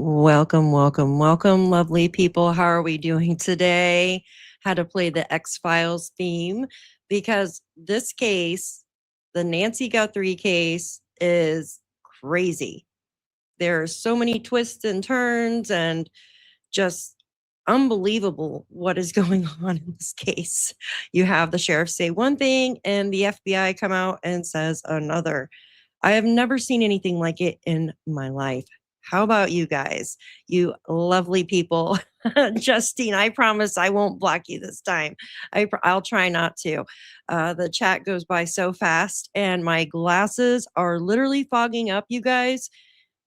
Welcome, welcome, welcome, lovely people. How are we doing today? How to play the X-Files theme, because this case, the Nancy Guthrie case, is crazy. There are so many twists and turns and just unbelievable what is going on in this case. You have the sheriff say one thing and the FBI come out and says another. I have never seen anything like it in my life. How about you guys? You lovely people. Justine, I promise I won't block you this time. I'll try not to. The chat goes by so fast, and my glasses are literally fogging up, you guys,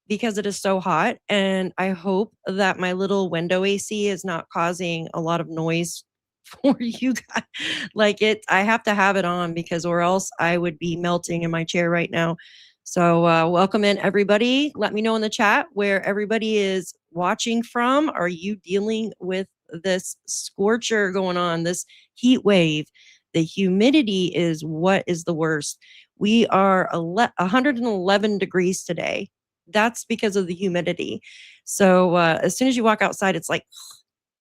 because it is so hot. And I hope that my little window AC is not causing a lot of noise for you guys. I have to have it on because, or else I would be melting in my chair right now. So, welcome in everybody. Let me know in the chat where everybody is watching from. Are you dealing with this scorcher going on, this heat wave? The humidity is what is the worst. We are 111 degrees today. That's because of the humidity. So as soon as you walk outside, it's like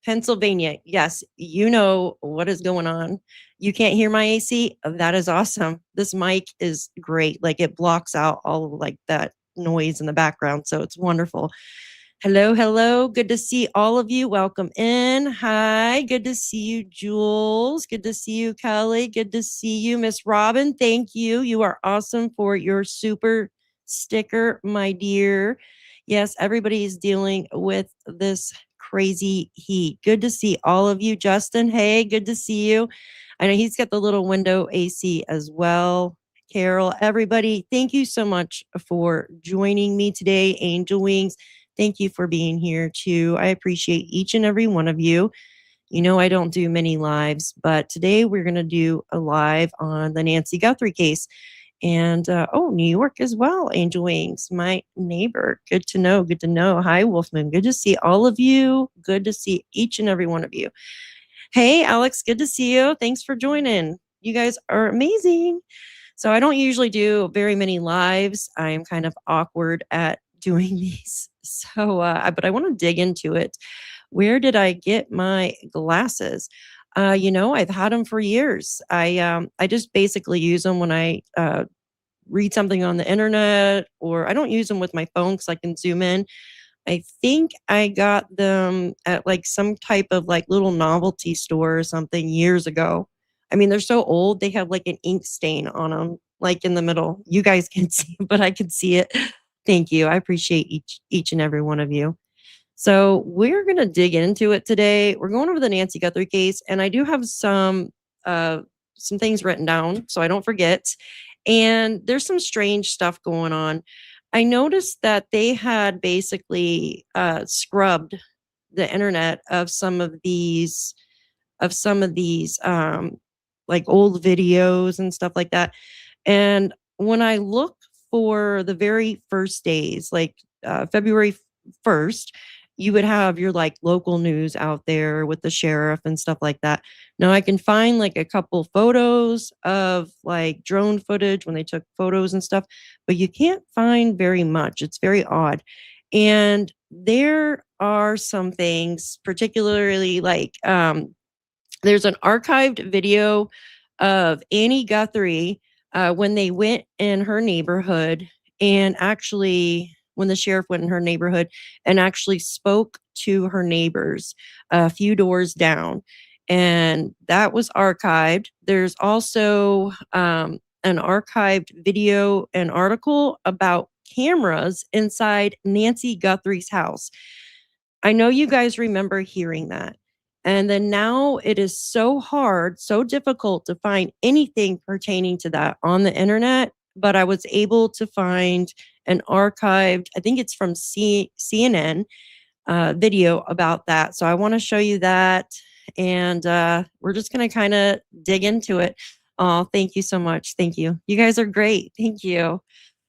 Pennsylvania. Yes, you know what is going on. You can't hear my AC. That is awesome. This mic is great. Like, it blocks out all of like that noise in the background. So it's wonderful. Hello, hello. Good to see all of you. Welcome in. Hi. Good to see you, Jules. Good to see you, Kelly. Good to see you, Miss Robin. Thank you. You are awesome for your super sticker, my dear. Yes, everybody is dealing with this crazy heat. Good to see all of you. Justin, hey, good to see you. I know he's got the little window AC as well. Carol, everybody, thank you so much for joining me today, Angel Wings. Thank you for being here too. I appreciate each and every one of you. You know, I don't do many lives, but today we're going to do a live on the Nancy Guthrie case. And New York as well, Angel Wings, my neighbor. Good to know. Good to know. Hi, Wolfman. Good to see all of you. Good to see each and every one of you. Hey, Alex. Good to see you. Thanks for joining. You guys are amazing. So I don't usually do very many lives. I am kind of awkward at doing these. So, but I want to dig into it. Where did I get my glasses? I've had them for years. I just basically use them when I read something on the internet, or I don't use them with my phone because I can zoom in. I think I got them at like some type of like little novelty store or something years ago. I mean, they're so old, they have like an ink stain on them, like in the middle. You guys can't see, but I can see it. Thank you. I appreciate each and every one of you. So we're gonna dig into it today. We're going over the Nancy Guthrie case, and I do have some things written down so I don't forget. And there's some strange stuff going on. I noticed that they had basically scrubbed the internet of some of these like old videos and stuff like that. And when I look for the very first days, like February 1st, you would have your like local news out there with the sheriff and stuff like that. Now I can find like a couple photos of like drone footage when they took photos and stuff, but you can't find very much. It's very odd. And there are some things, particularly like there's an archived video of Annie Guthrie when they went in her neighborhood, and actually when the sheriff went in her neighborhood and actually spoke to her neighbors a few doors down. And that was archived. There's also an archived video and article about cameras inside Nancy Guthrie's house. I know you guys remember hearing that. And then now it is so hard, so difficult to find anything pertaining to that on the internet. But I was able to find an archived, I think it's from CNN video about that. So I want to show you that. And we're just going to kind of dig into it. Oh, thank you so much. Thank you. You guys are great. Thank you.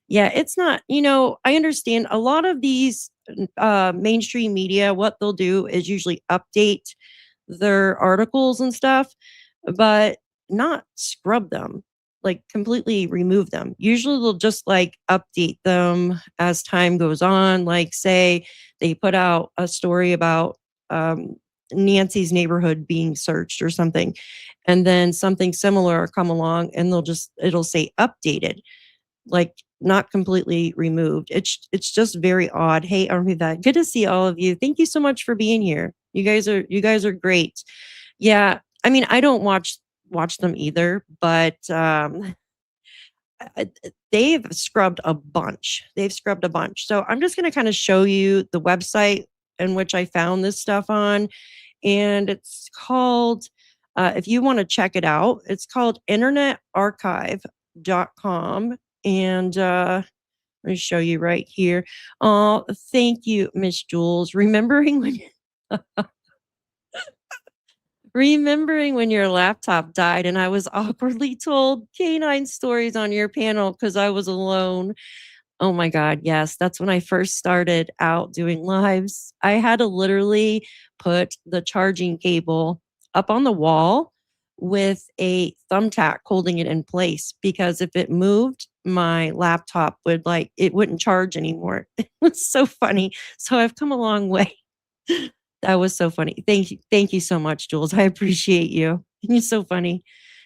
Yeah, it's not, I understand a lot of these mainstream media, what they'll do is usually update their articles and stuff, but not scrub them. like completely remove them. Usually they'll just like update them as time goes on. Like, say they put out a story about um, Nancy's neighborhood being searched or something, and then something similar come along and it'll say updated, like not completely removed. It's just very odd. Hey, Armivette, good to see all of you. Thank you so much for being here. You guys are great. Yeah, I mean, I don't watch them either, but they've scrubbed a bunch. They've scrubbed a bunch. So I'm just going to kind of show you the website in which I found this stuff on, and it's called. If you want to check it out, it's called internetarchive.com. And let me show you right here. Oh, thank you, Miss Jules. Remembering when your laptop died and I was awkwardly told canine stories on your panel because I was alone. Oh my God, yes. That's when I first started out doing lives. I had to literally put the charging cable up on the wall with a thumbtack holding it in place because if it moved, my laptop it wouldn't charge anymore. It was so funny. So I've come a long way. That was so funny. Thank you. Thank you so much, Jules. I appreciate you. You're so funny.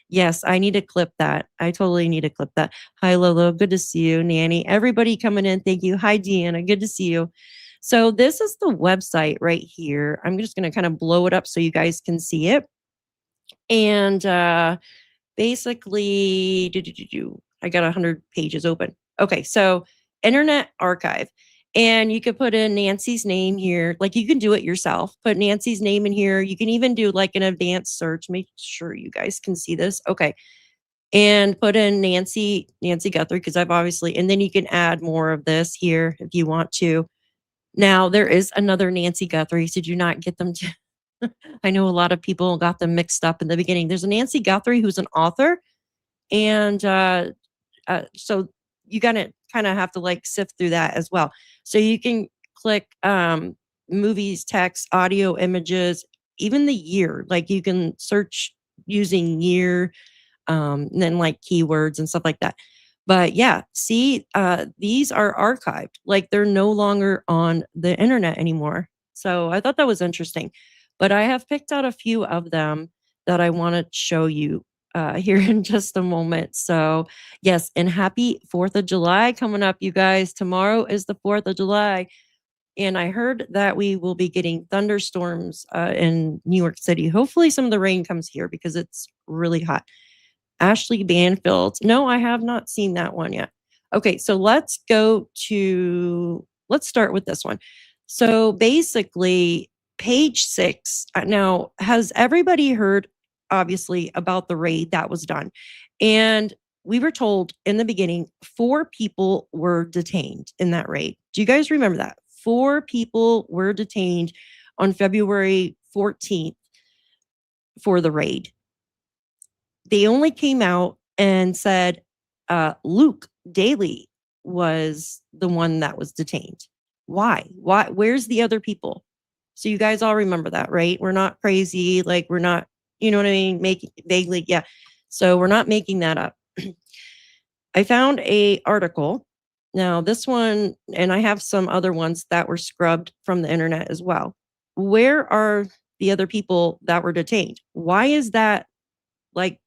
Yes, I need to clip that. I totally need to clip that. Hi, Lolo. Good to see you, Nanny. Everybody coming in. Thank you. Hi, Deanna. Good to see you. So this is the website right here. I'm just going to kind of blow it up so you guys can see it. And basically, I got 100 pages open. Okay, so Internet Archive. And you could put in Nancy's name here. Like you can do it yourself. Put Nancy's name in here. You can even do like an advanced search. Make sure you guys can see this. Okay. And put in Nancy Guthrie, because I've obviously, and then you can add more of this here if you want to. Now there is another Nancy Guthrie. So do not get them to, I know a lot of people got them mixed up in the beginning. There's a Nancy Guthrie who's an author. And so you gotta kind of have to like sift through that as well. So you can click movies, text, audio, images, even the year. Like you can search using year, and then like keywords and stuff like that. But yeah, see, these are archived. Like they're no longer on the internet anymore. So I thought that was interesting. But I have picked out a few of them that I want to show you here in just a moment. So, yes, and happy 4th of July coming up, you guys. Tomorrow is the 4th of July. And I heard that we will be getting thunderstorms in New York City. Hopefully, some of the rain comes here because it's really hot. Ashley Banfield. No, I have not seen that one yet. Okay, so let's start with this one. So basically, page 6. Now, has everybody heard, obviously, about the raid that was done? And we were told in the beginning 4 people were detained in that raid. Do you guys remember that? 4 people were detained on February 14th for the raid. They only came out and said Luke Daly was the one that was detained. Why? Where's the other people? So you guys all remember that, right? We're not crazy. Like we're not, you know what I mean? Making vaguely, yeah. So we're not making that up. I found a article. Now this one, and I have some other ones that were scrubbed from the internet as well. Where are the other people that were detained? Why is that like?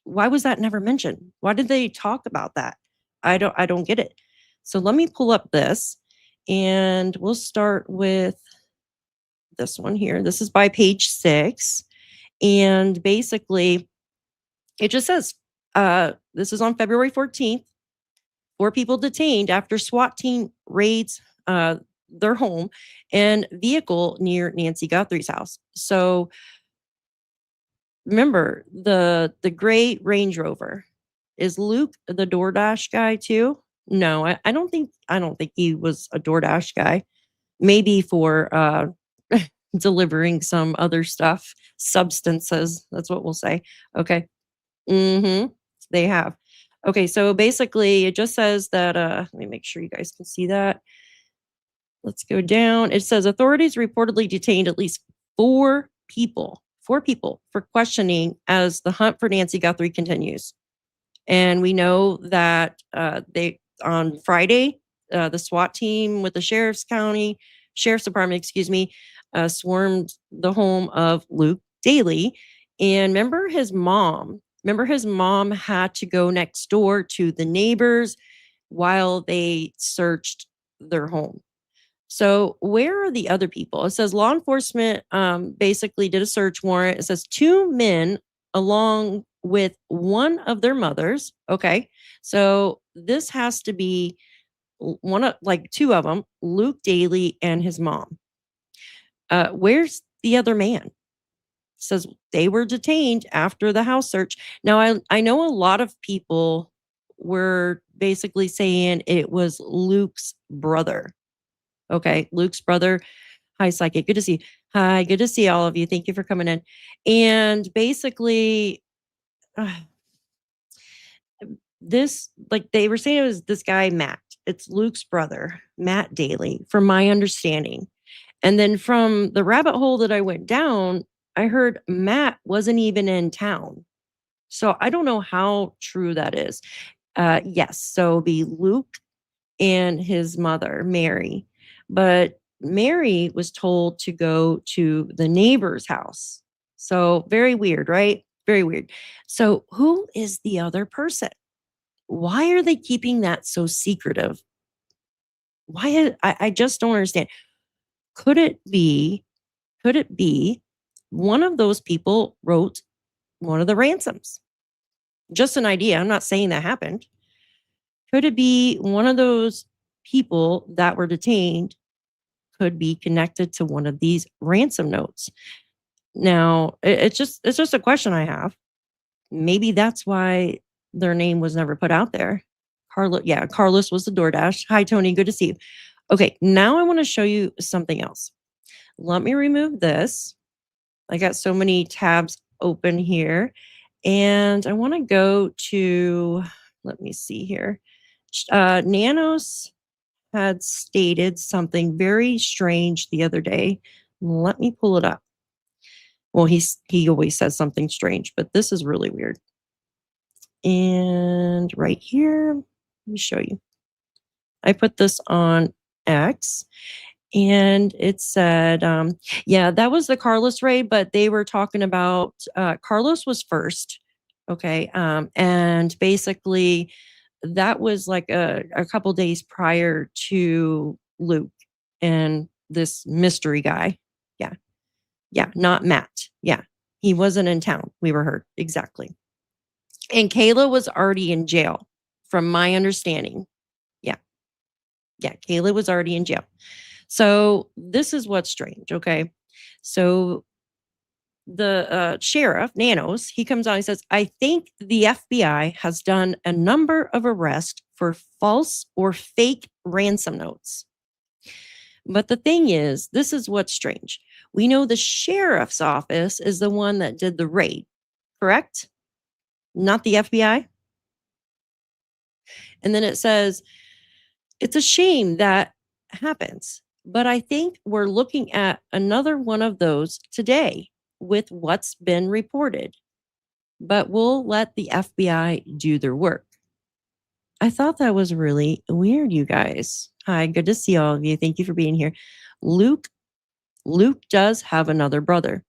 Why was that never mentioned? Why did they talk about that? I don't get it. So let me pull up this and we'll start with this one here. This is by page 6. And basically it just says, this is on February 14th, 4 people detained after SWAT team raids their home and vehicle near Nancy Guthrie's house. So remember the gray Range Rover. Is Luke the DoorDash guy too? No, I don't think he was a DoorDash guy. Maybe for delivering some other stuff, substances. That's what we'll say. Okay. Mm-hmm. They have. Okay, so basically it just says that let me make sure you guys can see that. Let's go down. It says authorities reportedly detained at least 4 people for questioning as the hunt for Nancy Guthrie continues. And we know that they on Friday, the SWAT team with the sheriff's department, excuse me, swarmed the home of Luke Daly. And remember his mom. Remember his mom had to go next door to the neighbors while they searched their home. So, where are the other people? It says law enforcement basically did a search warrant. It says two men along with one of their mothers. Okay. So, this has to be one of like two of them, Luke Daly and his mom. Where's the other man? It says they were detained after the house search. Now, I know a lot of people were basically saying it was Luke's brother. Okay. Luke's brother. Hi, Psychic. Good to see you. Hi, good to see all of you. Thank you for coming in. And basically, uh, this, like they were saying, it was this guy, Matt. It's Luke's brother, Matt Daly, from my understanding. And then from the rabbit hole that I went down, I heard Matt wasn't even in town. So I don't know how true that is. Yes. So it'd be Luke and his mother, Mary. But Mary was told to go to the neighbor's house. So very weird, right? Very weird. So who is the other person? Why are they keeping that so secretive? I just don't understand. Could it be, could it be one of those people wrote one of the ransoms? Just an idea. I'm not saying that happened. Could it be one of those people that were detained could be connected to one of these ransom notes? Now, it's just a question I have. Maybe that's why their name was never put out there. Carlos was the DoorDash. Hi, Tony. Good to see you. Okay, now I want to show you something else. Let me remove this. I got so many tabs open here. And I want to go to, let me see here. Nanos had stated something very strange the other day. Let me pull it up. Well, he always says something strange, but this is really weird. And right here, let me show you. I put this on X and it said, yeah, that was the Carlos raid, but they were talking about Carlos was first. Okay. And basically, that was like a couple days prior to Luke and this mystery guy. Yeah. Yeah. Not Matt. Yeah. He wasn't in town. We were heard. Exactly. And Kayla was already in jail, from my understanding. Yeah. Yeah. Kayla was already in jail. So this is what's strange. Okay. So the sheriff, Nanos, he comes on, he says, I think the FBI has done a number of arrests for false or fake ransom notes. But the thing is, this is what's strange. We know the sheriff's office is the one that did the raid, correct? Not the FBI. And then it says, it's a shame that happens, but I think we're looking at another one of those today with what's been reported. But we'll let the FBI do their work. I thought that was really weird, you guys. Hi, good to see all of you. Thank you for being here. Luke does have another brother.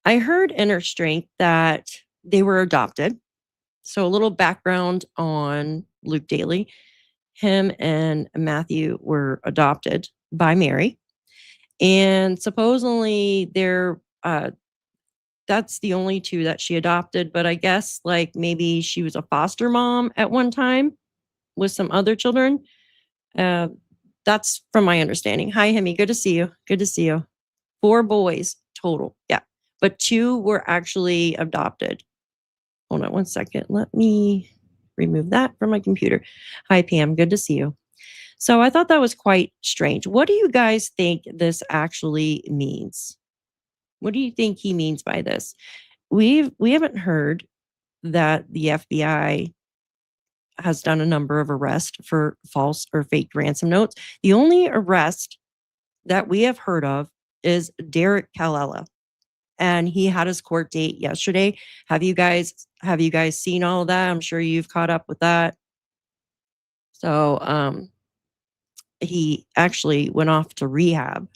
I heard Inner Strength that they were adopted. So a little background on Luke Daly. Him and Matthew were adopted by Mary. And supposedly they're that's the only two that she adopted, but I guess like maybe she was a foster mom at one time with some other children. Uh, that's from my understanding. Hi, Hemi. Good to see you. Good to see you. 4 boys total. Yeah. But 2 were actually adopted. Hold on one second. Let me remove that from my computer. Hi, Pam. Good to see you. So I thought that was quite strange. What do you guys think this actually means? What do you think he means by this? We haven't heard that the FBI has done a number of arrests for false or fake ransom notes. The only arrest that we have heard of is Derek Calella. and he had his court date yesterday. Have you guys seen all of that? I'm sure you've caught up with that. So he actually went off to rehab.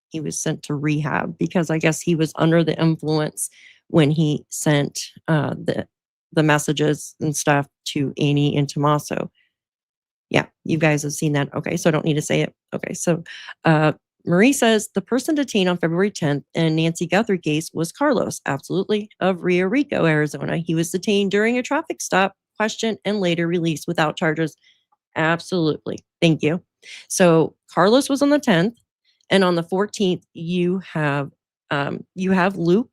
He was sent to rehab because I guess he was under the influence when he sent the messages and stuff to Annie and Tommaso. Yeah, you guys have seen that. Okay, so I don't need to say it. Okay, so Marie says the person detained on February 10th in Nancy Guthrie case was Carlos, absolutely, of Rio Rico, Arizona. He was detained during a traffic stop, questioned, and later released without charges. Absolutely. Thank you. So Carlos was on the 10th, and on the 14th, you have Luke,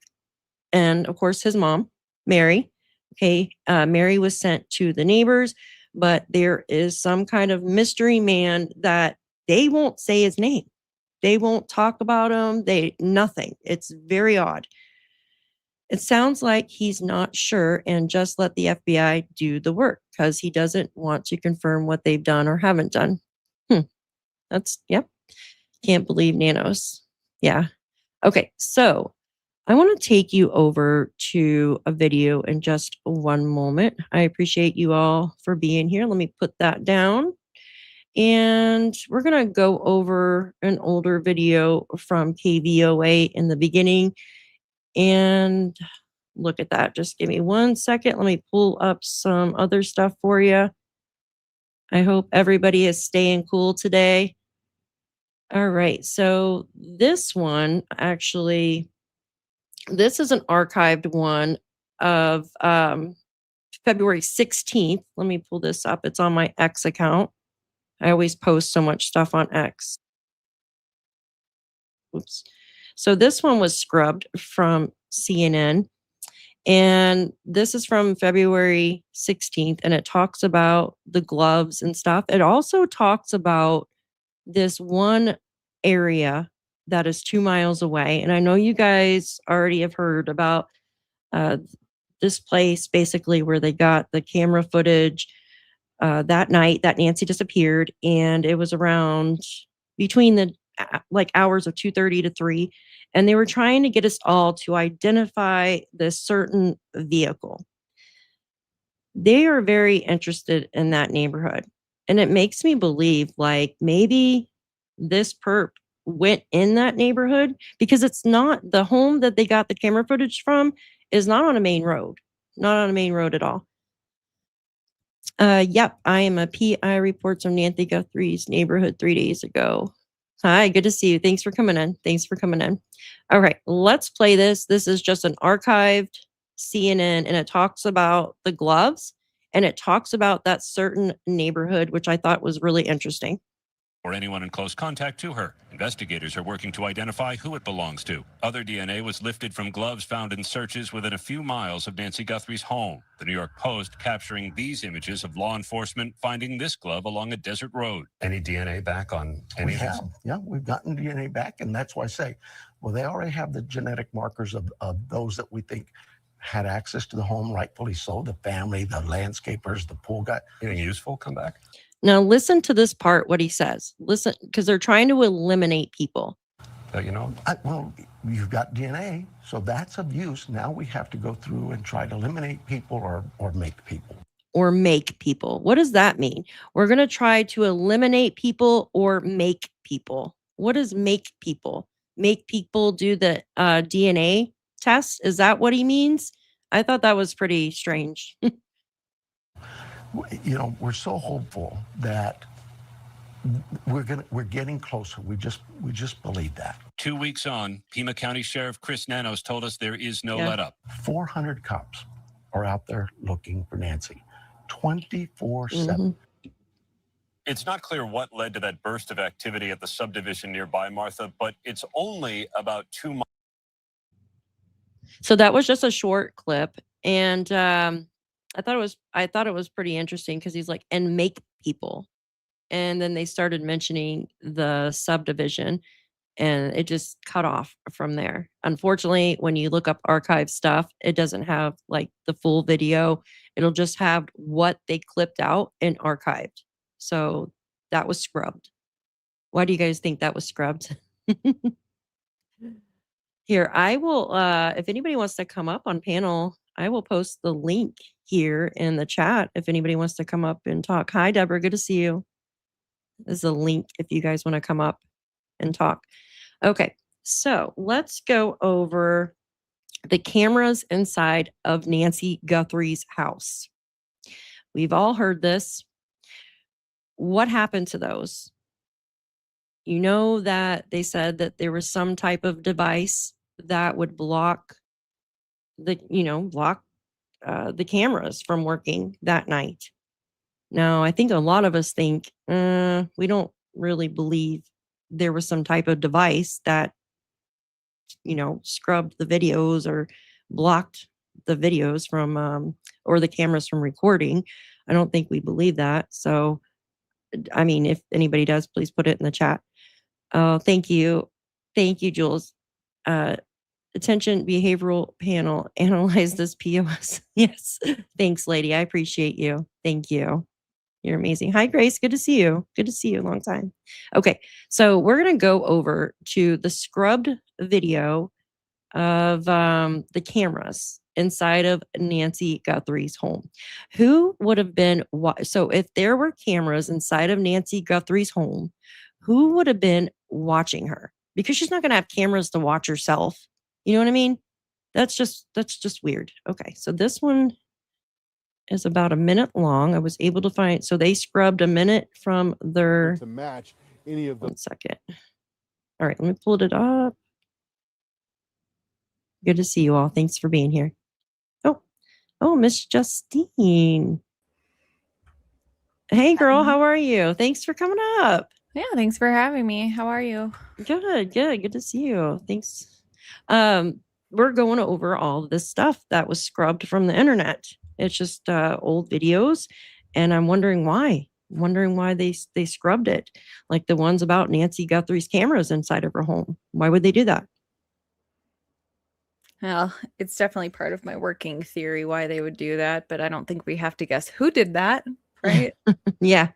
and of course his mom, Mary. Okay, Mary was sent to the neighbors, but there is some kind of mystery man that they won't say his name. They won't talk about him. Nothing. It's very odd. It sounds like he's not sure and just let the FBI do the work because he doesn't want to confirm what they've done or haven't done. Yep. Can't believe nanos. Yeah. Okay. So I want to take you over to a video in just one moment. I appreciate you all for being here. Let me put that down. And we're going to go over an older video from KVOA in the beginning. And look at that. Just give me 1 second. Let me pull up some other stuff for you. I hope everybody is staying cool today. All right. So this one, actually, this is an archived one of February 16th. Let me pull this up. It's on my X account. I always post so much stuff on X. Oops. So this one was scrubbed from CNN. And this is from February 16th. And it talks about the gloves and stuff. It also talks about this one area that is 2 miles away. And I know you guys already have heard about this place, basically, where they got the camera footage that night that Nancy disappeared. And it was around between the hours of 2:30 to 3. And they were trying to get us all to identify this certain vehicle. They are very interested in that neighborhood. And it makes me believe like maybe this perp went in that neighborhood because it's not the home that they got the camera footage from is not on a main road, not on a main road at all. Yep, I am a PI reports from Nancy Guthrie's neighborhood 3 days ago. Hi, good to see you. Thanks for coming in. Thanks for coming in. All right, let's play this. This is just an archived CNN, and it talks about the gloves, and it talks about that certain neighborhood, which I thought was really interesting. Or anyone in close contact to her. Investigators are working to identify who it belongs to. Other DNA was lifted from gloves found in searches within a few miles of Nancy Guthrie's home. The New York Post capturing these images of law enforcement finding this glove along a desert road. Any DNA back on any of this? Yeah, we've gotten DNA back, and that's why I say, well, they already have the genetic markers of those that we think had access to the home, rightfully so, the family, the landscapers, the pool guy. Anything useful come back? Now listen to this part, what he says. Listen, because they're trying to eliminate people. Well, you've got DNA, so that's of use. Now we have to go through and try to eliminate people or make people. Or make people. What does that mean? We're going to try to eliminate people or make people. What does make people? Make people do the DNA test? Is that what he means? I thought that was pretty strange. We're so hopeful that we're getting closer. We just believe that. 2 weeks on, Pima County Sheriff Chris Nanos told us there is no let up. 400 cops are out there looking for Nancy 24/7. Mm-hmm. It's not clear what led to that burst of activity at the subdivision nearby, Martha, but it's only about 2 miles. So that was just a short clip. And I thought it was pretty interesting because he's like, and make people. And then they started mentioning the subdivision and it just cut off from there. Unfortunately, when you look up archive stuff, it doesn't have like the full video. It'll just have what they clipped out and archived. So that was scrubbed. Why do you guys think that was scrubbed? Here, I will, if anybody wants to come up on panel, I will post the link here in the chat if anybody wants to come up and talk. Hi, Deborah. Good to see you. There's a link if you guys want to come up and talk. Okay, so let's go over the cameras inside of Nancy Guthrie's house. We've all heard this. What happened to those? You know that they said that there was some type of device that would block the cameras from working that night. Now, I think a lot of us think we don't really believe there was some type of device that scrubbed the videos or blocked the videos from or the cameras from recording. I don't think we believe that. So, I mean, if anybody does, please put it in the chat. Oh, thank you. Thank you, Jules. Attention behavioral panel, analyze this POS. Yes. Thanks, lady. I appreciate you. Thank you. You're amazing. Hi, Grace. Good to see you. Good to see you. Long time. Okay. So we're going to go over to the scrubbed video of the cameras inside of Nancy Guthrie's home. Who would have been, so if there were cameras inside of Nancy Guthrie's home, who would have been watching her? Because she's not going to have cameras to watch herself. You know what I mean? That's just weird. Okay. So this one is about a minute long. I was able to find, so they scrubbed a minute from their, to match any of the. 1 second. All right. Let me pull it up. Good to see you all. Thanks for being here. Oh, Miss Justine. Hey, girl. How are you? Thanks for coming up. Yeah, thanks for having me. How are you? Good. Good to see you. Thanks. We're going over all this stuff that was scrubbed from the internet. It's just old videos, and I'm wondering why. They scrubbed it, like the ones about Nancy Guthrie's cameras inside of her home. Why would they do that? Well, it's definitely part of my working theory why they would do that, but I don't think we have to guess who did that, right? Yeah.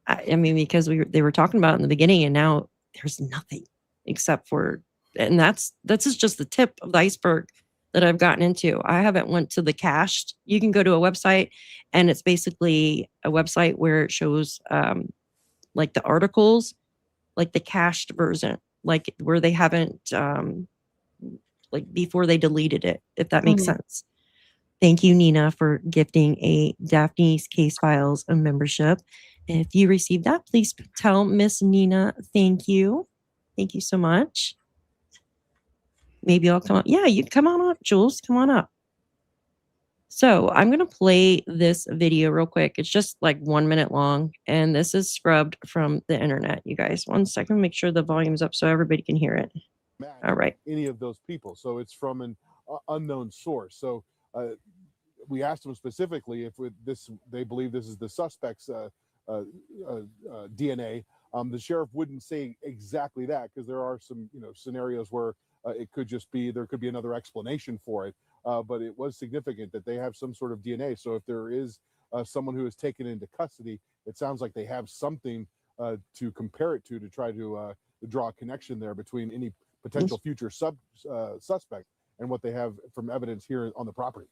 I mean, because they were talking about it in the beginning, and now there's nothing except for, and that's just the tip of the iceberg that I've gotten into. I haven't went to the cached. You can go to a website, and it's basically a website where it shows like the articles, like the cached version, like where they haven't like before they deleted it, if that makes sense. Thank you, Nina, for gifting a Daphne's Case Files a membership. If you received that, please tell Miss Nina thank you. Thank you so much. Maybe I'll come up. Yeah, you come on up, Jules. Come on up. So I'm going to play this video real quick. It's just like 1 minute long, and this is scrubbed from the internet, you guys. 1 second, make sure the volume's up so everybody can hear it. All right. Any of those people. So it's from an unknown source. So we asked them specifically if they believe this is the suspect's DNA. The sheriff wouldn't say exactly that, because there are some scenarios where it could just be, there could be another explanation for it. But it was significant that they have some sort of DNA. So if there is someone who is taken into custody, it sounds like they have something to compare it to try to draw a connection there between any potential future suspect and what they have from evidence here on the property.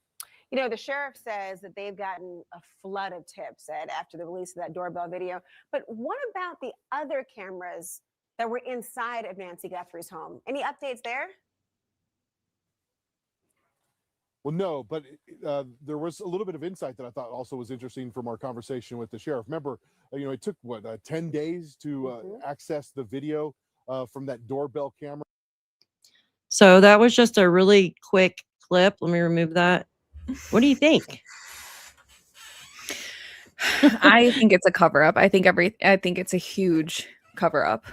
The sheriff says that they've gotten a flood of tips, Ed, after the release of that doorbell video. But what about the other cameras that were inside of Nancy Guthrie's home? Any updates there? Well, no, but there was a little bit of insight that I thought also was interesting from our conversation with the sheriff. Remember, it took 10 days to access the video from that doorbell camera. So that was just a really quick clip. Let me remove that. What do you think? I think it's a cover up. I think it's a huge cover up.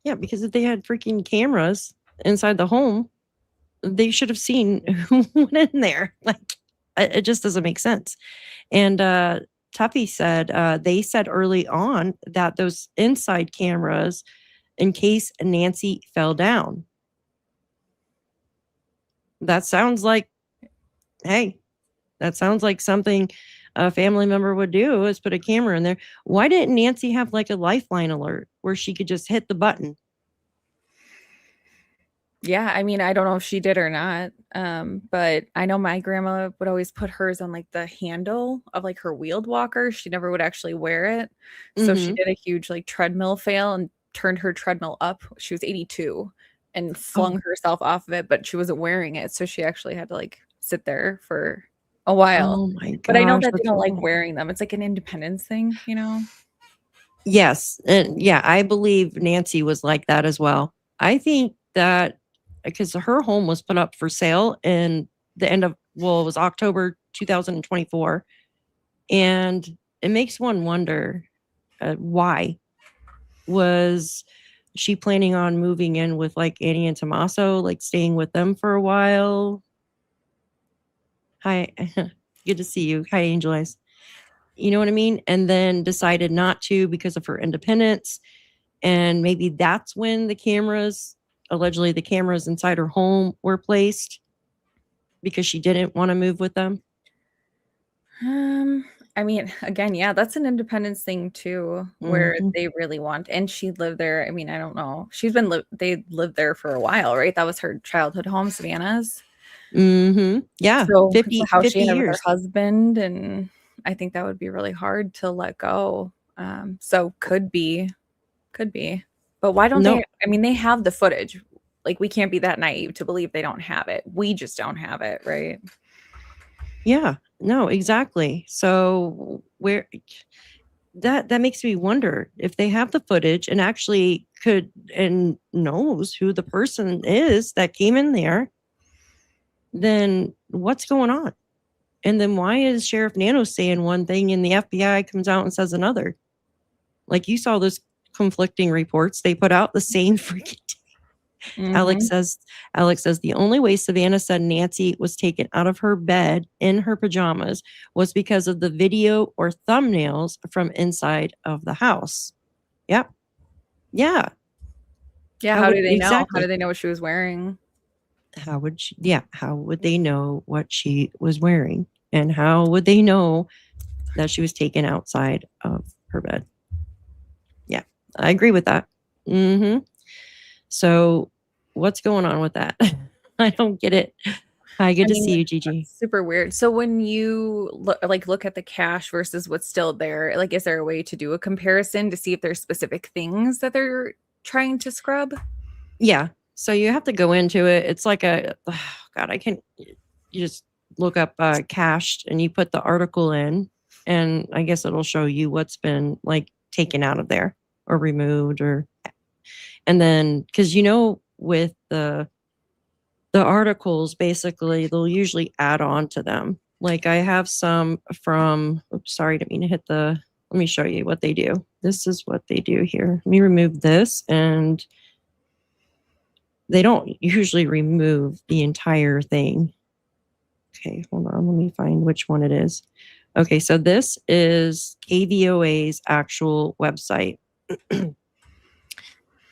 Yeah, because if they had freaking cameras inside the home, they should have seen who went in there. Like, it just doesn't make sense. And Tuffy said, they said early on that those inside cameras, in case Nancy fell down. That sounds like, hey, that sounds like something a family member would do, is put a camera in there. Why didn't Nancy have like a lifeline alert where she could just hit the button? Yeah, I mean, I don't know if she did or not. But I know my grandma would always put hers on like the handle of like her wheeled walker. She never would actually wear it. So she Mm-hmm. did a huge like treadmill fail and turned her treadmill up. She was 82 and Oh, flung herself off of it, but she wasn't wearing it. So she actually had to like sit there for a while. oh my But I know gosh, that they that's don't like horrible. wearing them. It's like an independence thing, you know? Yes, and yeah, I believe Nancy was like that as well. I think that because her home was put up for sale in the end of well, it was October 2024, and it makes one wonder why was she planning on moving in with like Annie and Tommaso, like staying with them for a while? Hi, good to see you. Hi, Angel Eyes. You know what I mean? And then decided not to because of her independence. And maybe that's when the cameras, allegedly the cameras inside her home were placed because she didn't want to move with them. I mean, again, yeah, that's an independence thing too, where Mhm. they really want, and she lived there. I mean, I don't know. They lived there for a while, right? That was her childhood home, Savannah's. Mhm. Yeah, So it's a 50 house she 50 had with her years. husband, and I think that would be really hard to let go. So could be. But why don't they? No. I mean, they have the footage. Like, we can't be that naive to believe they don't have it. We just don't have it, right? Yeah. No, exactly. So where that makes me wonder if they have the footage and actually could and knows who the person is that came in there, then what's going on? And then why is Sheriff Nano saying one thing and the FBI comes out and says another? Like you saw those conflicting reports they put out the same freaking day. Alex Mhm. says Alex says the only way Savannah said Nancy was taken out of her bed in her pajamas was because of the video or thumbnails from inside of the house. Yep. Yeah. Yeah, How how do would they know? How do exactly? they know what she was wearing? How would she, yeah, how would they know what she was wearing? And how would they know that she was taken outside of her bed? Yeah, I agree with that. Hmm. So what's going on with that? I don't get it. Hi, good I to mean, see you, Gigi. that's super weird. So when you look at the cash versus what's still there, like, is there a way to do a comparison to see if there's specific things that they're trying to scrub? Yeah. So you have to go into it. It's like a God, I can you just look up cached and you put the article in and I guess it'll show you what's been like taken out of there or removed or and then because with the articles basically they'll usually add on to them. Like I have some from oops, sorry, didn't mean to hit the let me show you what they do. This is what they do here. Let me remove this and they don't usually remove the entire thing. Okay, hold on. Let me find which one it is. Okay, so this is KVOA's actual website.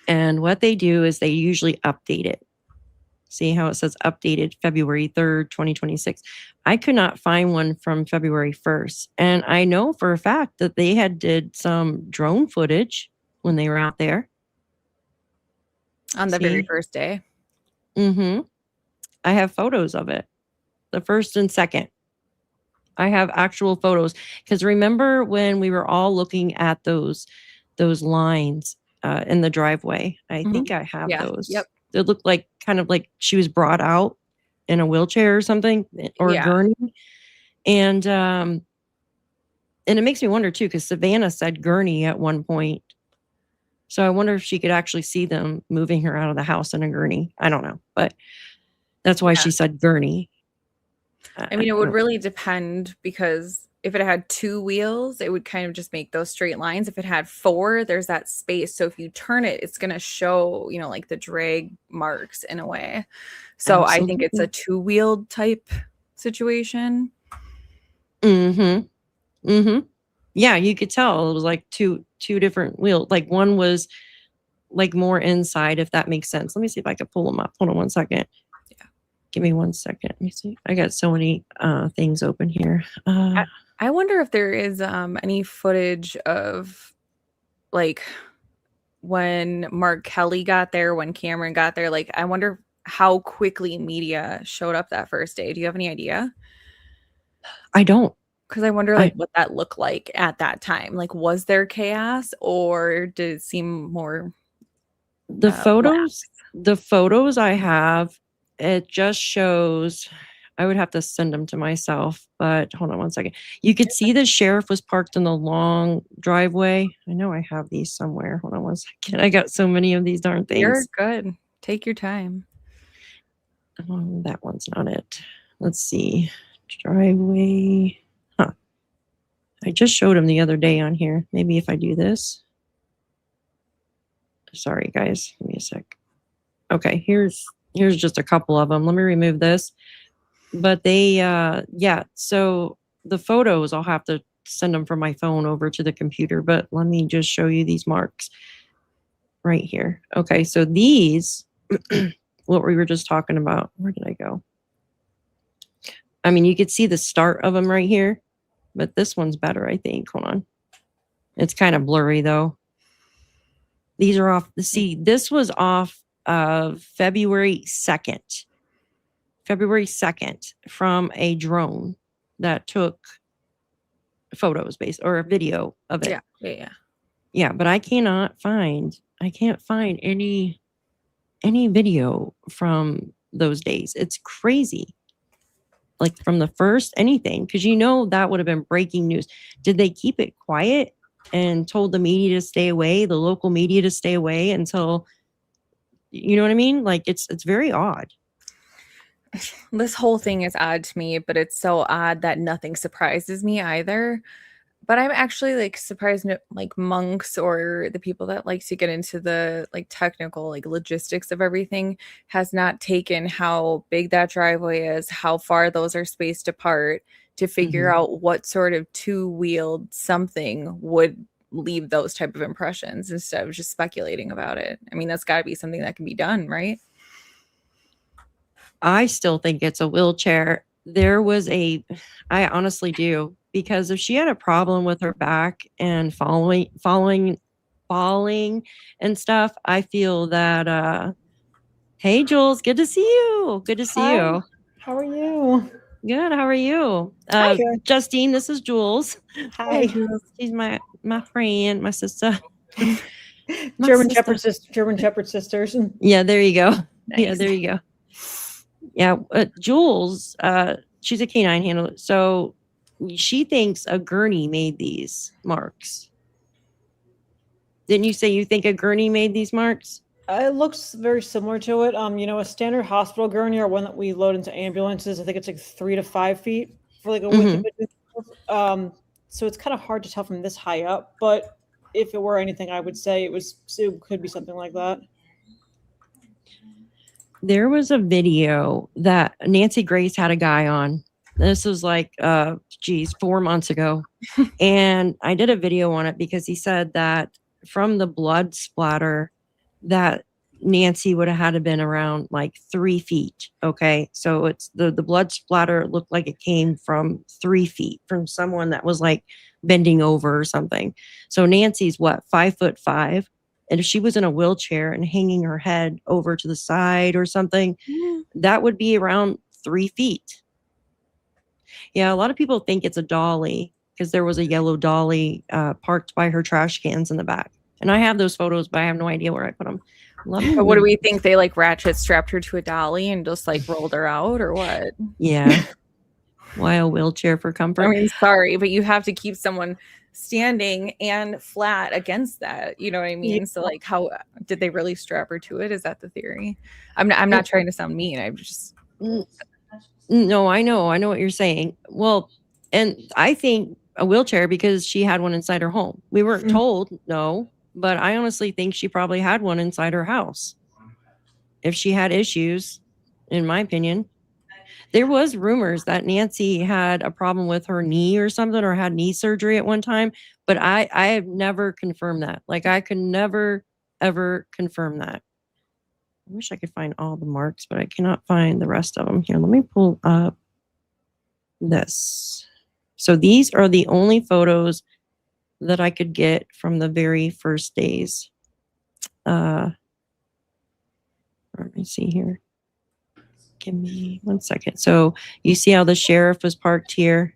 And what they do is they usually update it. See how it says updated February 3rd, 2026. I could not find one from February 1st. And I know for a fact that they had did some drone footage when they were out there. On the very See? first day. Mm-hmm. I have photos of it. The first and second. I have actual photos because remember when we were all looking at those lines in the driveway? I Mhm. think I have Yeah. those. Yep. It looked like kind of like she was brought out in a wheelchair or something or a Yeah. gurney, and it makes me wonder too because Savannah said gurney at one point. So I wonder if she could actually see them moving her out of the house in a gurney. I don't know, but that's why Yeah. she said gurney. I mean, it I would don't- really depend because if it had two wheels, it would kind of just make those straight lines. If it had four, there's that space. So if you turn it, it's going to show, like the drag marks in a way. So I think it's a Absolutely. two-wheeled type situation. Mm-hmm. Mm-hmm. Yeah, you could tell it was like two different wheels. Like one was like more inside, if that makes sense. Let me see if I can pull them up. Hold on one second. Yeah. Give me 1 second. Let me see. I got so many things open here. I wonder if there is any footage of like when Mark Kelly got there, when Cameron got there. Like, I wonder how quickly media showed up that first day. Do you have any idea? I don't. Because I wonder like what that looked like at that time. Like, was there chaos or did it seem more The relaxed? photos I have, it just shows, I would have to send them to myself, but hold on one second. You could see the sheriff was parked in the long driveway. I know I have these somewhere. Hold on one second. I got so many of these darn things. You're good. Take your time. That one's not it. Let's see. Driveway. Huh. I just showed him the other day on here. Maybe if I do this. Sorry, guys. Give me a sec. Okay, here's just a couple of them. Let me remove this. But they, yeah, so the photos, I'll have to send them from my phone over to the computer. But let me just show you these marks right here. Okay, so these, what we were just talking about. Where did I go? I mean, you could see the start of them right here. But this one's better, I think. Hold on. It's kind of blurry, though. These are off. See, this was off of February 2nd. February 2nd from a drone that took photos or a video of it. Yeah, but I can't find any video from those days. It's crazy. Like from the first anything, because that would have been breaking news. Did they keep it quiet and told the media to stay away, the local media to stay away until, you know what I mean? Like it's very odd. This whole thing is odd to me, but it's so odd that nothing surprises me either. But I'm actually like surprised, like monks or the people that like to get into the like technical like logistics of everything has not taken how big that driveway is, how far those are spaced apart to figure out what sort of two-wheeled something would leave those type of impressions instead of just speculating about it. I mean, that's got to be something that can be done, right? I still think it's a wheelchair. I honestly do, because if she had a problem with her back and falling and stuff, I feel that, hey, Jules, good to see you. Good to see you. How are you? Good. How are you? Justine, this is Jules. Hi. She's my friend, my sister. German Shepherd sisters. Yeah, there you go. Nice. Yeah, there you go. Yeah, Jules, she's a canine handler. So she thinks a gurney made these marks. Didn't you say you think a gurney made these marks? It looks very similar to it. A standard hospital gurney or one that we load into ambulances, I think it's like 3 to 5 feet for like a width of it. So it's kind of hard to tell from this high up, but if it were anything, I would say it could be something like that. There was a video that Nancy Grace had a guy on. This was like, 4 months ago. And I did a video on it because he said that from the blood splatter that Nancy would have had to been around like 3 feet. Okay. So it's the blood splatter looked like it came from 3 feet from someone that was like bending over or something. So Nancy's 5'5". And if she was in a wheelchair and hanging her head over to the side or something, that would be around 3 feet. Yeah, a lot of people think it's a dolly because there was a yellow dolly parked by her trash cans in the back. And I have those photos, but I have no idea where I put them. But what do we think? They like ratchet strapped her to a dolly and just like rolled her out or what? Yeah. Why a wheelchair for comfort? I mean, sorry, but you have to keep someone standing and flat against that. You know what I mean? Yeah. So like, how did they really strap her to it? Is that the theory? I'm not trying to sound mean. I'm just. No, I know what you're saying. Well, and I think a wheelchair because she had one inside her home. We weren't told, no, but I honestly think she probably had one inside her house. If she had issues, in my opinion. There was rumors that Nancy had a problem with her knee or something, or had knee surgery at one time, but I have never confirmed that. Like I could never, ever confirm that. I wish I could find all the marks, but I cannot find the rest of them. Here, let me pull up this. So these are the only photos that I could get from the very first days. Let me see here. Give me 1 second. So you see how the sheriff was parked here?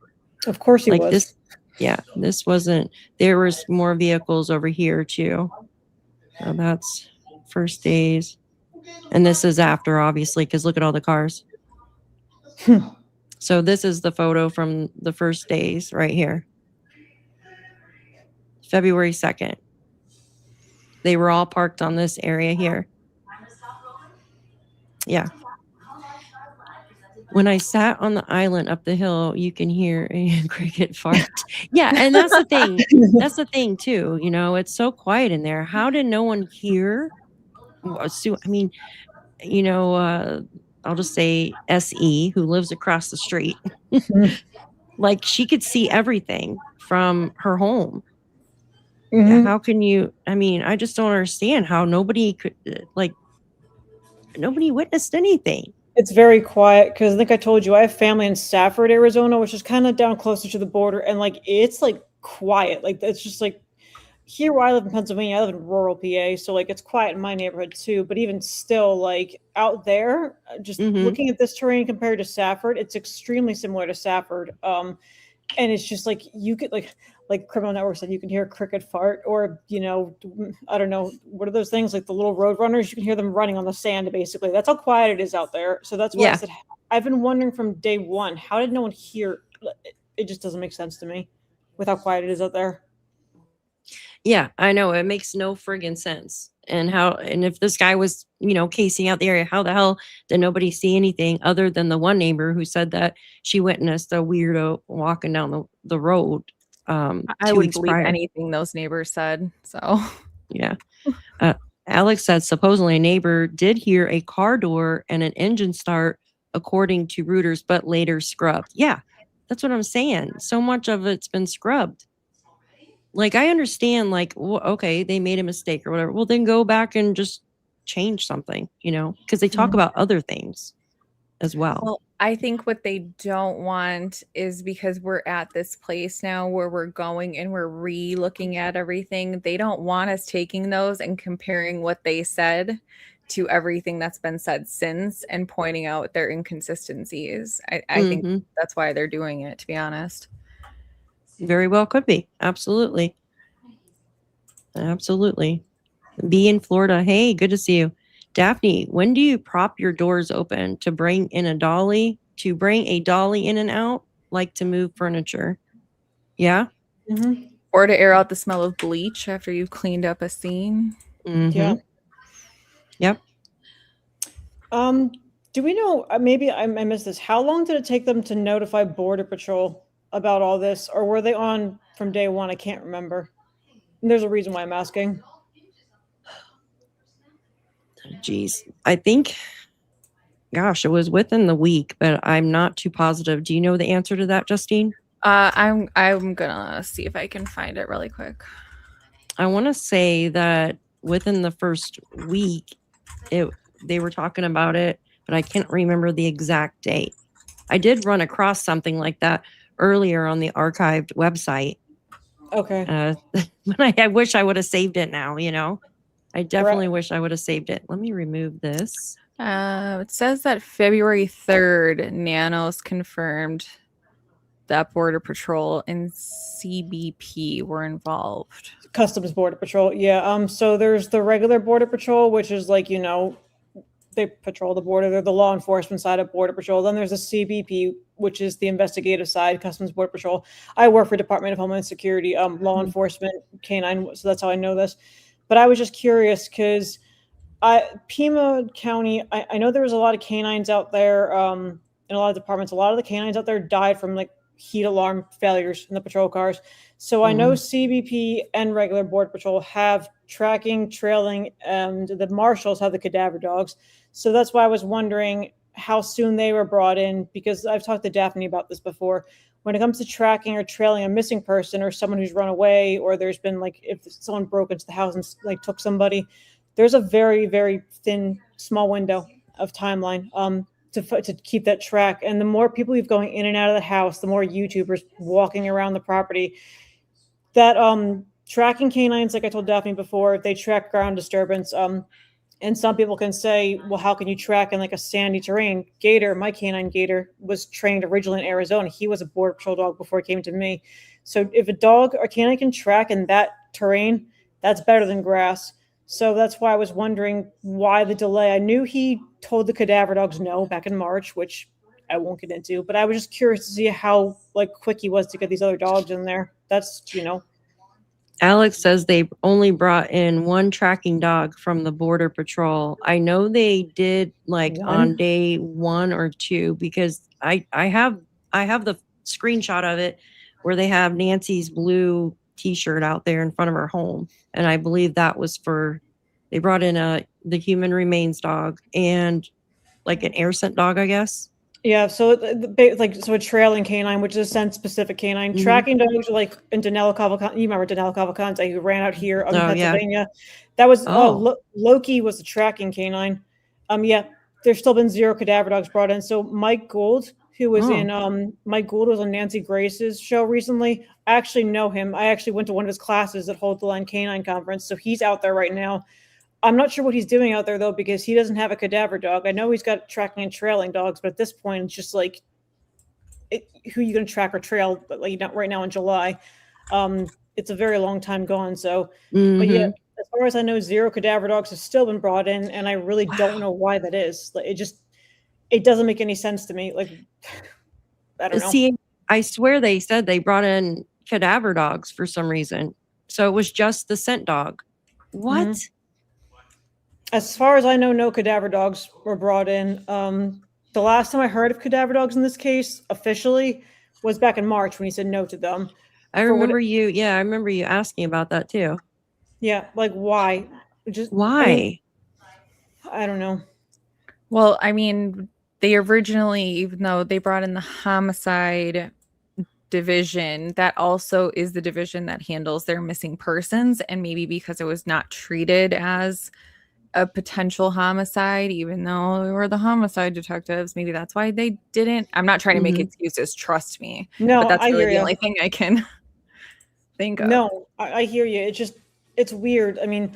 Of course he Like was. this, yeah, this wasn't, there was more vehicles over here too. So that's first days. And this is after, obviously, because look at all the cars. So this is the photo from the first days right here. February 2nd. They were all parked on this area here. Yeah. When I sat on the island up the hill, you can hear a cricket fart. Yeah, and that's the thing. That's the thing too. You know, it's so quiet in there. How did no one hear? I mean, you know, I'll just say SE, who lives across the street. Like she could see everything from her home. Mhm. How can you? I mean, I just don't understand how nobody could, like, nobody witnessed anything. It's very quiet because I think I told you I have family in Stafford, Arizona, which is kind of down closer to the border, and like it's like quiet. Like it's just like here where I live in Pennsylvania, I live in rural PA, so like it's quiet in my neighborhood too. But even still, like out there, just looking at this terrain compared to Stafford, it's extremely similar to Stafford. And it's just like you could like Criminal Network said, you can hear a cricket fart, or you know, I don't know, what are those things like the little road runners? You can hear them running on the sand. Basically, that's how quiet it is out there. So that's why I said I've been wondering from day one, how did no one hear? It just doesn't make sense to me with how quiet it is out there. Yeah, I know. It makes no friggin' sense. And if this guy was, you know, casing out the area, how the hell did nobody see anything other than the one neighbor who said that she witnessed a weirdo walking down the road I 2 wouldn't weeks believe prior. anything those neighbors said. So Yeah. Alex said supposedly a neighbor did hear a car door and an engine start, according to Reuters, but later scrubbed. Yeah, that's what I'm saying. So much of it's been scrubbed. Like, I understand, like, okay, they made a mistake or whatever. Well, then go back and just change something, you know, because they talk about other things as well. Well, I think what they don't want is because we're at this place now where we're going and we're re-looking at everything. They don't want us taking those and comparing what they said to everything that's been said since and pointing out their inconsistencies. I think that's why they're doing it, to be honest. Very well could be. Absolutely. Absolutely. Be in Florida. Hey, good to see you. Daphne, when do you prop your doors open to bring in a dolly, in and out, like to move furniture? Yeah. Or to air out the smell of bleach after you've cleaned up a scene. Yeah. Yep. Do we know, maybe I missed this, how long did it take them to notify Border Patrol about all this, or were they on from day one? I can't remember. And there's a reason why I'm asking. Geez, I think, gosh, it was within the week, but I'm not too positive. Do you know the answer to that, Justine? I'm gonna see if I can find it really quick. I want to say that within the first week, they were talking about it, but I can't remember the exact date. I did run across something like that earlier on the archived website. Okay. But I wish I would have saved it now, you know? I definitely wish I would have saved it. Let me remove this. It says that February 3rd, Nanos confirmed that Border Patrol and CBP were involved. Customs Border Patrol. Yeah. So there's the regular Border Patrol, which is like, you know, they patrol the border. They're the law enforcement side of Border Patrol. Then there's the CBP, which is the investigative side, Customs Border Patrol. I work for Department of Homeland Security, law enforcement, K9. So that's how I know this. But I was just curious because Pima County, I know there was a lot of canines out there in a lot of departments. A lot of the canines out there died from like heat alarm failures in the patrol cars. So I know CBP and regular Border Patrol have tracking, trailing, and the marshals have the cadaver dogs. So that's why I was wondering how soon they were brought in, because I've talked to Daphne about this before. When it comes to tracking or trailing a missing person or someone who's run away, or there's been like if someone broke into the house and like took somebody, there's a very, very thin, small window of timeline to keep that track. And the more people you've going in and out of the house, the more YouTubers walking around the property. That tracking canines, like I told Daphne before, they track ground disturbance. And some people can say, well, how can you track in like a sandy terrain? Gator, my canine Gator, was trained originally in Arizona. He was a Border Patrol dog before he came to me. So if a dog or canine can track in that terrain, that's better than grass. So that's why I was wondering why the delay. I knew he told the cadaver dogs no back in March, which I won't get into, but I was just curious to see how like quick he was to get these other dogs in there. That's, Alex says they only brought in one tracking dog from the Border Patrol. I know they did like on day 1 or 2 because I have the screenshot of it where they have Nancy's blue T-shirt out there in front of her home, and I believe that was they brought in the human remains dog and like an air scent dog, I guess. Yeah, so a trailing canine, which is a scent specific canine. Tracking dogs are like in Danilo Cavalcante. You remember Danilo Cavalcante who ran out here in Pennsylvania? Yeah. That was Loki was the tracking canine. Yeah, there's still been 0 cadaver dogs brought in. So Mike Gould, who was Mike Gould was on Nancy Grace's show recently. I actually know him. I actually went to one of his classes at Hold the Line Canine Conference. So he's out there right now. I'm not sure what he's doing out there, though, because he doesn't have a cadaver dog. I know he's got tracking and trailing dogs, but at this point, it's just like, who are you going to track or trail? But like right now in July, it's a very long time gone. So, but yeah, as far as I know, 0 cadaver dogs have still been brought in, and I really don't know why that is. Like, it doesn't make any sense to me. Like, I don't know. See, I swear they said they brought in cadaver dogs for some reason. So it was just the scent dog. What? As far as I know, no cadaver dogs were brought in. The last time I heard of cadaver dogs in this case officially was back in March when he said no to them. I remember you asking about that too. Yeah, like why? Why? I don't know. Well, I mean, they originally, even though they brought in the homicide division, that also is the division that handles their missing persons, and maybe because it was not treated as a potential homicide, even though we were the homicide detectives, maybe that's why they didn't. I'm not trying to make excuses, trust me. No, but that's I really hear the you. only thing I can think of. No, I hear you. It's weird. I mean,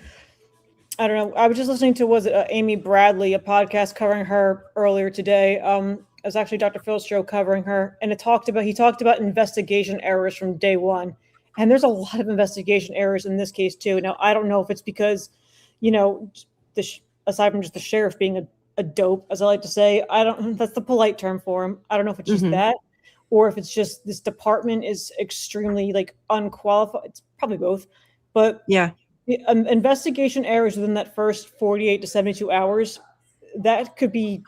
I don't know. I was just listening to Amy Bradley, a podcast covering her earlier today. It was actually Dr. Phil's show covering her, and he talked about investigation errors from day one. And there's a lot of investigation errors in this case too. Now, I don't know if it's because, aside from just the sheriff being a dope, as I like to say, that's the polite term for him. I don't know if it's just that, or if it's just this department is extremely like unqualified. It's probably both, but yeah, investigation errors within that first 48 to 72 hours, that could be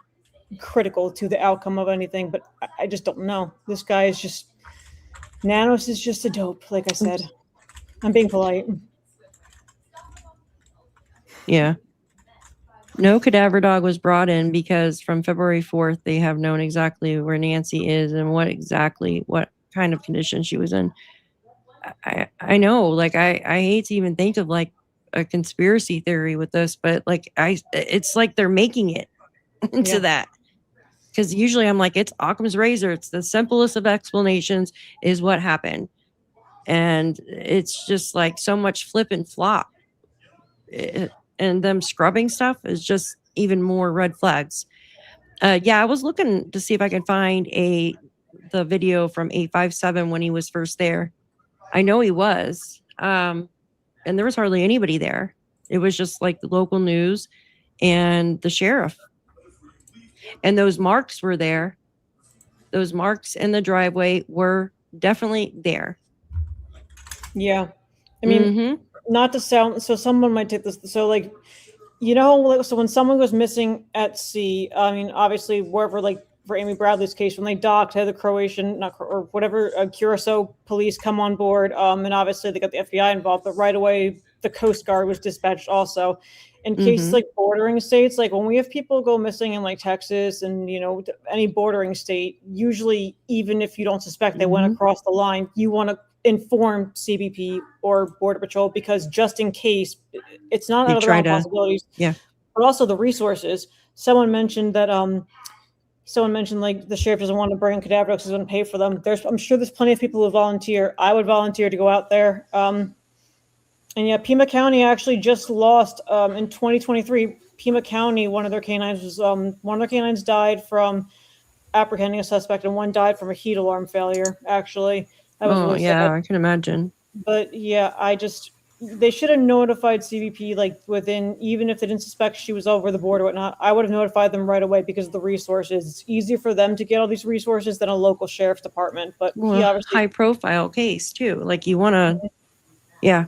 critical to the outcome of anything. But I just don't know. This guy is just, Nanos is just a dope. Like I said, I'm being polite. Yeah. No cadaver dog was brought in because from February 4th, they have known exactly where Nancy is and what kind of condition she was in. I know, like, I hate to even think of like a conspiracy theory with this, but like, it's like they're making it into that. Because usually I'm like, it's Occam's razor. It's the simplest of explanations is what happened. And it's just like so much flip and flop. And them scrubbing stuff is just even more red flags. I was looking to see if I could find the video from 857 when he was first there. I know he was, and there was hardly anybody there. It was just like the local news and the sheriff. And those marks were there. Those marks in the driveway were definitely there. Yeah. I mean, not to sound, so someone might take this, so like, so when someone goes missing at sea, I mean, obviously wherever, like for Amy Bradley's case, when they docked, had the Curacao police come on board, and obviously they got the FBI involved, but right away the Coast Guard was dispatched also. In cases like bordering states, like when we have people go missing in like Texas and, any bordering state, usually even if you don't suspect they went across the line, you want to inform CBP or Border Patrol, because just in case, it's not out of the realm of possibilities. Yeah. But also the resources. Someone mentioned like the sheriff doesn't want to bring cadaver dogs, doesn't pay for them. I'm sure there's plenty of people who volunteer. I would volunteer to go out there. And yeah, Pima County actually just lost in 2023 Pima County, one of their canines died from apprehending a suspect, and one died from a heat alarm failure. Actually, that was Oh, really yeah, sad. I can imagine. But yeah, they should have notified CBP like within, even if they didn't suspect she was over the board or whatnot. I would have notified them right away because of the resources. It's easier for them to get all these resources than a local sheriff's department. But he Well, obviously high profile case too. Like you want to, yeah.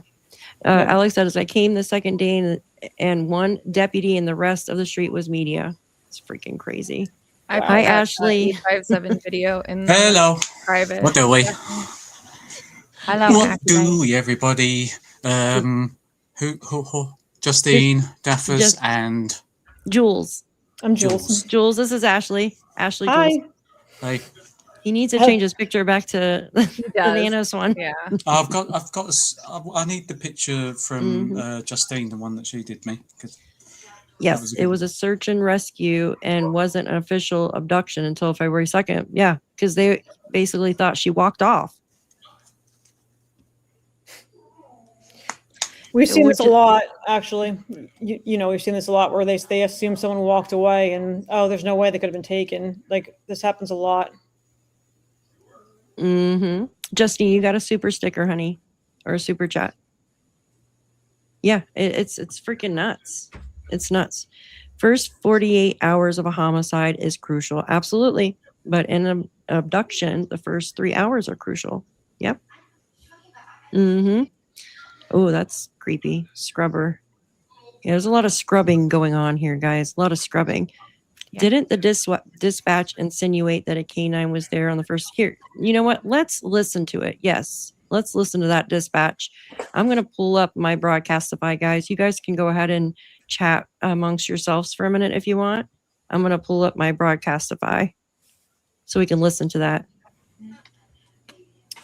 Yeah. Alex said, as I came the second day and one deputy and the rest of the street was media. It's freaking crazy. I Wow. put Hi, that Ashley. 857 video in the Hello. private. What do we? Hello, What Ashley. do we, everybody? Who? Justine, Daffers, Just- and Jules. I'm Jules. Jules, this is Ashley. Ashley Hi. Jules. like, He needs to change his picture back to the does. Nanos one. Yeah. I've got. I need the picture from Mm-hmm. Justine, the one that she did me. 'Cause Yes, was a it good was a search and rescue and wasn't an official abduction until February 2nd. Yeah, because they basically thought she walked off. We've seen this a Which is- lot, actually. You know, we've seen this a lot where they assume someone walked away and, oh, there's no way they could have been taken. Like, this happens a lot. Mm-hmm. Justine, you got a super sticker, honey, or a super chat. Yeah, it's freaking nuts. It's nuts. First 48 hours of a homicide is crucial. Absolutely. But in an abduction, the first 3 hours are crucial. Yep. Mm-hmm. Oh, that's creepy. Scrubber. Yeah, there's a lot of scrubbing going on here, guys. A lot of scrubbing. Yeah. Didn't the dispatch insinuate that a canine was there on the first? Here, you know what? Let's listen to it. Yes, let's listen to that dispatch. I'm going to pull up my Broadcastify, guys. You guys can go ahead and chat amongst yourselves for a minute if you want. I'm going to pull up my Broadcastify so we can listen to that.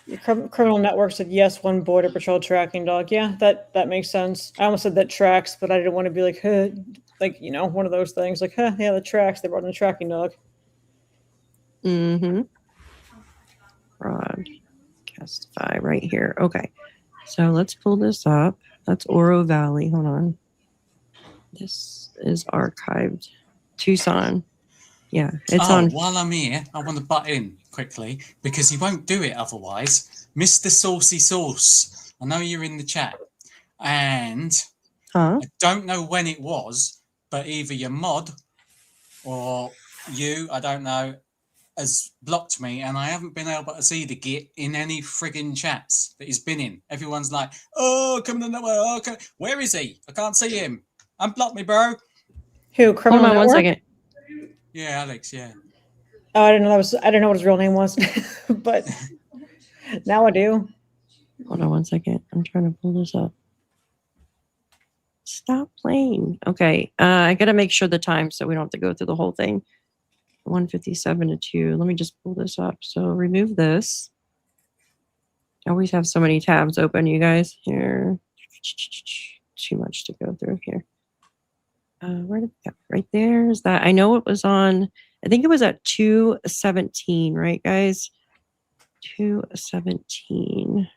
The criminal network said yes, one border patrol tracking dog. Yeah, that makes sense. I almost said that tracks, but I didn't want to be like, huh, like, you know, one of those things. Like, huh, yeah, the tracks. They brought in a tracking dog. Mm-hmm. Broadcastify right here. Okay. So let's pull this up. That's Oro Valley. Hold on. This is archived. Tucson. Yeah, it's on. While I'm here, I want to butt in quickly because he won't do it otherwise. Mr. Saucy Sauce, I know you're in the chat, and Huh? I don't know when it was, but either your mod or you, I don't know, has blocked me, and I haven't been able to see the git in any frigging chats that he's been in. Everyone's like, "Oh, coming in that way. Oh, okay. Where is he? I can't see him. Unblock me, bro." Who? Hold Criminal on one network? second. Yeah, Alex. Yeah. Oh, I didn't know I didn't know what his real name was, but now I do. Hold on one second. I'm trying to pull this up. Stop playing. Okay. I got to make sure the time so we don't have to go through the whole thing. 1:57 to 2. Let me just pull this up. So remove this. I always have so many tabs open, you guys. Here. Too much to go through here. Where did that? Right there. Is that? I know it was on. I think it was at 2:17, right, guys? 2:17.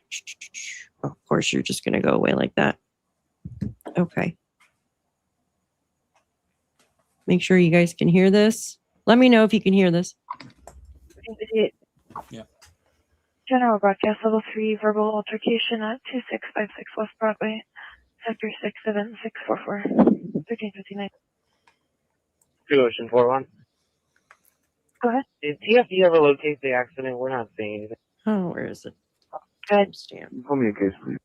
Oh, of course, you're just going to go away like that. Okay. Make sure you guys can hear this. Let me know if you can hear this. Yeah. General broadcast level 3 verbal altercation at 2656 West Broadway, sector 67644, 1359. Two Ocean 41. Go ahead. Did TFD ever locate the accident? We're not seeing anything. Oh, where is it? Good. Stamp. Pull me a case, please.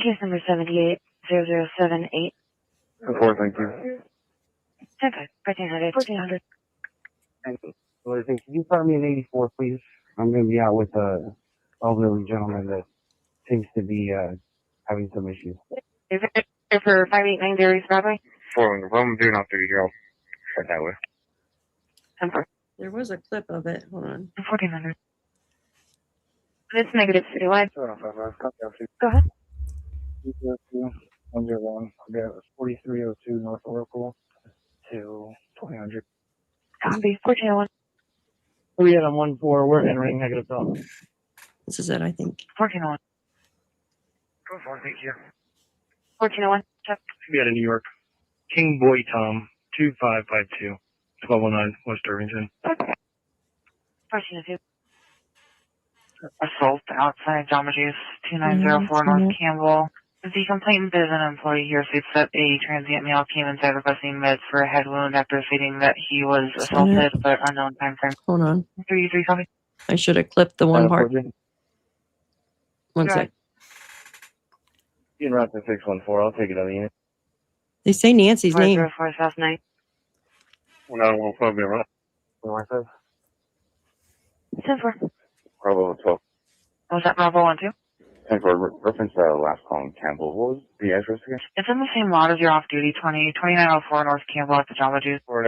Case number 780078. 4, thank you. 10-5, 1300, 1400. Thank you. Well, can you find me an 84, please? I'm going to be out with a elderly gentleman that seems to be having some issues. Is it for 589 Dairies Broadway? 4, if I'm doing off duty here, I'll head that way. 10-4, There was a clip of it. Hold on. 1400. It's negative citywide. Go Go ahead. 101. I'll be at 4302 North Oracle to 2000. Copy. 1401. We had a 1-4. We're entering negative thought. This is it, I think. 1401. Go for it, thank you. 1401. Check. Be out of New York. King Boy Tom, 2552, 1209 West Irvington. Assault outside Jamajuice 2904 North Campbell. The complainant is an employee here states that a transient male came inside requesting meds for a head wound after stating that he was assaulted, but unknown time frame. Hold on. 33 copy. I should have clipped the one part. One sec. You can route to 614. I'll take it on the unit. They say Nancy's name. 504 South 9. 1915 be around. What was that? 10-4. Bravo 12. Was that Bravo 1-2? 10-4. Reference last call in Campbell. What was the address again? It's in the same lot as your off-duty 2904 North Campbell at the Jamba Juice. Fort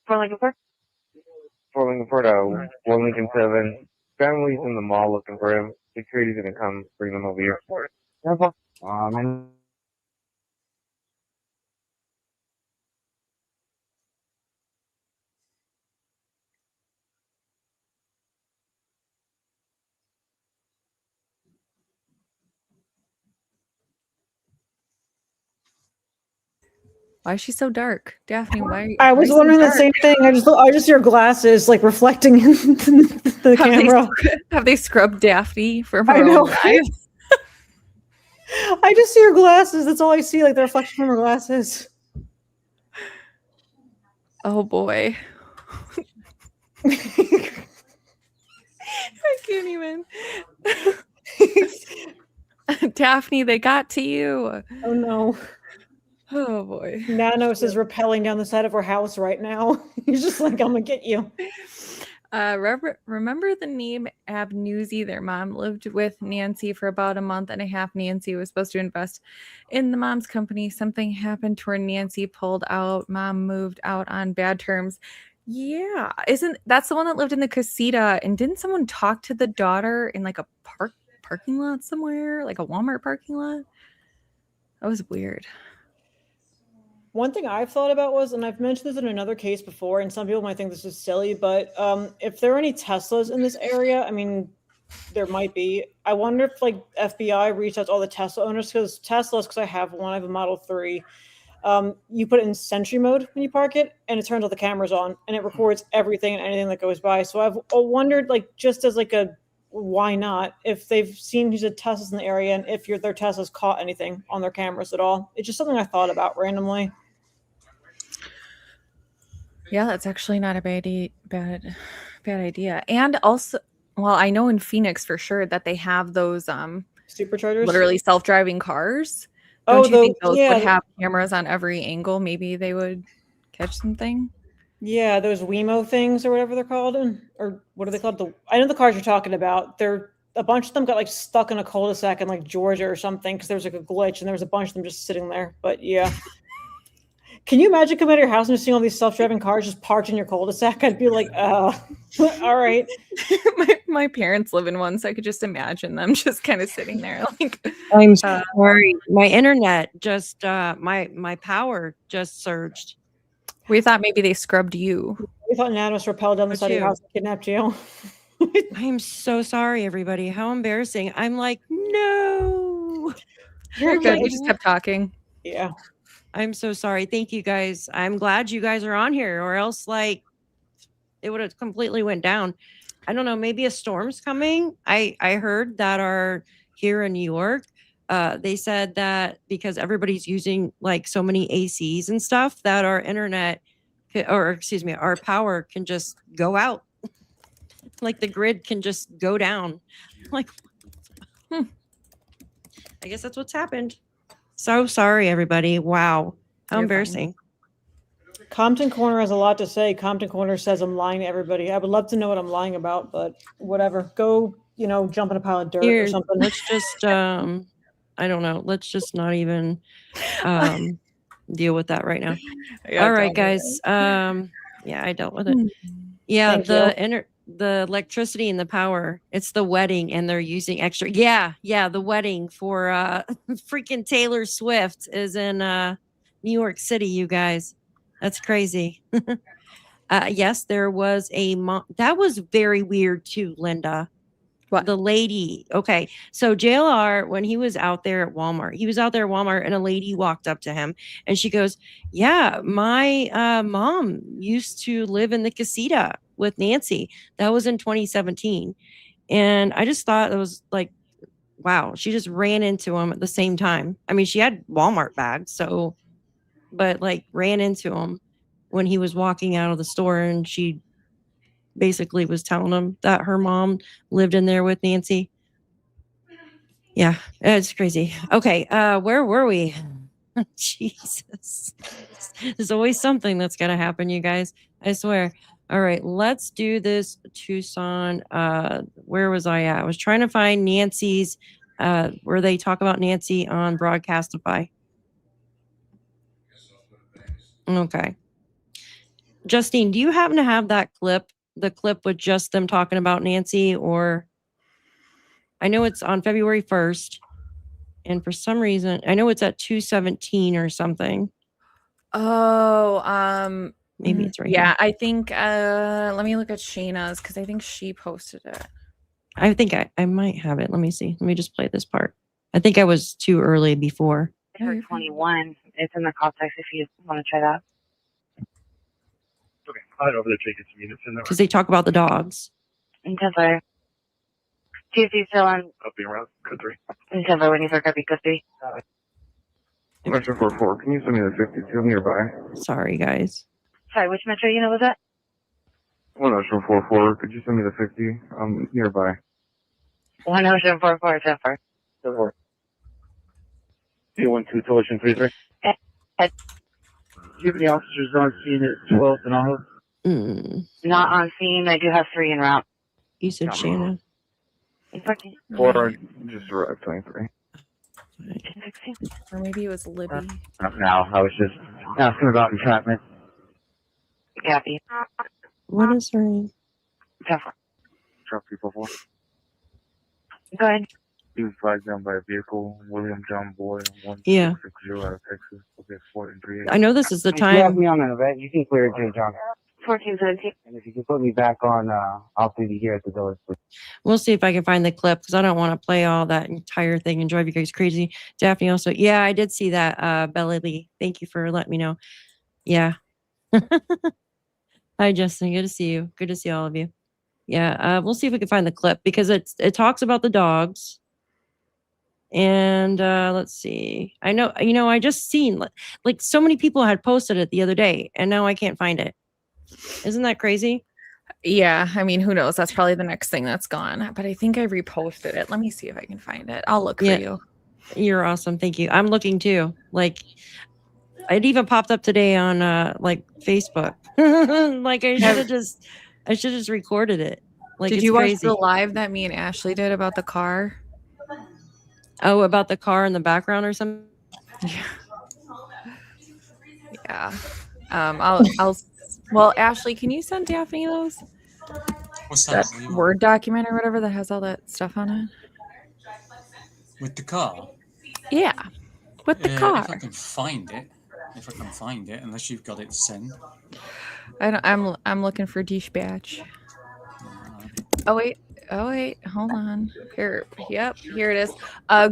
Lincoln Fort? Fort Lincoln Fort, 1 Lincoln 7. Family's in the mall looking for him. Security's gonna come bring them over here. And Why is she so dark? Daphne, why? I was wondering the same thing. I just see her glasses like reflecting in the camera. Have they scrubbed Daphne from I her know. own life? I just see her glasses. That's all I see, like the reflection from her glasses. Oh boy. I can't even. Daphne, they got to you. Oh no. Oh boy. Nanos is rappelling down the side of her house right now. He's just like, I'm gonna get you. Remember the name Abnewsy? Their mom lived with Nancy for about a month and a half. Nancy was supposed to invest in the mom's company. Something happened to her. Nancy pulled out. Mom moved out on bad terms. Yeah, that's the one that lived in the casita? And didn't someone talk to the daughter in like a parking lot somewhere, like a Walmart parking lot? That was weird. One thing I've thought about was, and I've mentioned this in another case before, and some people might think this is silly, but if there are any Teslas in this area, I mean, there might be. I wonder if like FBI reached out to all the Tesla owners, because I have one, I have a Model 3. You put it in Sentry mode when you park it, and it turns all the cameras on, and it records everything and anything that goes by. So I've wondered, like, just as like a why not, if they've seen who's a Teslas in the area, and if their Teslas caught anything on their cameras at all. It's just something I thought about randomly. Yeah, that's actually not a bad idea. And also, well, I know in Phoenix for sure that they have those superchargers, literally self-driving cars. Don't you think those would have cameras on every angle? Maybe they would catch something. Yeah, those Wemo things or whatever they're called, or what are they called? I know the cars you're talking about. A bunch of them got like stuck in a cul-de-sac in like Georgia or something because there was like a glitch, and there was a bunch of them just sitting there. But yeah. Can you imagine coming out of your house and just seeing all these self-driving cars just parked in your cul-de-sac? I'd be like, all right. My parents live in one, so I could just imagine them just kind of sitting there. Like, I'm sorry. My internet just, my power just surged. We thought maybe they scrubbed you. We thought Nanos rappelled down the side of your house and kidnapped you. I'm so sorry, everybody. How embarrassing. I'm like, no. You're good. We just kept talking. Yeah. I'm so sorry. Thank you guys. I'm glad you guys are on here, or else like it would have completely went down. I don't know. Maybe a storm's coming. I heard that are here in New York. They said that because everybody's using like so many ACs and stuff, that our internet, our power can just go out. Like the grid can just go down. Like, I guess that's what's happened. So sorry, everybody. Wow. How embarrassing. Compton Corner has a lot to say. Compton Corner says I'm lying to everybody. I would love to know what I'm lying about, but whatever. Go, jump in a pile of dirt or something. Let's just, I don't know. Let's just not even deal with that right now. All right, guys. Yeah, I dealt with it. Yeah, the electricity and the power, it's the wedding and they're using extra. Yeah, the wedding for freaking Taylor Swift is in New York City, you guys. That's crazy. Yes, there was that was very weird too, Linda. What? The lady. Okay. So JLR, when he was out there at Walmart, and a lady walked up to him and she goes, yeah, my mom used to live in the casita with Nancy. That was in 2017. And I just thought it was like, wow, she just ran into him at the same time. I mean, she had Walmart bags, so, but like ran into him when he was walking out of the store, and she basically was telling him that her mom lived in there with Nancy. Yeah, it's crazy. Okay, where were we? Jesus. There's always something that's gonna happen, you guys. I swear. All right, let's do this Tucson. Where was I at? I was trying to find Nancy's where they talk about Nancy on Broadcastify. Okay. Justine, do you happen to have that clip, the clip with just them talking about Nancy? Or I know it's on February 1st, and for some reason, I know it's at 2:17 or something. Oh, Maybe it's right yeah, here. I think let me look at Shayna's because I think she posted it. I think I might have it. Let me see. Let me just play this part. I think I was too early before. For 21, it's in the call text if you want to try that. Okay, I'll head over there to get some units in there. Because they talk about the dogs. In Denver. TC still on. I'll be around. Code 3. In Denver when you start copy code 3. Metro 44, can you send me the 52 nearby? Sorry, guys. Sorry, which metro unit was that? Well, Metro 44, could you send me the 50? Nearby. 10744 Denver. 212 Television 33. Do you have any officers on scene at 12th and Olive? Not on scene. I do have 3 en route. You said Shanna. Or just arrived 23. Or maybe it was Libby. No, I was just asking about entrapment. Copy. What is her name? Denver. Truck people for. Go ahead. He was flagged down by a vehicle, William John Boy, 1660 out of Texas. Okay, 4 and 3. I know this is the You have time. me on an event. You can clear it to John. 1417. And if you can put me back on off duty here at the village, please. We'll see if I can find the clip because I don't want to play all that entire thing and drive you guys crazy. Daphne also, yeah, I did see that. Bella Lee, thank you for letting me know. Yeah. Hi, Justin. Good to see you. Good to see all of you. Yeah, we'll see if we can find the clip because it talks about the dogs. And let's see. I know, I just seen like so many people had posted it the other day, and now I can't find it. Isn't that crazy? Yeah, I mean, who knows? That's probably the next thing that's gone. But I think I reposted it. Let me see if I can find it. I'll look for you. You're awesome. Thank you. I'm looking too. Like, it even popped up today on like Facebook. Like I should have just recorded it. Like, did it's you watch crazy. the live that me and Ashley did about the car? Oh, about the car in the background or something? Yeah. I'll well, Ashley, can you send Daphne those? What's that? That Word document or whatever that has all that stuff on it? With the car? Yeah. With the car. If I can find it. Unless you've got it sent. I'm looking for dispatch. Oh wait, hold on. Here, yep, here it is.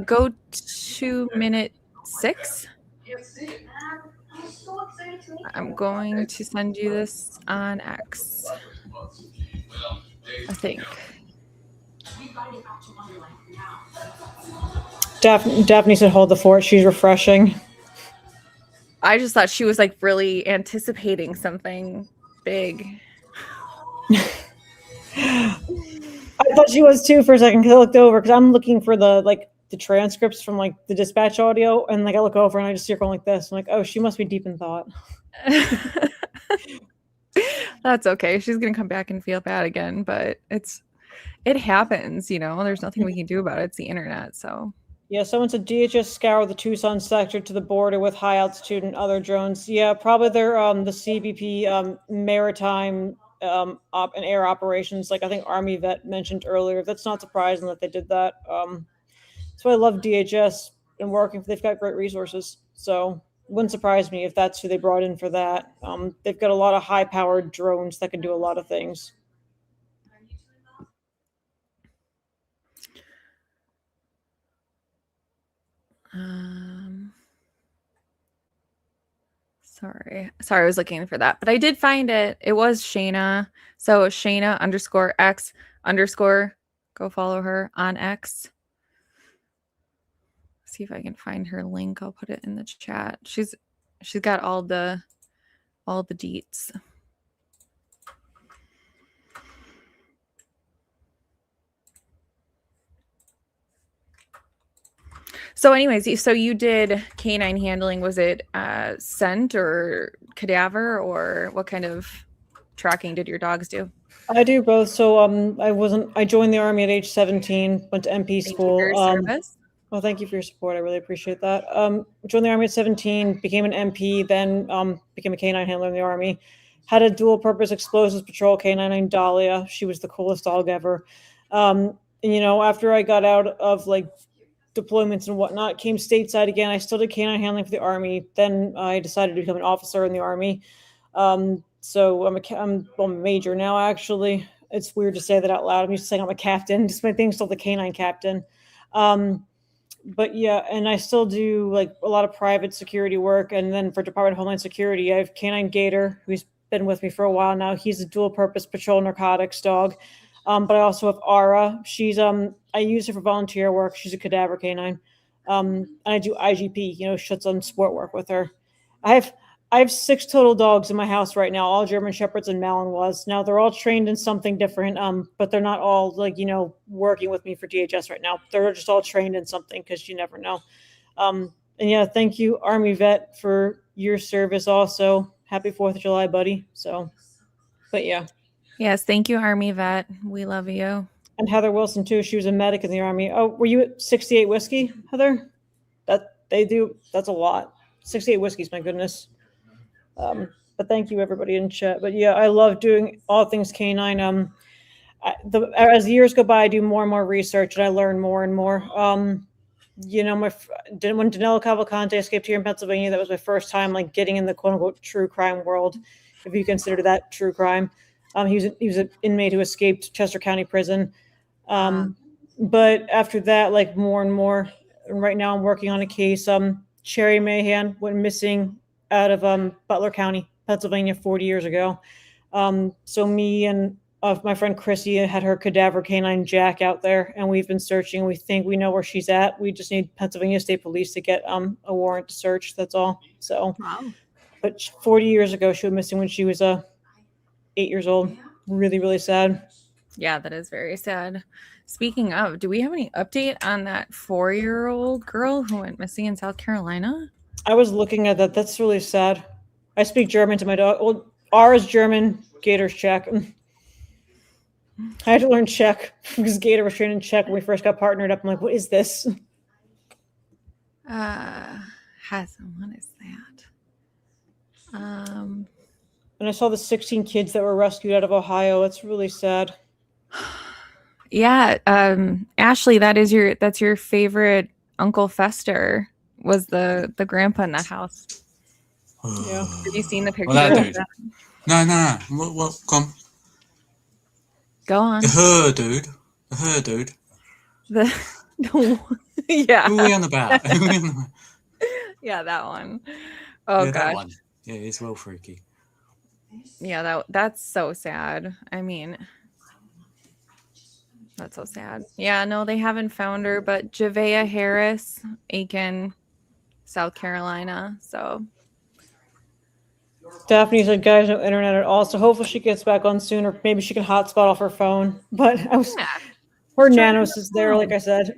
Go to minute 6. I'm going to send you this on X. I think. Daphne said hold the fort. She's refreshing. I just thought she was like really anticipating something big. I thought she was too for a second because I looked over because I'm looking for the transcripts from like the dispatch audio, and like I look over and I just see her going like this. I'm like, oh, she must be deep in thought. That's okay. She's gonna come back and feel bad again, but it happens, there's nothing we can do about it. It's the internet, so. Yeah, someone said DHS scoured the Tucson sector to the border with high altitude and other drones. Yeah, probably they're the CBP maritime and air operations. Like I think Army vet mentioned earlier. That's not surprising that they did that. That's why I love DHS and working. They've got great resources, so wouldn't surprise me if that's who they brought in for that. They've got a lot of high-powered drones that can do a lot of things. Sorry, I was looking for that, but I did find it. It was Shayna. So Shayna _X_ go follow her on X. See if I can find her link. I'll put it in the chat. She's got all the deets. So anyways, so you did canine handling. Was it scent or cadaver, or what kind of tracking did your dogs do? I do both. So I joined the Army at age 17, went to MP Thank school. you for your service. Well, thank you for your support. I really appreciate that. Joined the Army at 17, became an MP, then became a canine handler in the Army. Had a dual purpose explosives patrol canine named Dahlia. She was the coolest dog ever. And, you know, after I got out of like deployments and whatnot, came stateside again. I still did canine handling for the Army. Then I decided to become an officer in the Army. So I'm a major now, actually. It's weird to say that out loud. I'm used to saying I'm a captain. Just my thing's still the canine captain. But yeah, and I still do like a lot of private security work. And then for Department of Homeland Security, I have Canine Gator, who's been with me for a while now. He's a dual purpose patrol narcotics dog. But I also have Ara. She's I use her for volunteer work. She's a cadaver canine. And I do IGP, you know, shits on sport work with her. I have 6 total dogs in my house right now, all German Shepherds and Malinois. Now they're all trained in something different, but they're not all like, you know, working with me for DHS right now. They're just all trained in something because you never know. And yeah, thank you, Army vet, for your service also. Happy 4th of July, buddy. So, but yeah. Yes, thank you, Army vet. We love you. And Heather Wilson too. She was a medic in the Army. Oh, were you at 68 whiskey, Heather? That's a lot. 68 whiskeys, my goodness. But thank you everybody in chat. But yeah, I love doing all things canine. As the years go by, I do more and more research and I learn more and more. You know, when Danilo Cavalcante escaped here in Pennsylvania, that was my first time like getting in the quote unquote true crime world, if you consider that true crime. He was an inmate who escaped Chester County Prison. But after that, like more and more, and right now I'm working on a case. Cherry Mahan went missing out of Butler County, Pennsylvania 40 years ago. So me and my friend Chrissy had her cadaver canine Jack out there, and we've been searching. We think we know where she's at. We just need Pennsylvania State Police to get a warrant to search. That's all. So, But 40 years ago, she went missing when she was 8 years old. Really, really sad. Yeah, that is very sad. Speaking of, do we have any update on that 4-year-old girl who went missing in South Carolina? I was looking at that. That's really sad. I speak German to my dog. Well, R is German, Gator's Czech. I had to learn Czech because Gator was trained in Czech when we first got partnered up. I'm like, what is this? What is that? And I saw the 16 kids that were rescued out of Ohio. That's really sad. Yeah, Ashley, that's your favorite Uncle Fester was the grandpa in that house. Yeah. Have you seen the picture? Well, that of dude. No. What? Come. Go on. The her dude. Yeah. Who are we on about? Yeah, that one. Oh, yeah, gosh. that one. Yeah, it's well freaky. Yeah, that's so sad. I mean, that's so sad. Yeah, no, they haven't found her, but Javea Harris, Aiken, South Carolina. So Daphne said, guys, no internet at all. So hopefully she gets back on soon, or maybe she can hotspot off her phone. But her Nanos is there, like I said.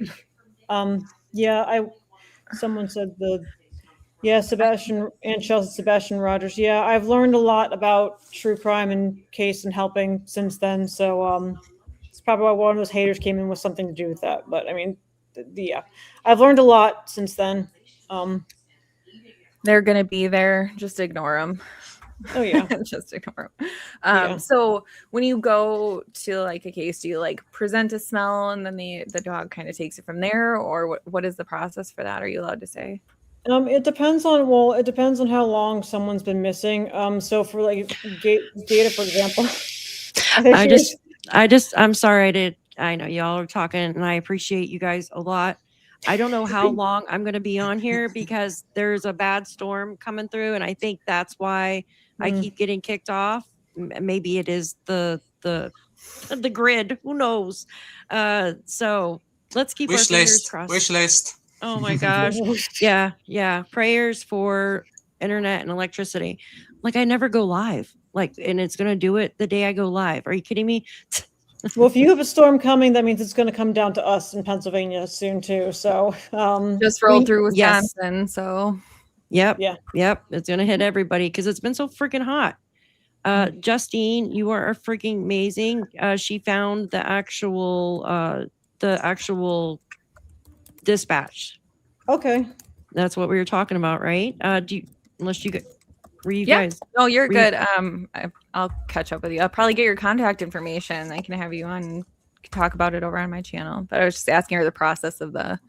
Someone said Sebastian and Chelsea, Sebastian Rogers. Yeah, I've learned a lot about true crime and case and helping since then. So it's probably why one of those haters came in with something to do with that. But I mean, I've learned a lot since then. They're gonna be there. Just ignore them. Oh yeah, just ignore them. So when you go to like a case, do you like present a smell and then the dog kind of takes it from there, or what is the process for that? Are you allowed to say? It depends on how long someone's been missing. So for like Data, for example, I'm sorry. I know y'all are talking and I appreciate you guys a lot. I don't know how long I'm going to be on here because there's a bad storm coming through, and I think that's why I keep getting kicked off. Maybe it is the grid. Who knows? So let's keep our fingers crossed. Wish list. Oh my gosh. Yeah. Prayers for internet and electricity. Like, I never go live. Like, and it's gonna do it the day I go live. Are you kidding me? Well, if you have a storm coming, that means it's going to come down to us in Pennsylvania soon too. So just rolled through Wisconsin. Yes. So yep. It's gonna hit everybody because it's been so freaking hot. Justine, you are freaking amazing. She found the actual dispatch. Okay. That's what we were talking about, right? Were you yeah. guys? No, you're good. I'll catch up with you. I'll probably get your contact information. I can have you on and talk about it over on my channel. But I was just asking her the process of how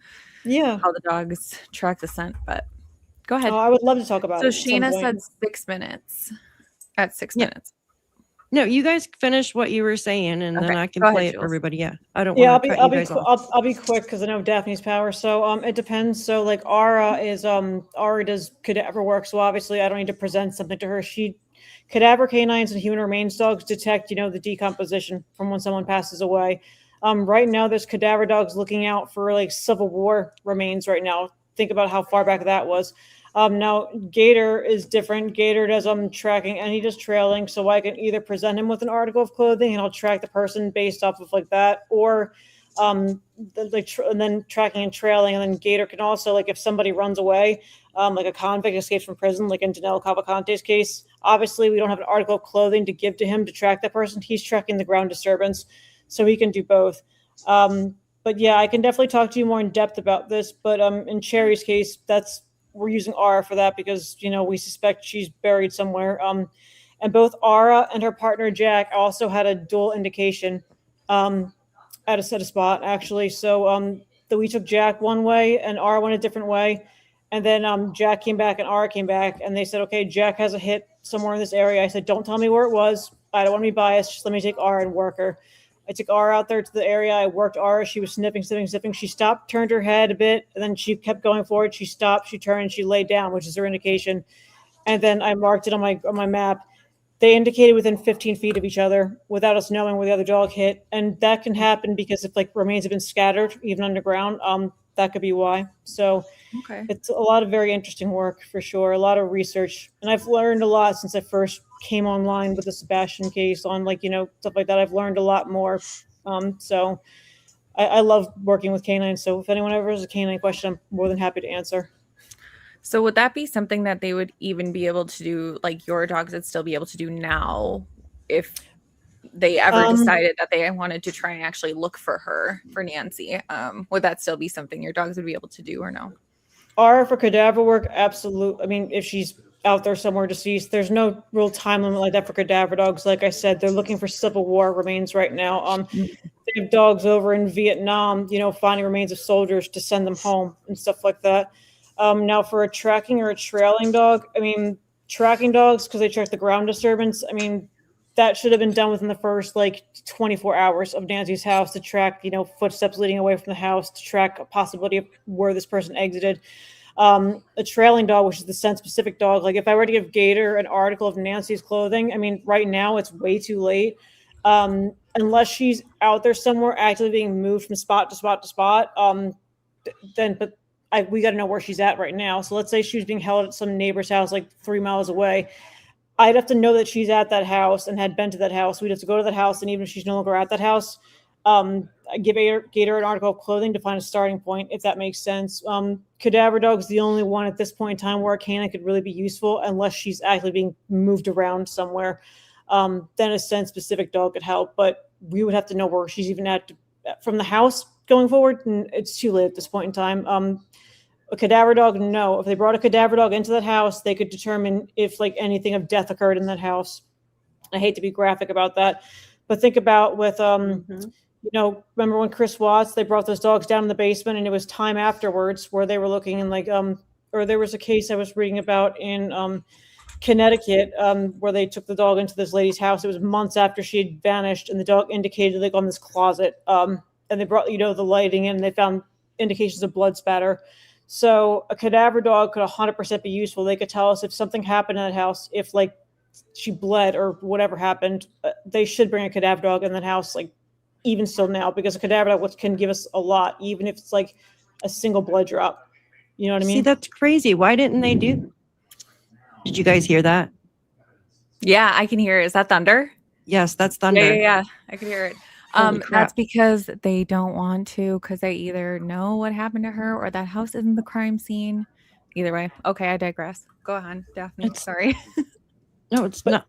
the dogs track the scent. But go ahead. I would love to talk about it. So Shayna said 6 minutes. At 6 minutes. No, you guys finish what you were saying, and then I can play it for everybody. Yeah, I don't. Yeah, I'll be quick because I know Daphne's power. So it depends. So like Ara does cadaver work. So obviously I don't need to present something to her. Cadaver canines and human remains dogs detect the decomposition from when someone passes away. Right now there's cadaver dogs looking out for like Civil War remains. Right now, think about how far back that was. Now Gator is different. Gator does tracking and he does trailing. So I can either present him with an article of clothing and I'll track the person based off of like that, or and then tracking and trailing. And then Gator can also, like, if somebody runs away, like a convict escapes from prison, like in Danilo Cavalcante's case, obviously we don't have an article of clothing to give to him to track that person. He's tracking the ground disturbance, so he can do both. But yeah, I can definitely talk to you more in depth about this. But in Cherry's case, we're using Ara for that because, we suspect she's buried somewhere. And both Ara and her partner, Jack, also had a dual indication at a spot, actually. So we took Jack one way and Ara went a different way. And then Jack came back and Ara came back. And they said, okay, Jack has a hit somewhere in this area. I said, don't tell me where it was. I don't want to be biased. Just let me take Ara and work her. I took Ara out there to the area. I worked Ara. She was sniffing. She stopped, turned her head a bit, and then she kept going forward. She stopped, she turned, she laid down, which is her indication. And then I marked it on my map. They indicated within 15 feet of each other without us knowing where the other dog hit. And that can happen because if like remains have been scattered, even underground, that could be why. So It's a lot of very interesting work for sure. A lot of research. And I've learned a lot since I first came online with the Sebastian case on stuff like that. I've learned a lot more. So I love working with canines. So if anyone ever has a canine question, I'm more than happy to answer. So would that be something that they would even be able to do, like your dogs would still be able to do now if they ever decided that they wanted to try and actually look for Nancy? Would that still be something your dogs would be able to do or no? For cadaver work, absolutely. I mean, if she's out there somewhere deceased, there's no real time limit like that for cadaver dogs. Like I said, they're looking for Civil War remains right now. They have dogs over in Vietnam, finding remains of soldiers to send them home and stuff like that. Now for a tracking or a trailing dog, I mean, tracking dogs, because they track the ground disturbance, I mean, that should have been done within the first 24 hours of Nancy's house to track, footsteps leading away from the house, to track a possibility of where this person exited. A trailing dog, which is the scent-specific dog, like if I were to give Gator an article of Nancy's clothing, I mean, right now it's way too late. Unless she's out there somewhere actively being moved from spot to spot to spot, we got to know where she's at right now. So let's say she was being held at some neighbor's house 3 miles away. I'd have to know that she's at that house and had been to that house. We'd have to go to that house, and even if she's no longer at that house, give Gator an article of clothing to find a starting point, if that makes sense. Cadaver dog's the only one at this point in time where a canine could really be useful, unless she's actually being moved around somewhere. Then a scent-specific dog could help, but we would have to know where she's even at from the house going forward, and it's too late at this point in time. A cadaver dog, no. If they brought a cadaver dog into that house, they could determine if anything of death occurred in that house. I hate to be graphic about that, but think about with remember when Chris Watts, they brought those dogs down in the basement, and it was time afterwards where they were looking and or there was a case I was reading about in Connecticut where they took the dog into this lady's house. It was months after she had vanished, and the dog indicated on this closet. And they brought the lighting in, and they found indications of blood spatter. So a cadaver dog could 100% be useful. They could tell us if something happened in that house, if like she bled or whatever happened. They should bring a cadaver dog in that house, like even still now, because a cadaver dog can give us a lot, even if it's like a single blood drop. You know what I mean? See, that's crazy. Why didn't they do? Did you guys hear that? Yeah, I can hear it. Is that thunder? Yes, that's thunder. Yeah. I can hear it. Holy crap. That's because they don't want to, because they either know what happened to her or that house isn't the crime scene. Either way. Okay, I digress. Go on, Daphne. Sorry. No, it's But- not.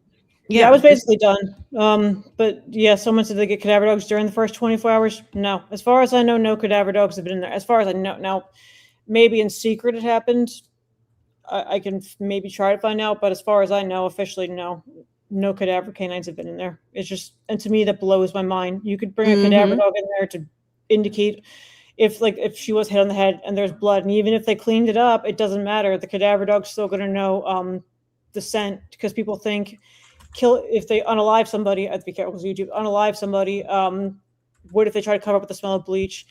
Yeah, I was basically done. But yeah, someone said they get cadaver dogs during the first 24 hours. No, as far as I know, no cadaver dogs have been in there. As far as I know, now maybe in secret it happened. I can maybe try to find out, but as far as I know, officially, no cadaver canines have been in there. It's just, and to me, that blows my mind. You could bring a cadaver dog in there to indicate if she was hit on the head and there's blood, and even if they cleaned it up, it doesn't matter. The cadaver dog's still going to know the scent, because people think if they unalive somebody, I have to be careful because YouTube, unalive somebody, what if they try to cover up with the smell of bleach?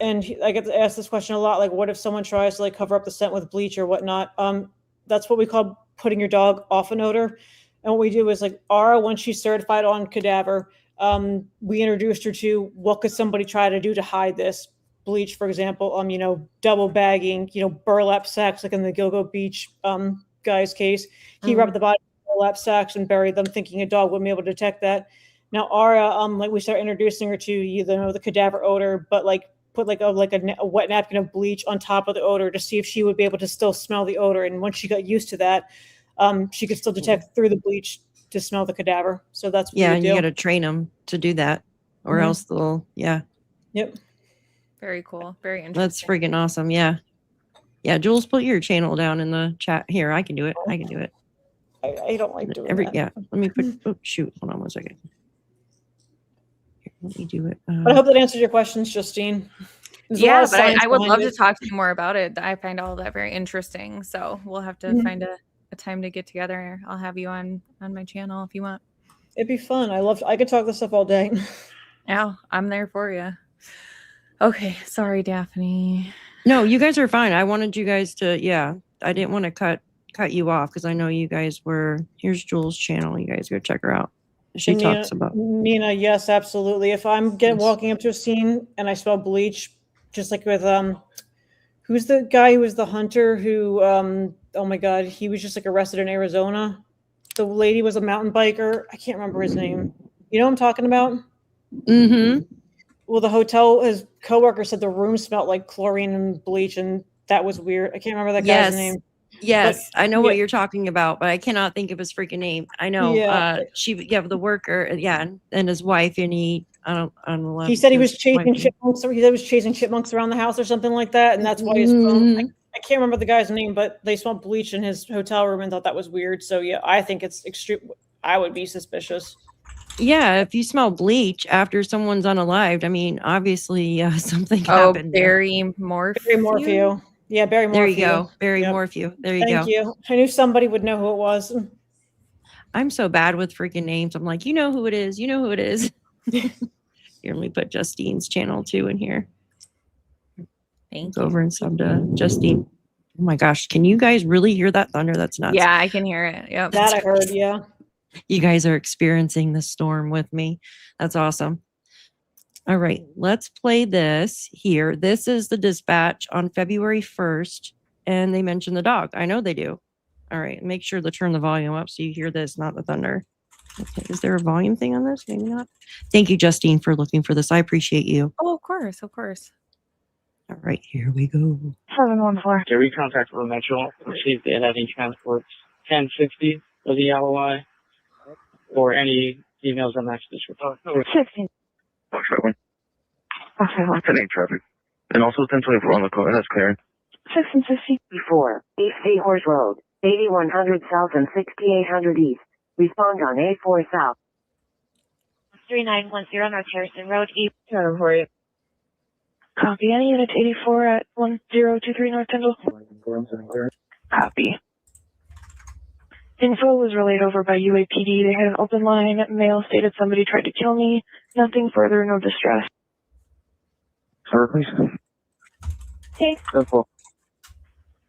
And I get asked this question a lot, like, what if someone tries to like cover up the scent with bleach or whatnot? That's what we call putting your dog off an odor. And what we do is, like, Ara, when she's certified on cadaver, we introduced her to what could somebody try to do to hide this. Bleach, for example, double bagging, burlap sacks, like in the Gilgo Beach guy's case. He rubbed the body in burlap sacks and buried them, thinking a dog wouldn't be able to detect that. Now, Ara, like, we start introducing her to the cadaver odor, but like put like a wet napkin of bleach on top of the odor to see if she would be able to still smell the odor. And once she got used to that, she could still detect through the bleach to smell the cadaver. So that's what we do. You got to train them to do that, or else they'll. Yeah. Yep. Very cool. Very interesting. That's freaking awesome. Yeah. Yeah, Jules, put your channel down in the chat. Here, I can do it. I don't like doing that. Yeah, let me put. Oh shoot! Hold on 1 second. Here, let me do it. But I hope that answers your questions, Justine. Yeah, but I would love to talk to you more about it. I find all of that very interesting. So we'll have to find a time to get together. I'll have you on my channel if you want. It'd be fun. I could talk this stuff all day. Yeah, I'm there for you. Okay, sorry, Daphne. No, you guys are fine. I wanted you guys to. Yeah, I didn't want to cut you off because I know you guys were. Here's Jules' channel. You guys go check her out. She talks about Nina. Yes, absolutely. If I'm walking up to a scene and I smell bleach, just like with who's the guy who was the hunter who oh my god, he was just like arrested in Arizona. The lady was a mountain biker. I can't remember his name. You know what I'm talking about? Mm-hmm. Well, the hotel, his coworker said the room smelled like chlorine and bleach, and that was weird. I can't remember that guy's name. Yes, But, I know what you're talking about, but I cannot think of his freaking name. I know. Yeah. The worker, and his wife, and he He said he was chasing chipmunks. He said he was chasing chipmunks around the house or something like that, and that's why his phone. I can't remember the guy's name, but they smelled bleach in his hotel room and thought that was weird. So yeah, I think it's extreme. I would be suspicious. Yeah, if you smell bleach after someone's unalived, I mean, obviously something happened. Barry Morphew. Yeah, Barry Morphew. There you go. Barry Morphew. There you go. Thank you. I knew somebody would know who it was. I'm so bad with freaking names. I'm like, you know who it is. You know who it is. Here, let me put Justine's channel too in here. Thank Go over and sub to Justine. Oh my gosh, can you guys really hear that thunder? That's nuts. Yeah, I can hear it. Yep. That I heard, yeah. You guys are experiencing the storm with me. That's awesome. All right, let's play this here. This is the dispatch on February 1st, and they mention the dog. I know they do. All right, make sure to turn the volume up so you hear this, not the thunder. Okay, is there a volume thing on this? Maybe not. Thank you, Justine, for looking for this. I appreciate you. Oh, of course, of course. All right, here we go. 714. Okay, we contact for Metro. Received the heading transports 1060 of the LOI or any emails that match this report. 16. Okay, 10-8 traffic. And also 1024 on the car. That's clear. 1654. East Seahorse Road, 8100 South and 6800 East. Respond on A4 South. 3910 North Harrison Road, East. For you. Copy. Any unit 84 at 1023 North Tyndall. Copy. Info was relayed over by UAPD. They had an open line. Mail stated somebody tried to kill me. Nothing further, no distress. Sir, please. Okay. Simple.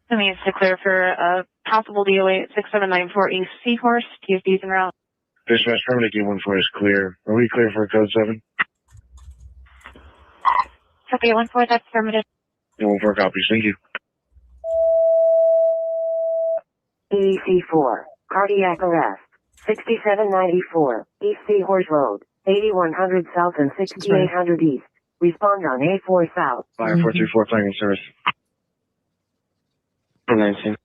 That means to clear for a possible DOA at 6794 East Seahorse. TFD's en route. Dispatch, permanent Q14 is clear. Are we clear for code 7? Okay, 14, that's affirmative. Q14 copies. Thank you. EC4, cardiac arrest, 6794, East Seahorse Road, 8100 South and 6800 East. Respond on A4 South. Fire 434 flanking service. 19.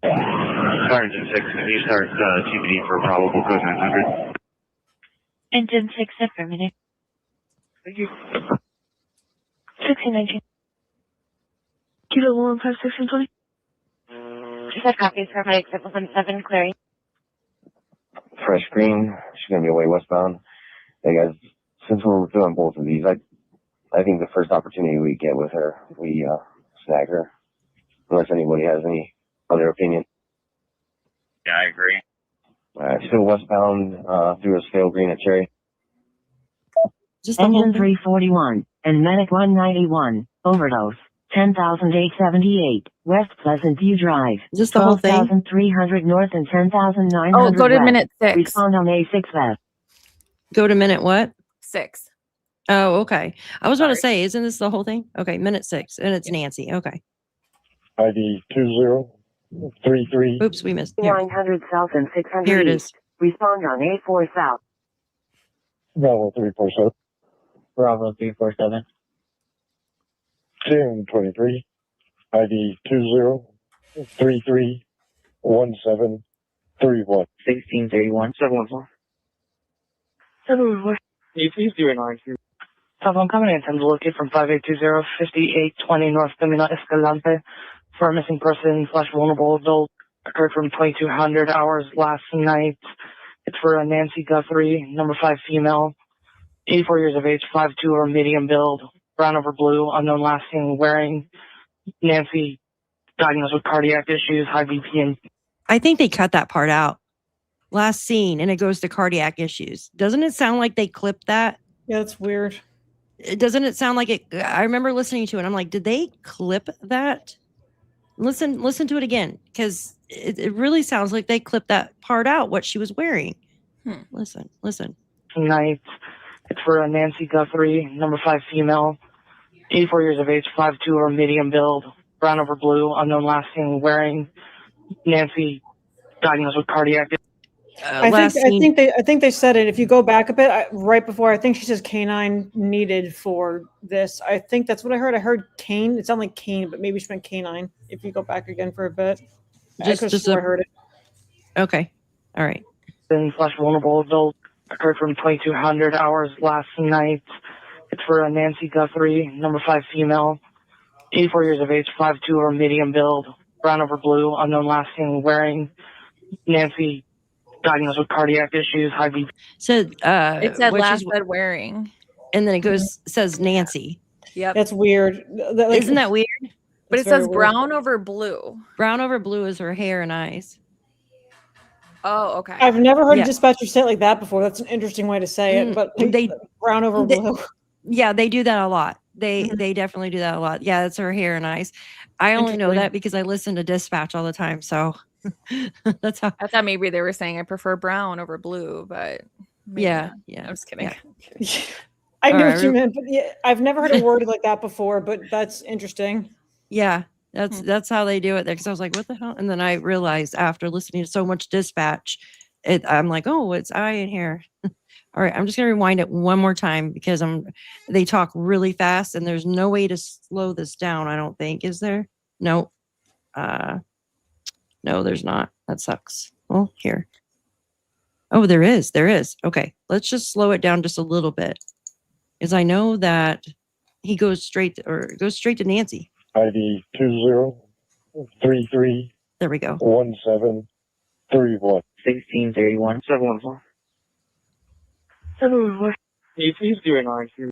Engine 6, you start TBD for probable code 900. Engine 6, affirmative. Thank you. 1619. Kilo 15620. That copy is affirmative, 717, clearing. Fresh green. She's going to be away westbound. Hey guys, since we're doing both of these, I think the first opportunity we get with her, we snag her. Unless anybody has any other opinion. Yeah, I agree. Still westbound through a stale green at Cherry. Just the whole Engine thing? 341, and Medic 191, overdose, 10,878, West Pleasant View Drive. Just the whole thing? 12,300 north and 10,900 Oh, go to west. minute 6. Respond on A6 west. Go to minute what? 6. Oh, okay. I was about to Sorry. say, isn't this the whole thing? Okay, minute 6, and it's Nancy. Okay. ID 2033. Oops, we missed. Here, 900 south and 600 here it east. is. Respond on A4 south. Bravo 347. Bravo 347. 1023. ID 20331731. 1631. 714. 714. Can you please do an RQ? Telephone coming in, time to locate from 5820-5820 North Pima Escalante for a missing person / vulnerable adult. Occurred from 2200 hours last night. It's for Nancy Guthrie, number 5 female, 84 years of age, 5'2" or medium build, brown over blue, unknown last seen wearing. Nancy diagnosed with cardiac issues, high BP, and I think they cut that part out. Last scene, and it goes to cardiac issues. Doesn't it sound like they clipped that? Yeah, that's weird. Doesn't it sound like it? I remember listening to it. I'm like, did they clip that? Listen to it again, because it really sounds like they clipped that part out, what she was wearing. Listen. tonight. It's for Nancy Guthrie, number 5 female, 84 years of age, 5'2" or medium build, brown over blue, unknown last seen wearing. Nancy diagnosed with cardiac. I think they said it. If you go back a bit, right before, I think she says canine needed for this. I think that's what I heard. I heard cane. It sounded like cane, but maybe she meant canine. If you go back again for a bit, I heard it. Okay, all right. / vulnerable adult occurred from 2200 hours last night. It's for Nancy Guthrie, number 5 female, 84 years of age, 5'2" or medium build, brown over blue, unknown last seen wearing. Nancy diagnosed with cardiac issues, high BP. So It said what last she's said wearing. and then it says Nancy. Yep. That's weird. Isn't that weird? But it says brown over blue. Brown over blue is her hair and eyes. Oh, okay. I've never heard a dispatcher say it like that before. That's an interesting way to say it. But they brown over blue. Yeah, they do that a lot. They definitely do that a lot. Yeah, it's her hair and eyes. I only know that because I listen to dispatch all the time. So that's how. I thought maybe they were saying I prefer brown over blue, but yeah. I'm just kidding. Yeah. I knew what you meant, but yeah, I've never heard it worded like that before. But that's interesting. Yeah, that's how they do it there. Because I was like, what the hell? And then I realized after listening to so much dispatch, I'm like, oh, it's I in here. All right, I'm just gonna rewind it one more time because they talk really fast and there's no way to slow this down. I don't think, is there? No, no, there's not. That sucks. Well, here. Oh, there is. Okay, let's just slow it down just a little bit, because I know that he goes straight to Nancy. ID 2033. There we go. 1731. 1631. 714. 714. Can you please do an RQ?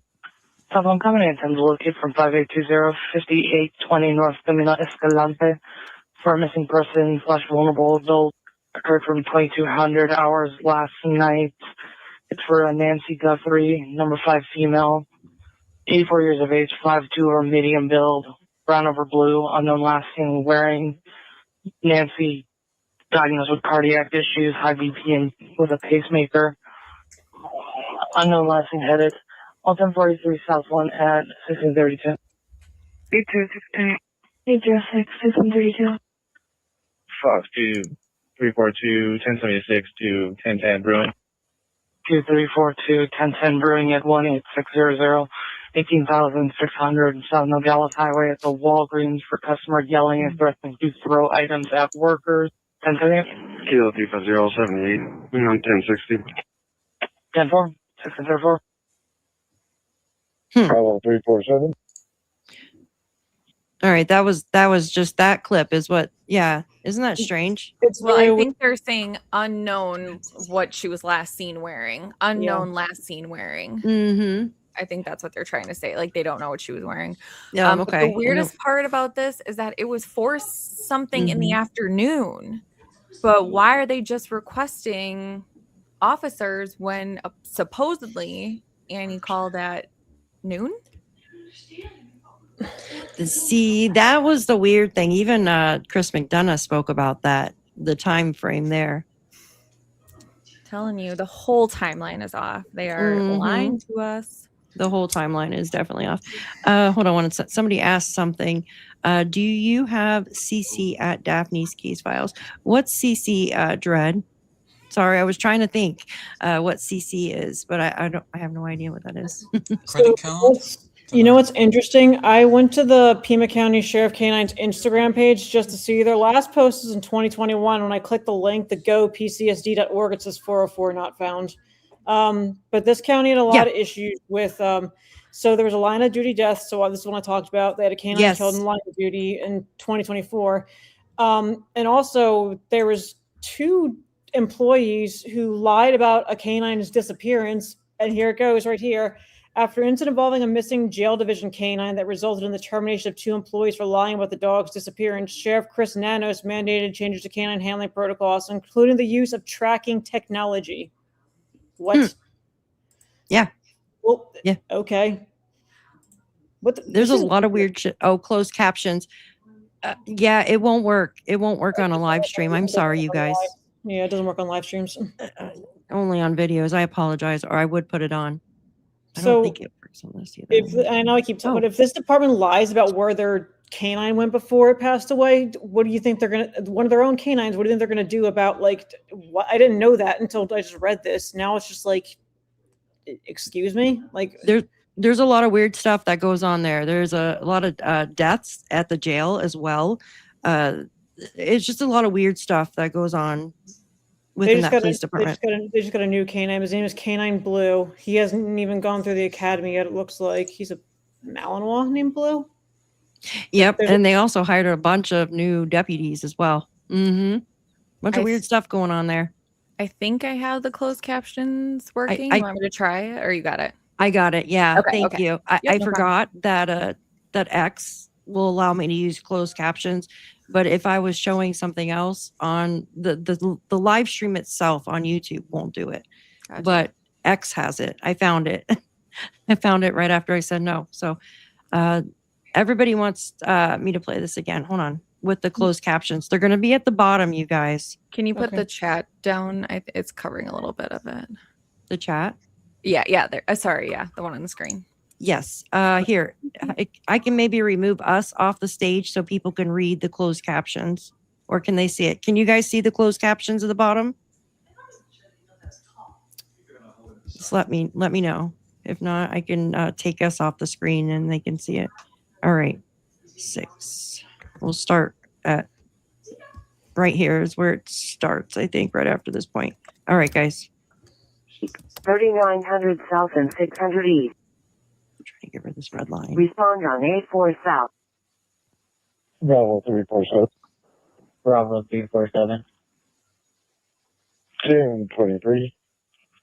Telephone coming in, time to locate from 5820-5820 North Pima Escalante for a missing person / vulnerable adult. Occurred from 2200 hours last night. It's for Nancy Guthrie, number 5 female, 84 years of age, 5'2" or medium build, brown over blue, unknown last seen wearing. Nancy, diagnosed with cardiac issues, high BP, and with a pacemaker. Unknown last seen headed. 1043 South 1 at 1632. 8268. 806, 1632. Fox 2342 1076 to 1010 Brewing. 2342 1010 Brewing at 18600 18,600 South Nogales Highway at the Walgreens for customer yelling and threatening to throw items at workers. 1010. Kilo 350 78. 1060. 10-4. 1604. Bravo 347. All right, that was just that clip is what. Yeah, isn't that strange? It's Well, very I think they're saying unknown what she was last seen wearing. Unknown Yeah. last seen wearing. Mm-hmm. I think that's what they're trying to say. Like they don't know what she was wearing. Yeah, But okay. the weirdest part about this is that it was for something in the afternoon. But why are they just requesting officers when supposedly Annie called at noon? See, that was the weird thing. Even Chris McDonough spoke about that, the time frame there. Telling you, the whole timeline is off. They are lying to us. The whole timeline is definitely off. Hold on one second. Somebody asked something. Do you have CC at Daphne's case files? What's CC, Dread? Sorry, I was trying to think what CC is, but I have no idea what that is. Credit card? You know what's interesting? I went to the Pima County Sheriff Canine's Instagram page just to see their last post is in 2021. When I click the link, the gopcsd.org, it says 404 not found. But this county had a lot of issues with, so there was a line of duty death. So this is what I talked about. They had a canine killed in line of duty in 2024. And also there was 2 employees who lied about a canine's disappearance. And here it goes right here. After an incident involving a missing jail division canine that resulted in the termination of 2 employees for lying about the dog's disappearance, Sheriff Chris Nanos mandated changes to canine handling protocols, including the use of tracking technology. What? Yeah. Well, yeah. Okay. There's a lot of weird shit. Oh, closed captions. Yeah, it won't work. It won't work on a live stream. I'm sorry, you guys. Yeah, it doesn't work on live streams. Only on videos. I apologize, or I would put it on. I So don't think it works on this either. If I know I keep talking, but if this department lies about where their canine went before it passed away, what do you think they're gonna? One of their own canines. What do you think they're gonna do about like? What I didn't know that until I just read this. Now it's just like, excuse me, like there's a lot of weird stuff that goes on there. There's a lot of deaths at the jail as well. It's just a lot of weird stuff that goes on within that police department. They just got a new canine. His name is Canine Blue. He hasn't even gone through the academy yet. It looks like he's a Malinois named Blue. Yep, and they also hired a bunch of new deputies as well. Bunch of weird stuff going on there. I think I have the closed captions working. You want me to try it, or you got it? I got it. Yeah, Okay, thank you. I forgot that that X will allow me to use closed captions, but if I was showing something else on the live stream itself on YouTube won't do it. Gotcha. But X has it. I found it. I found it right after I said no. So everybody wants me to play this again. Hold on. With the closed captions. They're going to be at the bottom, you guys. Can you put the chat down? It's covering a little bit of it. The chat? Yeah. There. Sorry, the one on the screen. Yes. Here, I can maybe remove us off the stage so people can read the closed captions, or can they see it? Can you guys see the closed captions at the bottom? Just let me know. If not, I can take us off the screen and they can see it. All right. 6. We'll start at right here is where it starts, I think, right after this point. All right, guys. 3900 South and 600 East. I'm trying to get rid of this red line. Respond on 84 South. Bravo 347. Bravo 347. 1023.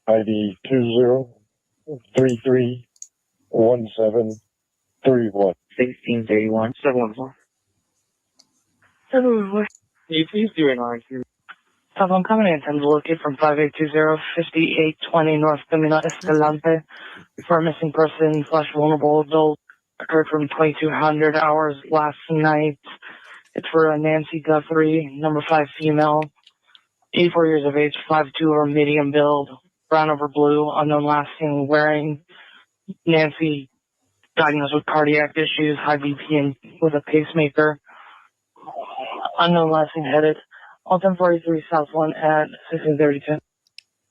ID 20331731. 1631. 714. 714. Can you please do an RQ? I'm coming in. I'm looking from 5820-5820 North Pima Escalante for a missing person / vulnerable adult. Occurred from 2200 hours last night. It's for Nancy Guthrie, number 5 female, 84 years of age, 5'2" or medium build, brown over blue, unknown last seen wearing. Nancy diagnosed with cardiac issues, high BP, and with a pacemaker. Unknown last seen headed on 1043 South 1 at 1632.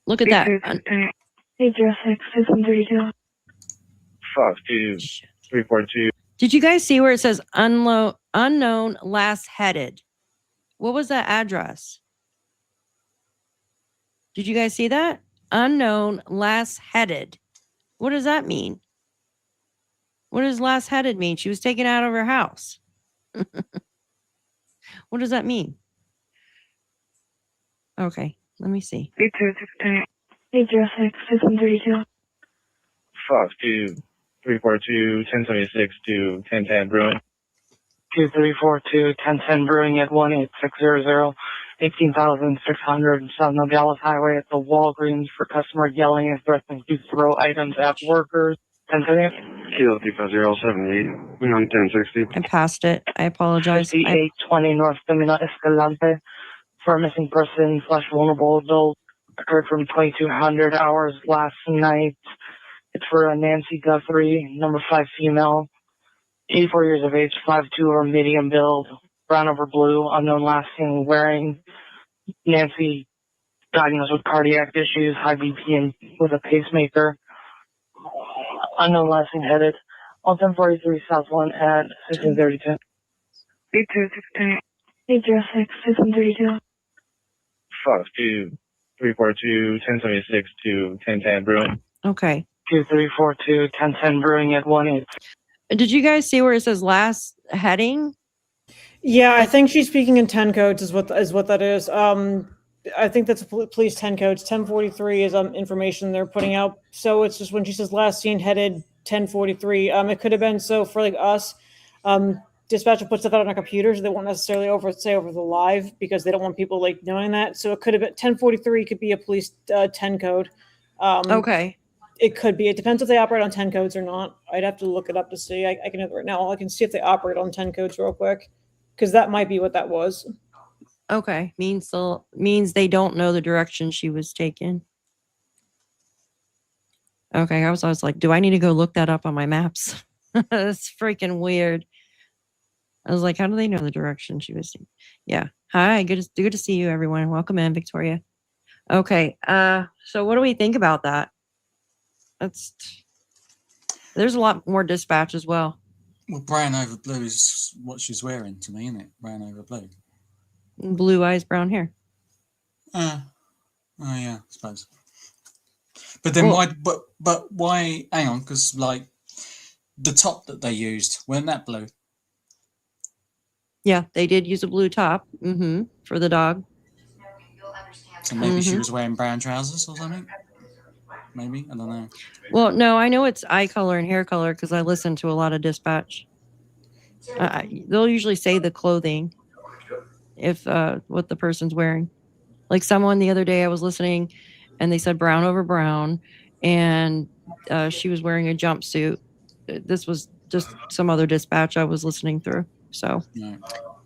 Look at that. 806 1632. 52342. Did you guys see where it says unknown last headed? What was that address? Did you guys see that? Unknown last headed. What does that mean? What does last headed mean? She was taken out of her house. What does that mean? Okay, let me see. 806 1632. 52342 1076 to 1010 Bruin. 2342 1010 Brewing at 18600 18,600 South Nogales Highway at the Walgreens for customer yelling and threatening to throw items at workers. 1010. Kilo 35078. We're on 1060. I passed it. I apologize. 5820 North Pima Escalante for a missing person / vulnerable adult. Occurred from 2200 hours last night. It's for Nancy Guthrie, number 5 female, 84 years of age, 5'2" or medium build, brown over blue, unknown last seen wearing. Nancy diagnosed with cardiac issues, high BP, and with a pacemaker. Unknown last seen headed on 1043 South 1 at 1632. 806 1632. 52342 1076 to 1010 Bruin. Okay. 2342 1010 Brewing at 18. Did you guys see where it says last heading? Yeah, I think she's speaking in 10 codes is what that is. I think that's police 10 codes. 1043 is information they're putting out. So it's just when she says last seen headed 1043. It could have been so for like us. Dispatcher puts stuff out on our computers. They won't necessarily say over the live because they don't want people like knowing that. So it could have been 1043 could be a police 10 code. Okay. It could be. It depends if they operate on 10 codes or not. I'd have to look it up to see. I can right now. I can see if they operate on 10 codes real quick because that might be what that was. Okay. Means they don't know the direction she was taken. Okay. I was like, do I need to go look that up on my maps? That's freaking weird. I was like, how do they know the direction she was taking? Yeah. Hi. Good to see you, everyone. Welcome in, Victoria. Okay. So what do we think about that? There's a lot more dispatch as well. Well, brown over blue is what she's wearing to me, isn't it? Brown over blue. Blue eyes, brown hair. Oh yeah, I suppose. But then why? But why? Hang on, because like the top that they used weren't that blue? Yeah, they did use a blue top. For the dog. So maybe she was wearing brown trousers or something. Maybe I don't know. Well, no, I know it's eye color and hair color because I listen to a lot of dispatch. They'll usually say the clothing, if what the person's wearing. Like someone the other day I was listening, and they said brown over brown, and she was wearing a jumpsuit. This was just some other dispatch I was listening through. So.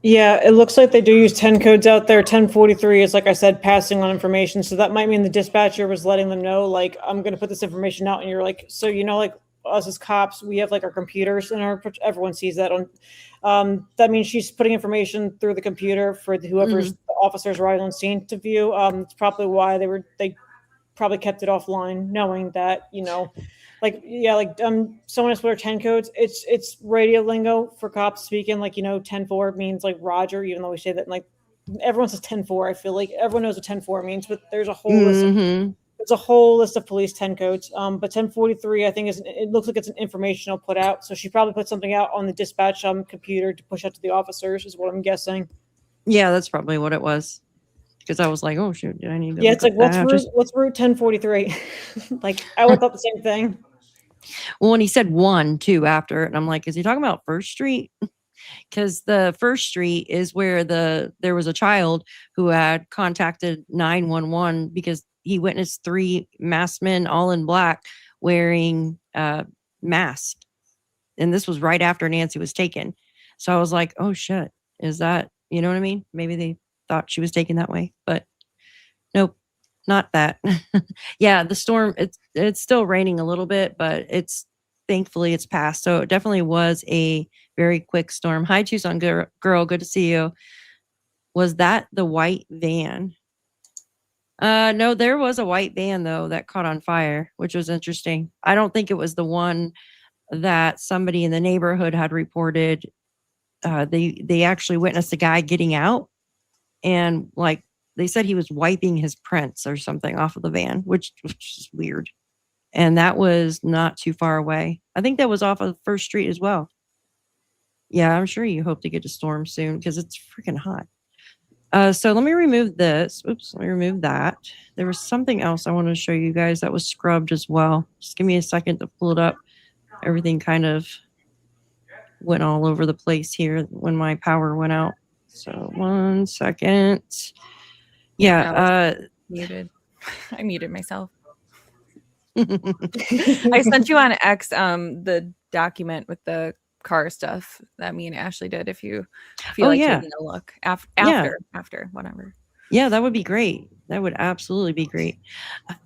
Yeah, it looks like they do use 10 codes out there. 1043 is, like I said, passing on information. So that might mean the dispatcher was letting them know, like, I'm going to put this information out. And you're like, so, like us as cops, we have like our computers and everyone sees that on. That means she's putting information through the computer for whoever's the officers arriving on scene to view. It's probably why they probably kept it offline, knowing that, someone has put our 10 codes. It's radio lingo for cops speaking, 10-4 means like Roger, even though we say that like everyone says 10-4. I feel like everyone knows what 10-4 means, but there's a whole list of police 10 codes. But 1043, I think it looks like it's an informational put out. So she probably put something out on the dispatch computer to push out to the officers, is what I'm guessing. Yeah, that's probably what it was. Because I was like, oh shoot, did I need to? Yeah, it's like what's route 1043? Like I would have thought the same thing. Well, and he said 1, 2 after it, and I'm like, is he talking about First Street? because the first street is where there was a child who had contacted 911 because he witnessed 3 masked men all in black wearing masks. And this was right after Nancy was taken. So I was like, oh shit, is that, you know what I mean? Maybe they thought she was taken that way, but nope, not that. Yeah, the storm, it's still raining a little bit, but thankfully it's passed. So it definitely was a very quick storm. Hi, Tucson girl, good to see you. Was that the white van? No, there was a white van though that caught on fire, which was interesting. I don't think it was the one that somebody in the neighborhood had reported. They actually witnessed a guy getting out, and like they said he was wiping his prints or something off of the van, which is weird. And that was not too far away. I think that was off of First Street as well. Yeah, I'm sure you hope to get a storm soon because it's freaking hot. So let me remove this. Oops, let me remove that. There was something else I wanted to show you guys that was scrubbed as well. Just give me a second to pull it up. Everything kind of went all over the place here when my power went out. So 1 second. Yeah. Muted. I muted myself. I sent you on X the document with the car stuff that me and Ashley did. If you feel like taking a look after whatever. Yeah, that would be great. That would absolutely be great.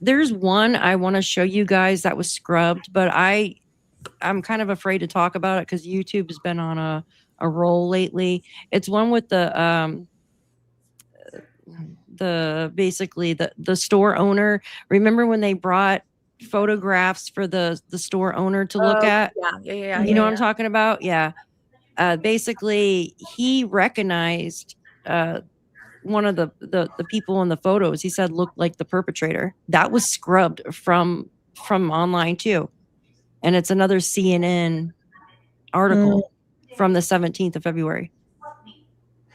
There's one I want to show you guys that was scrubbed, but I'm kind of afraid to talk about it because YouTube has been on a roll lately. It's one with basically the store owner. Remember when they brought photographs for the store owner to look at? Yeah. You know what I'm talking about? Yeah. Basically, he recognized one of the people in the photos. He said looked like the perpetrator. That was scrubbed from online too. And it's another CNN article from the 17th of February.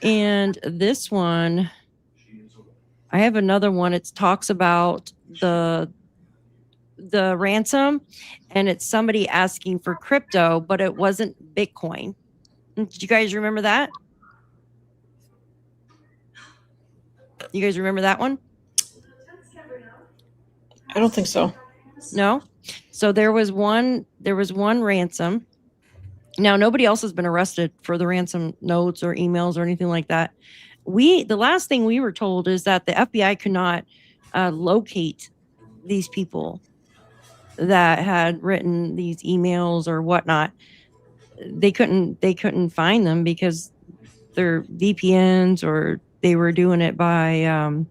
And this one, I have another one. It talks about the ransom, and it's somebody asking for crypto, but it wasn't Bitcoin. Did you guys remember that? You guys remember that one? I don't think so. No? So there was one ransom. Now nobody else has been arrested for the ransom notes or emails or anything like that. The last thing we were told is that the FBI could not locate these people that had written these emails or whatnot. They couldn't find them because they're VPNs, or they were doing it by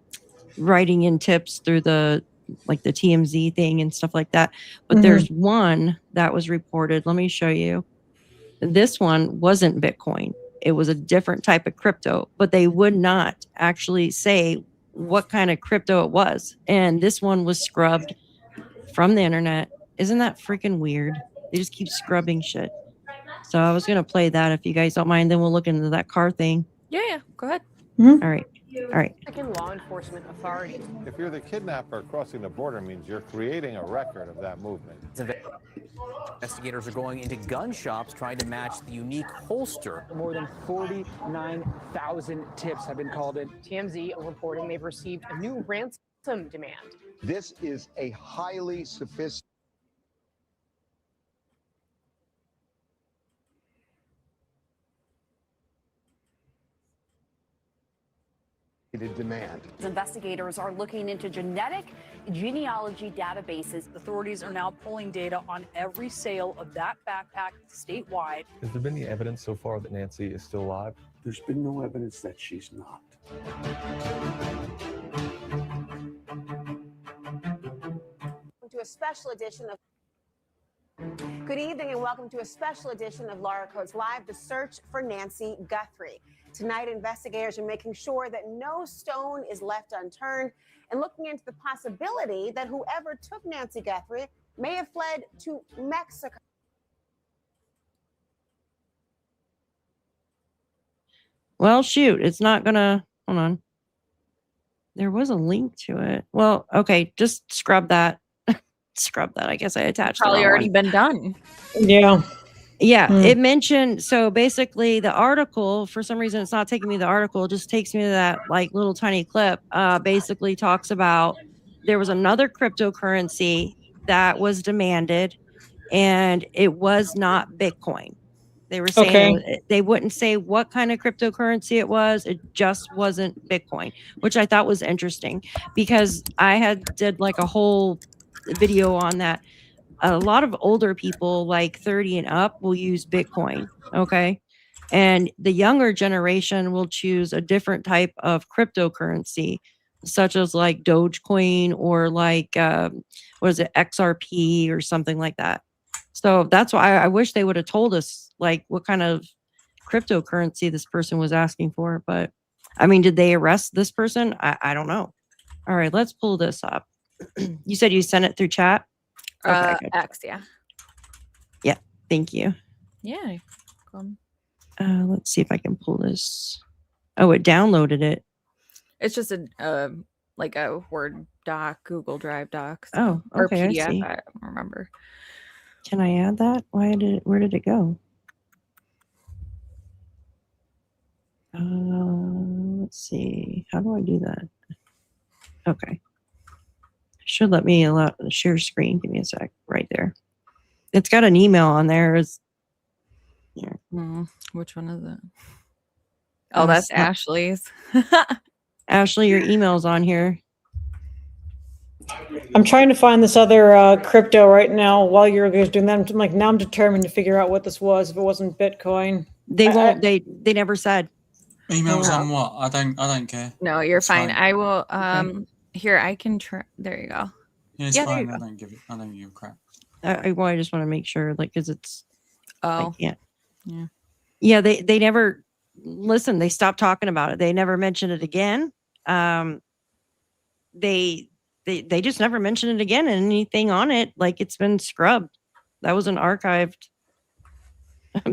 writing in tips through the TMZ thing and stuff like that. But there's one that was reported. Let me show you. This one wasn't Bitcoin. It was a different type of crypto, but they would not actually say what kind of crypto it was. And this one was scrubbed from the internet. Isn't that freaking weird? They just keep scrubbing shit. So I was going to play that if you guys don't mind. Then we'll look into that car thing. Yeah. Go ahead. All right. Mexican law enforcement authorities. If you're the kidnapper, crossing the border means you're creating a record of that movement. Investigators are going into gun shops trying to match the unique holster. More than 49,000 tips have been called in. TMZ reporting they've received a new ransom demand. This is a highly sophisticated. Demand. Investigators are looking into genetic genealogy databases. Authorities are now pulling data on every sale of that backpack statewide. Has there been any evidence so far that Nancy is still alive? There's been no evidence that she's not. To a special edition of Good evening and welcome to a special edition of Laura Codes Live, the search for Nancy Guthrie. Tonight, investigators are making sure that no stone is left unturned and looking into the possibility that whoever took Nancy Guthrie may have fled to Mexico. Well, shoot, it's not gonna, hold on. There was a link to it. Well, okay, just scrub that. Scrub that. I guess I attached Probably the wrong already one. been done. Yeah. Yeah, it mentioned, so basically the article, for some reason it's not taking me to the article, it just takes me to that like little tiny clip, basically talks about there was another cryptocurrency that was demanded and it was not Bitcoin. They were saying they wouldn't say what kind of cryptocurrency it was. It just wasn't Bitcoin, which I thought was interesting because I did like a whole video on that. A lot of older people, like 30 and up, will use Bitcoin. Okay. And the younger generation will choose a different type of cryptocurrency, such as like Dogecoin or like, what is it, XRP or something like that. So that's why I wish they would have told us like what kind of cryptocurrency this person was asking for. But I mean, did they arrest this person? I don't know. All right, let's pull this up. You said you sent it through chat? Okay, good. X, yeah. Yeah, thank you. Yeah. Let's see if I can pull this. Oh, it downloaded it. It's just a like a Word doc, Google Drive doc. Oh, or okay, I PDF. see. I don't remember. Can I add that? Where did it go? Let's see. How do I do that? Okay. Should let me share screen. Give me a sec. Right there. It's got an email on there. Which one is it? Oh, that's Ashley's. Ashley, your email's on here. I'm trying to find this other crypto right now while you're guys doing that. I'm like, now I'm determined to figure out what this was. If it wasn't Bitcoin, they won't. They never said. Emails on what? I don't care. No, you're It's fine. fine. I will. Here, I can try. There you go. Yeah, it's Yeah, fine. there I you don't give a crap. I just want to make sure, like, because it's. Oh. Yeah. Yeah. Yeah. They never listen. They stopped talking about it. They never mentioned it again. They just never mentioned it again, and anything on it, like it's been scrubbed. That was an archived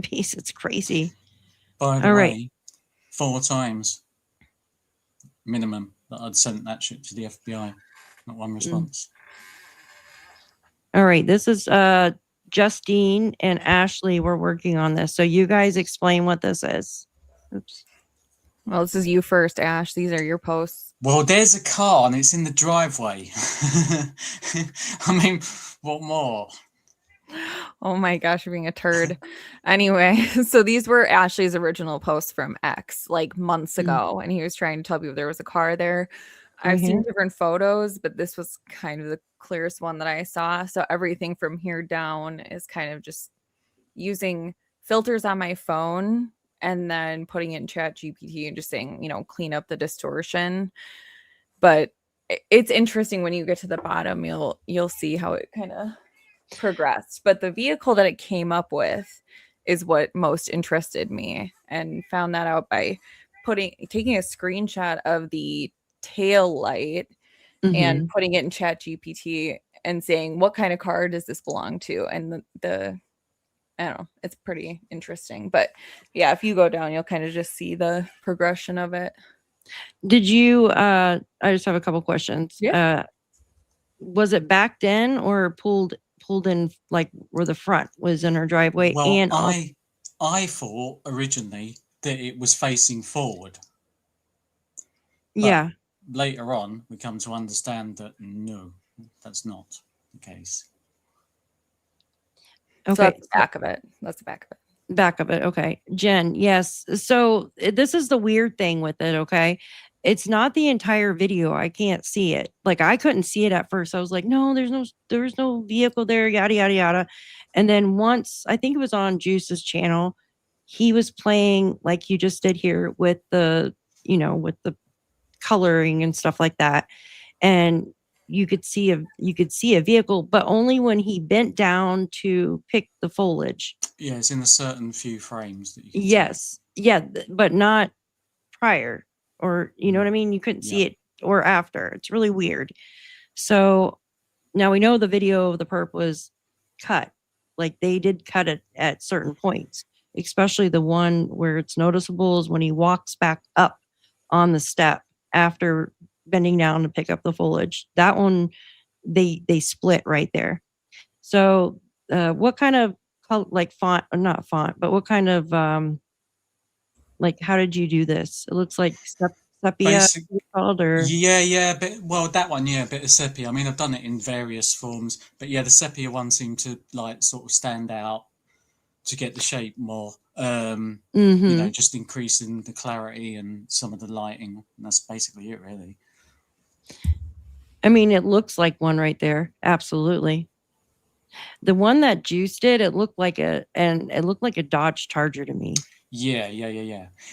piece. It's crazy. By the All way, right. 4 times minimum that I'd sent that shit to the FBI. Not one response. All right. This is Justine and Ashley were working on this. So you guys explain what this is. Oops. Well, this is you first, Ash. These are your posts. Well, there's a car and it's in the driveway. I mean, what more? Oh my gosh, you're being a turd. Anyway, so these were Ashley's original posts from X like months ago, and he was trying to tell people there was a car there. I've seen different photos, but this was kind of the clearest one that I saw. So everything from here down is kind of just using filters on my phone and then putting it in Chat GPT and just saying, clean up the distortion. But it's interesting when you get to the bottom, you'll see how it kind of progressed. But the vehicle that it came up with is what most interested me, and found that out by taking a screenshot of the tail light and putting it in Chat GPT and saying, what kind of car does this belong to? And the I don't know, it's pretty interesting. But yeah, if you go down, you'll kind of just see the progression of it. Did you I just have a couple questions. Yeah. Was it backed in or pulled in, like where the front was in her driveway? Well, And I thought originally that it was facing forward. But yeah. later on, we come to understand that no, that's not the case. Okay. So that's the back of it. That's the back of it. Back of it. Okay. Jen, yes. So this is the weird thing with it. Okay. It's not the entire video. I can't see it. Like I couldn't see it at first. I was like, no, there's no vehicle there, yada, yada, yada. And then once, I think it was on Juice's channel, he was playing like you just did here with the, with the coloring and stuff like that. And you could see a vehicle, but only when he bent down to pick the foliage. Yeah, it's in a certain few frames that you can Yes. Yeah, but not prior, or you know what I mean? You couldn't see it or after. It's really weird. So now we know the video of the perp was cut. Like they did cut it at certain points, especially the one where it's noticeable is when he walks back up on the step after bending down to pick up the foliage. That one, they split right there. So what kind of color, like font, or not font, but what kind of like how did you do this? It looks like sepia called, or Yeah, but well, that one, yeah, a bit of sepia. I mean, I've done it in various forms, but yeah, the sepia one seemed to like sort of stand out to get the shape more. You know, just increasing the clarity and some of the lighting, and that's basically it, really. I mean, it looks like one right there. Absolutely. The one that Juice did, it looked like a Dodge Charger to me. Yeah.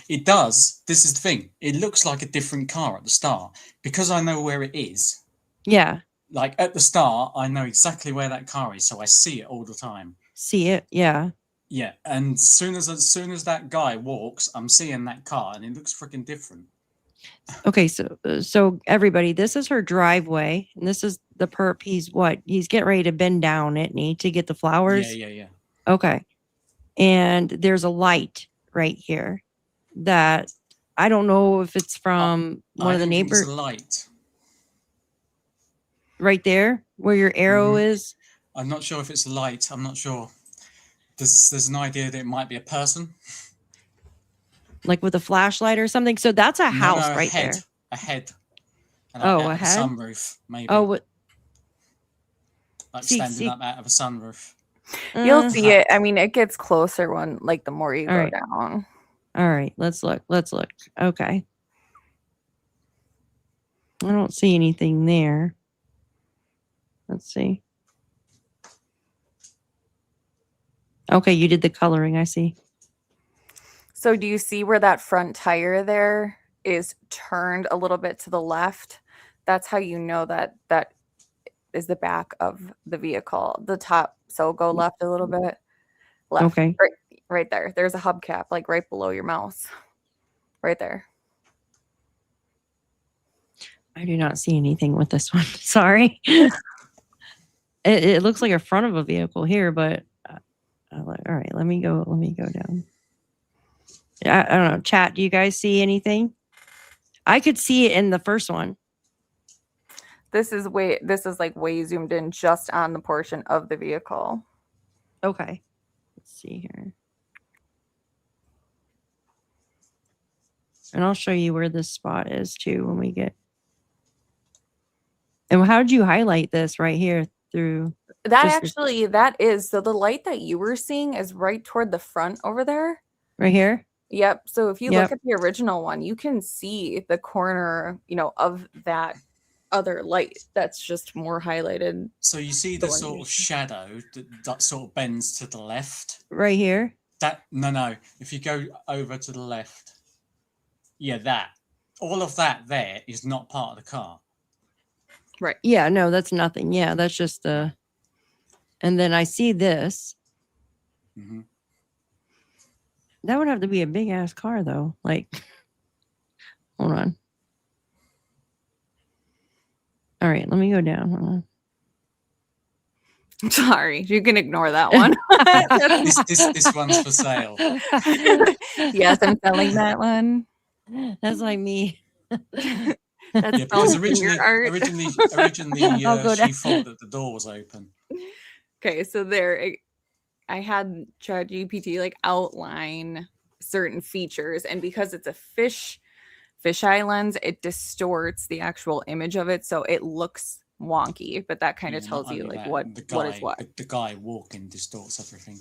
It does. This is the thing. It looks like a different car at the start because I know where it is. Yeah. Like at the start, I know exactly where that car is, so I see it all the time. See it? Yeah. Yeah, and as soon as that guy walks, I'm seeing that car, and it looks freaking different. Okay, so everybody, this is her driveway, and this is the perp. He's getting ready to bend down, isn't he, to get the flowers? Yeah. Okay, and there's a light right here that I don't know if it's from one of the neighbors. It's a light right there where your arrow is. I'm not sure if it's a light. I'm not sure. There's an idea that it might be a person, like with a flashlight or something. So that's a house right there. A head. And a head. Sunroof, maybe. Oh, what? Like standing up out of a sunroof. You'll see it. I mean, it gets closer when, like, the more you go down. All right, let's look. Okay. I don't see anything there. Let's see. Okay, you did the coloring, I see. So do you see where that front tire there is turned a little bit to the left? That's how you know that is the back of the vehicle. The top, so go left a little bit. Left. Okay. Right there. There's a hubcap, like right below your mouse. Right there. I do not see anything with this one. Sorry. It looks like a front of a vehicle here, but all right, let me go down. I don't know. Chat, do you guys see anything? I could see it in the first one. This is like way zoomed in just on the portion of the vehicle. Okay. Let's see here. And I'll show you where this spot is too when we get. And how did you highlight this right here through? That is. So the light that you were seeing is right toward the front over there. Right here? Yep. So if you look at the original one, you can see the corner, of that other light that's just more highlighted. So you see the sort of shadow that sort of bends to the left? Right here? No. If you go over to the left, that. All of that there is not part of the car. Right. Yeah, no, that's nothing. Yeah, that's just the. And then I see this. Mm-hmm. That would have to be a big ass car, though. Like, hold on. All right, let me go down. Hold on. Sorry, you can ignore that one. this one's for sale. Yes, I'm selling that one. That's like me. That's because originally she thought that the door was open. Okay, so there, I had ChatGPT like outline certain features, and because it's a fisheye lens, it distorts the actual image of it, so it looks wonky. But that kind of tells you like what is what. The guy walking distorts everything.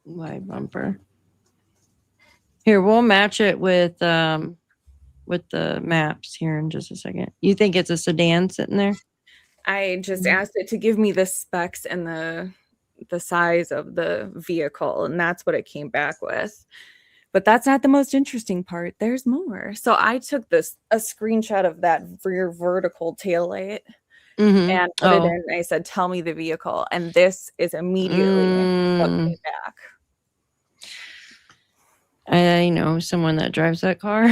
Wide bumper. Here, we'll match it with the maps here in just a second. You think it's a sedan sitting there? I just asked it to give me the specs and the size of the vehicle, and that's what it came back with. But that's not the most interesting part. There's more. So I took a screenshot of that rear vertical taillight and put it in. I said, "Tell me the vehicle," and this is immediately what came back. I know someone that drives that car.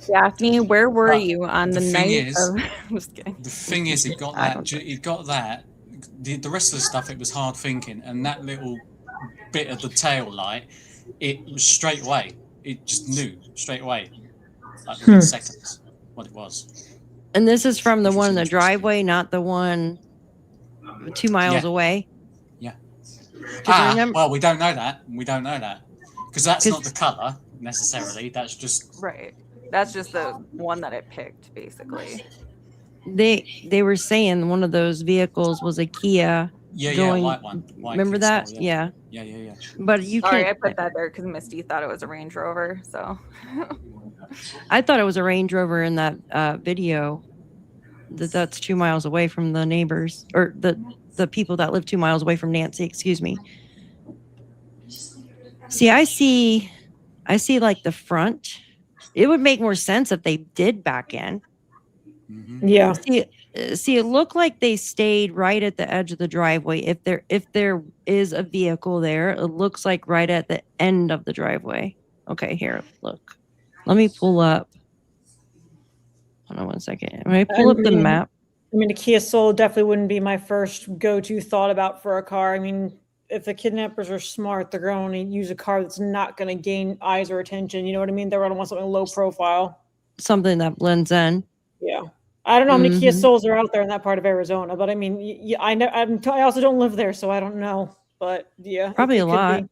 Daphne, where were you on the night of? I'm just kidding. The thing is, it got that. The rest of the stuff, it was hard thinking, and that little bit of the tail light, it was straight away. It just knew straight away, like within seconds, what it was. And this is from the one in the driveway, not the one 2 miles Yeah. away. Yeah. 'Cause remember- Well, we don't know that. We don't know that because that's not the color necessarily. That's just Right. That's just the one that it picked, basically. They were saying one of those vehicles was a Kia. yeah, white one. White Remember Kia that? style, Yeah. Yeah. But you Sorry, can't. I put that there because Misty thought it was a Range Rover. So I thought it was a Range Rover in that video. That's 2 miles away from the neighbors, or the people that live 2 miles away from Nancy. Excuse me. See, I see like the front. It would make more sense if they did back in. Yeah. See, it looked like they stayed right at the edge of the driveway. If there is a vehicle there, it looks like right at the end of the driveway. Okay, here, look. Let me pull up. Hold on one second. When I pull up the map. I mean, a Kia Soul definitely wouldn't be my first go-to thought about for a car. I mean, if the kidnappers are smart, they're going to use a car that's not going to gain eyes or attention. You know what I mean? They're going to want something low profile. Something that blends in. Yeah. I don't know how many Kia Souls are out there in that part of Arizona, but I mean, I also don't live there, so I don't know. But yeah, probably a lot.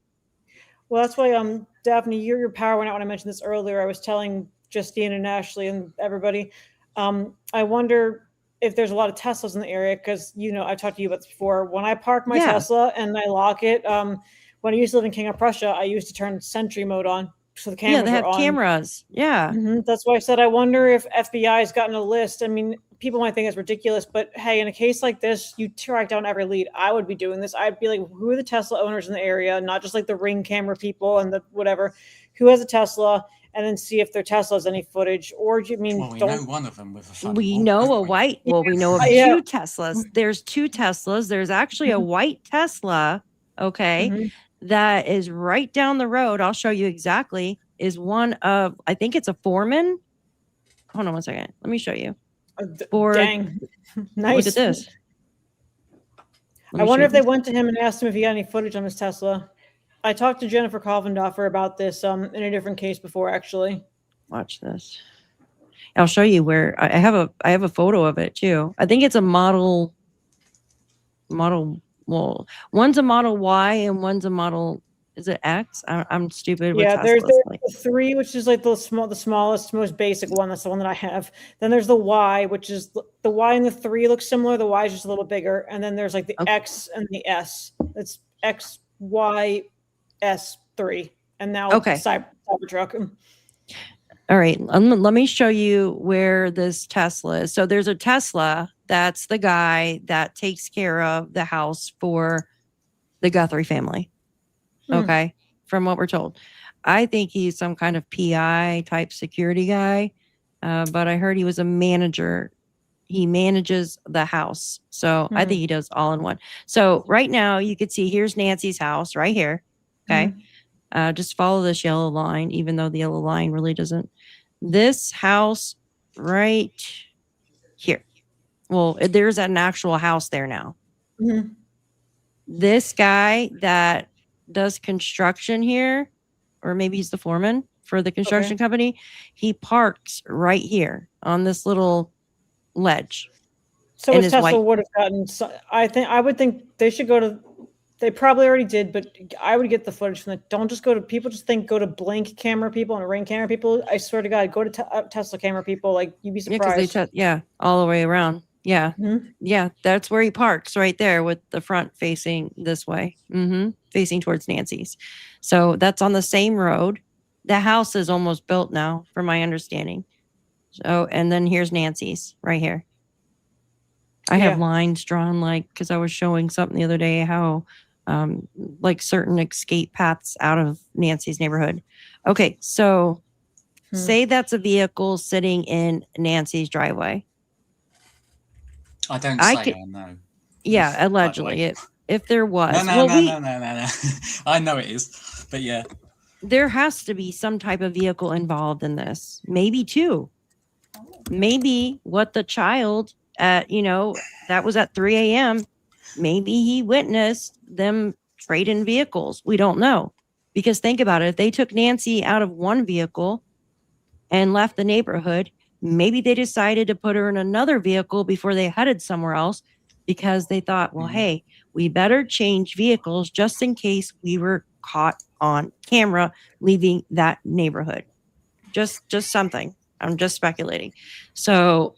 Well, that's why Daphne, your power went out when I mentioned this earlier. I was telling Justine and Ashley and everybody. I wonder if there's a lot of Teslas in the area because I've talked to you about this before. When I park my Tesla and I lock it, when I used to live in King of Prussia, I used to turn Sentry mode on. So the cameras they have are on. cameras. Yeah. That's why I said I wonder if FBI has gotten a list. I mean, people might think it's ridiculous, but hey, in a case like this, you track down every lead. I would be doing this. I'd be like, who are the Tesla owners in the area? Not just like the Ring camera people and the whatever. Who has a Tesla? And then see if their Tesla has any footage. Or do you mean? Well, we know one of them with a funny We wall, know don't a we? white. Well, we know of Yeah. 2 Teslas. There's 2 Teslas. There's actually a white Tesla. Okay. That is right down the road. I'll show you exactly. Is one of, I think it's a foreman. Hold on one second. Let me show you. Dang. Nice. Look at this. I wonder if they went to him and asked him if he got any footage on his Tesla. I talked to Jennifer Kovendoffer about this in a different case before, actually. Watch this. I'll show you where I have a photo of it too. I think it's a model. Well, one's a Model Y and one's a Model. Is it X? I'm stupid. With There's Teslas. the 3, which is like the smallest, most basic one. That's the one that I have. Then there's the Y, which is the Y and the 3 look similar. The Y is just a little bigger, and then there's like the X and the S. It's X, Y, S 3, and now Cybertruck. All right, let me show you where this Tesla is. So there's a Tesla. That's the guy that takes care of the house for the Guthrie family. Okay, from what we're told. I think he's some kind of PI type security guy, but I heard he was a manager. He manages the house. So I think he does all in one. So right now you could see here's Nancy's house right here. Okay. Just follow this yellow line, even though the yellow line really doesn't. This house right here. Well, there's an actual house there now. This guy that does construction here, or maybe he's the foreman for the construction company, he parks right here on this little ledge. So if Tesla would have gotten, I would think they should go to. They probably already did, but I would get the footage from that. Don't just go to people. Just think go to Blink camera people and Ring camera people. I swear to God, go to Tesla camera people. Like you'd be surprised. All the way around. Yeah, yeah, that's where he parks right there with the front facing this way, facing towards Nancy's. So that's on the same road. The house is almost built now, from my understanding. So, and then here's Nancy's right here. I have lines drawn, like, because I was showing something the other day how like certain escape paths out of Nancy's neighborhood. Okay, so say that's a vehicle sitting in Nancy's driveway. I don't say I know. Yeah, allegedly. If there was. No. I know it is, but yeah. There has to be some type of vehicle involved in this. Maybe 2. Maybe what the child at, that was at 3 a.m. Maybe he witnessed them trading vehicles. We don't know. Because think about it. If they took Nancy out of one vehicle and left the neighborhood, maybe they decided to put her in another vehicle before they headed somewhere else. because they thought, well, hey, we better change vehicles just in case we were caught on camera leaving that neighborhood. Just something. I'm just speculating. So,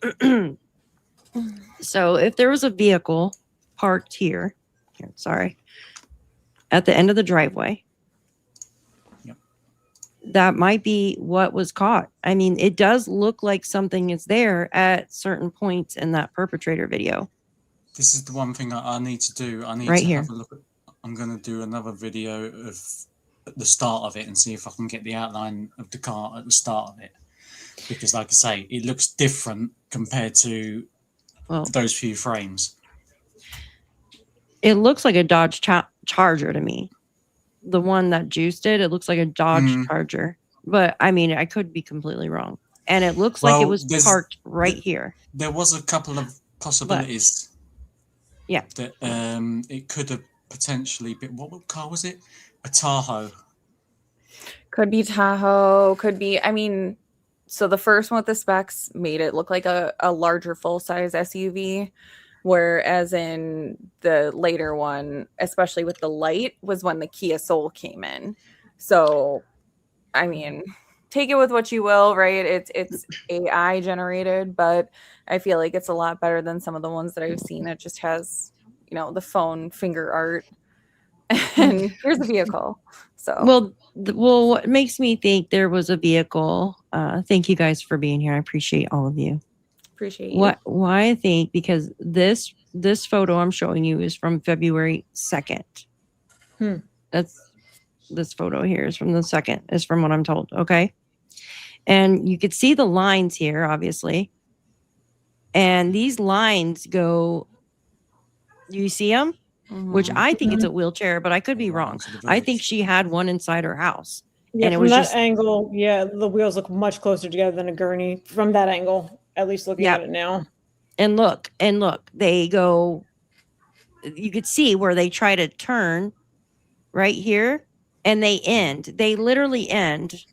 so if there was a vehicle parked here, sorry, at the end of the driveway, that might be what was caught. I mean, it does look like something is there at certain points in that perpetrator video. This is the one thing I need to do. I need Right to here. have a look at. I'm going to do another video of the start of it and see if I can get the outline of the car at the start of it. Because, like I say, it looks different compared to those few frames. It looks like a Dodge Charger to me. The one that Juice did, it looks like a Dodge Charger. But, I mean, I could be completely wrong. And it looks like it was parked right here. There was a couple of possibilities. Yeah. That it could have potentially been. What car was it? A Tahoe. Could be Tahoe. Could be. I mean, so the first one with the specs made it look like a larger full-size SUV, whereas in the later one, especially with the light, was when the Kia Soul came in. So, I mean, take it with what you will, right? It's AI generated, but I feel like it's a lot better than some of the ones that I've seen. It just has, you know, the phone finger art, and here's the vehicle. So well, what makes me think there was a vehicle? Thank you guys for being here. I appreciate all of you. Appreciate you. Why I think, because this photo I'm showing you is from February 2nd. That's this photo here is from the 2nd, is from what I'm told. Okay. And you could see the lines here, obviously. And these lines go, do you see them? Which I think it's a wheelchair, but I could be wrong. I think she had one inside her house. Yeah, and it from was that just angle, yeah, the wheels look much closer together than a gurney. From that angle, at least looking at it now. And look, they go, you could see where they try to turn right here and they literally end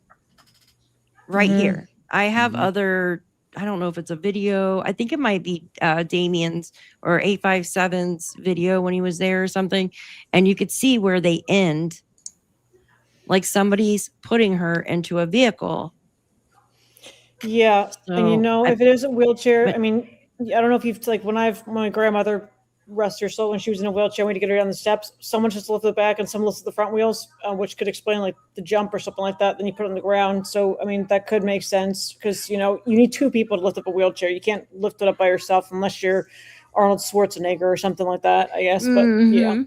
right here. I have other, I don't know if it's a video. I think it might be Damien's or 857's video when he was there or something. And you could see where they end, like somebody's putting her into a vehicle. Yeah, and you know, if it is a wheelchair, but- I mean, I don't know if you've like when my grandmother, rest her soul, when she was in a wheelchair, we had to get her down the steps. Someone just lifted the back and someone lifted the front wheels, which could explain like the jump or something like that. Then you put it on the ground. So I mean, that could make sense because you know you need two people to lift up a wheelchair. You can't lift it up by yourself unless you're Arnold Schwarzenegger or something like that, I guess. But yeah.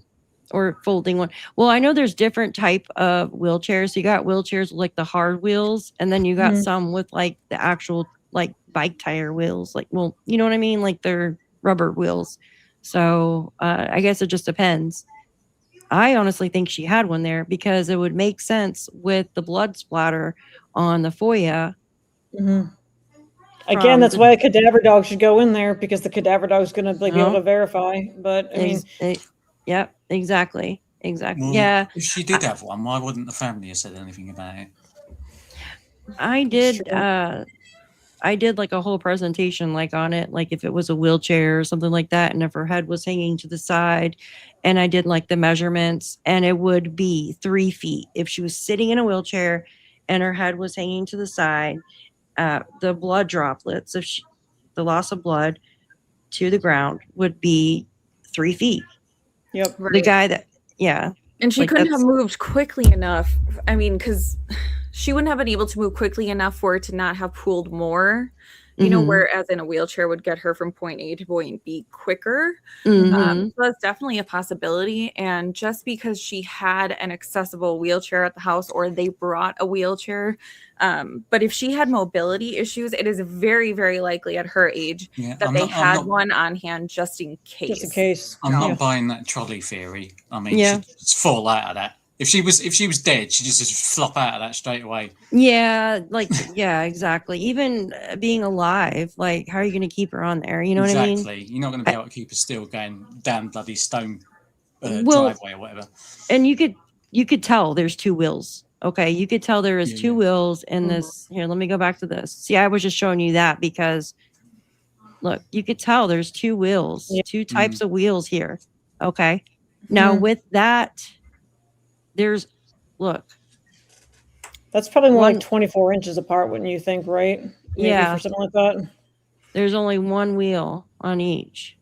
Or folding one. Well, I know there's different type of wheelchairs. You got wheelchairs with like the hard wheels, and then you got some with like the actual like bike tire wheels. Like, well, you know what I mean? Like they're rubber wheels. So I guess it just depends. I honestly think she had one there because it would make sense with the blood splatter on the FOIA. Again, that's why a cadaver dog should go in there because the cadaver dog is going to like, be able to verify. But I mean, yeah, exactly. Well, Yeah. If she did have one, why wouldn't the family have said anything about it? I did like a whole presentation like on it, like if it was a wheelchair or something like that, and if her head was hanging to the side, and I did like the measurements, and it would be 3 feet if she was sitting in a wheelchair and her head was hanging to the side. The blood droplets, the loss of blood to the ground would be 3 feet. Yep. The guy that, and she like, couldn't have that's- moved quickly enough. I mean, because she wouldn't have been able to move quickly enough for it to not have pooled more, you know, whereas in a wheelchair would get her from point A to point B quicker. So that's definitely a possibility. And just because she had an accessible wheelchair at the house or they brought a wheelchair, but if she had mobility issues, it is very, very likely at her age that they had one on hand just in case. Just in case. I'm not buying that trolley theory. I mean, Yeah. she'd just fall out of that. If she was dead, she'd just flop out of that straight away. Yeah, like, yeah, exactly. Even being alive, like, how are you going to keep her on there? You know what I mean? Exactly. You're not going to be able to keep her still going down bloody stone Well, driveway or whatever. And you could tell there's two wheels. Okay, you could tell there is two wheels in this. Here, let me go back to this. See, I was just showing you that because Look, you could tell there's two wheels, Yeah. two types of wheels here. Okay. Now with that, there's look. That's probably more One- like 24 inches apart, wouldn't you think, right? Maybe Yeah. for something like that. There's only one wheel on each.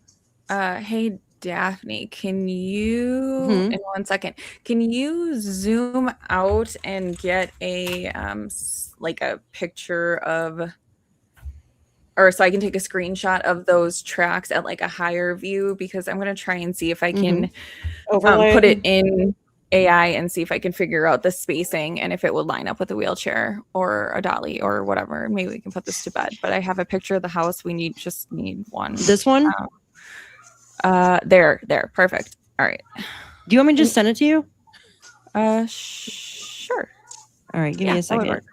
Hey Daphne, can you Mhm. in 1 second, can you zoom out and get a like a picture of, or so I can take a screenshot of those tracks at like a higher view, because I'm gonna try and see if I can Overlay put it in AI and see if I can figure out the spacing and if it would line up with a wheelchair or a dolly or whatever. Maybe we can put this to bed. But I have a picture of the house. We just need one. This one? There. Perfect. All right. Do you want me to just send it to you? Sure. All right, give me a that would second. work.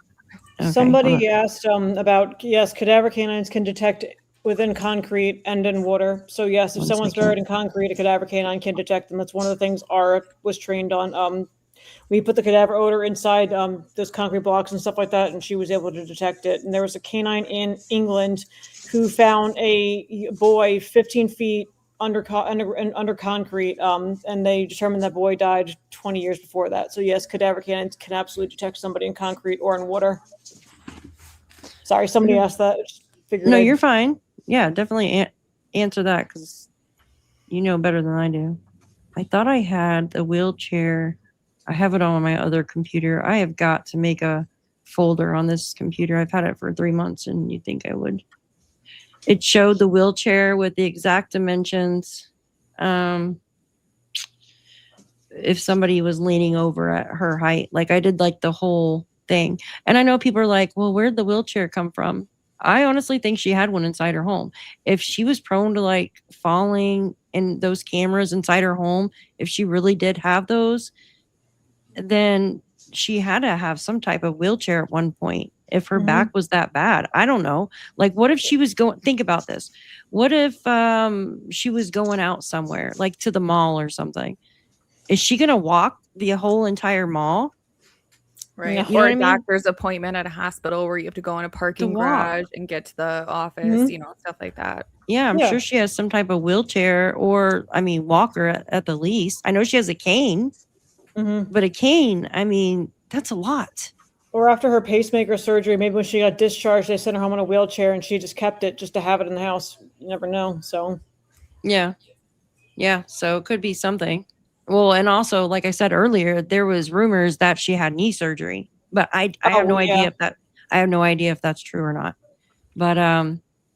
Okay, Somebody hold on. asked about, yes, cadaver canines can detect within concrete and in water. So yes, if 1 someone's second. buried in concrete, a cadaver canine can detect them. That's one of the things Ara was trained on. We put the cadaver odor inside those concrete blocks and stuff like that, and she was able to detect it. And there was a canine in England who found a boy 15 feet under concrete, and they determined that boy died 20 years before that. So yes, cadaver canines can absolutely detect somebody in concrete or in water. Sorry, somebody asked that. No, you're fine. Yeah, definitely answer that because you know better than I do. I thought I had the wheelchair. I have it on my other computer. I have got to make a folder on this computer. I've had it for 3 months, and you'd think I would. It showed the wheelchair with the exact dimensions. If somebody was leaning over at her height, like I did like the whole thing. And I know people are like, well, where'd the wheelchair come from? I honestly think she had one inside her home. If she was prone to like falling in those cameras inside her home, if she really did have those, then she had to have some type of wheelchair at one point. If her back was that bad, I don't know. Like, what if she was think about this. What if she was going out somewhere, like to the mall or something? Is she going to walk the whole entire mall? Right. You know Or what I a mean? doctor's appointment at a hospital where you have to go in a parking walk. garage and get to the office, you know, stuff like that. Yeah, I'm Yeah. sure she has some type of wheelchair or, I mean, walker at the least. I know she has a cane, but a cane, I mean, that's a lot. Or after her pacemaker surgery, maybe when she got discharged, they sent her home in a wheelchair and she just kept it just to have it in the house. You never know. So Yeah. Yeah. So it could be something. Well, and also, like I said earlier, there was rumors that she had knee surgery, but I have no idea if that, I have no idea if that's true or not. But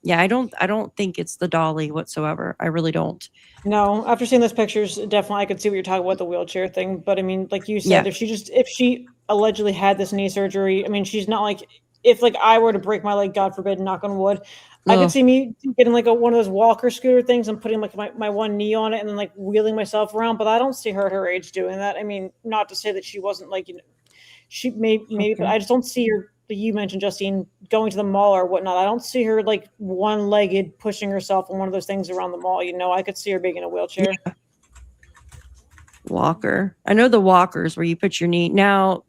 yeah, I don't think it's the dolly whatsoever. I really don't. no, after seeing those pictures, definitely I could see what you're talking about, the wheelchair thing. But I mean, like you said, Yeah. if she allegedly had this knee surgery, I mean, she's not like, if like I were to break my leg, God forbid, knock on wood, I could Ugh. see me getting like one of those walker scooter things and putting like my one knee on it and then like wheeling myself around. But I don't see her at her age doing that. I mean, not to say that she wasn't like, you know, she maybe, but I just don't see her. You mentioned Justine going to the mall or whatnot. I don't see her like one-legged pushing herself on one of those things around the mall. You know, I could see her being in a wheelchair. Walker. I know the walkers where you put your knee. Now,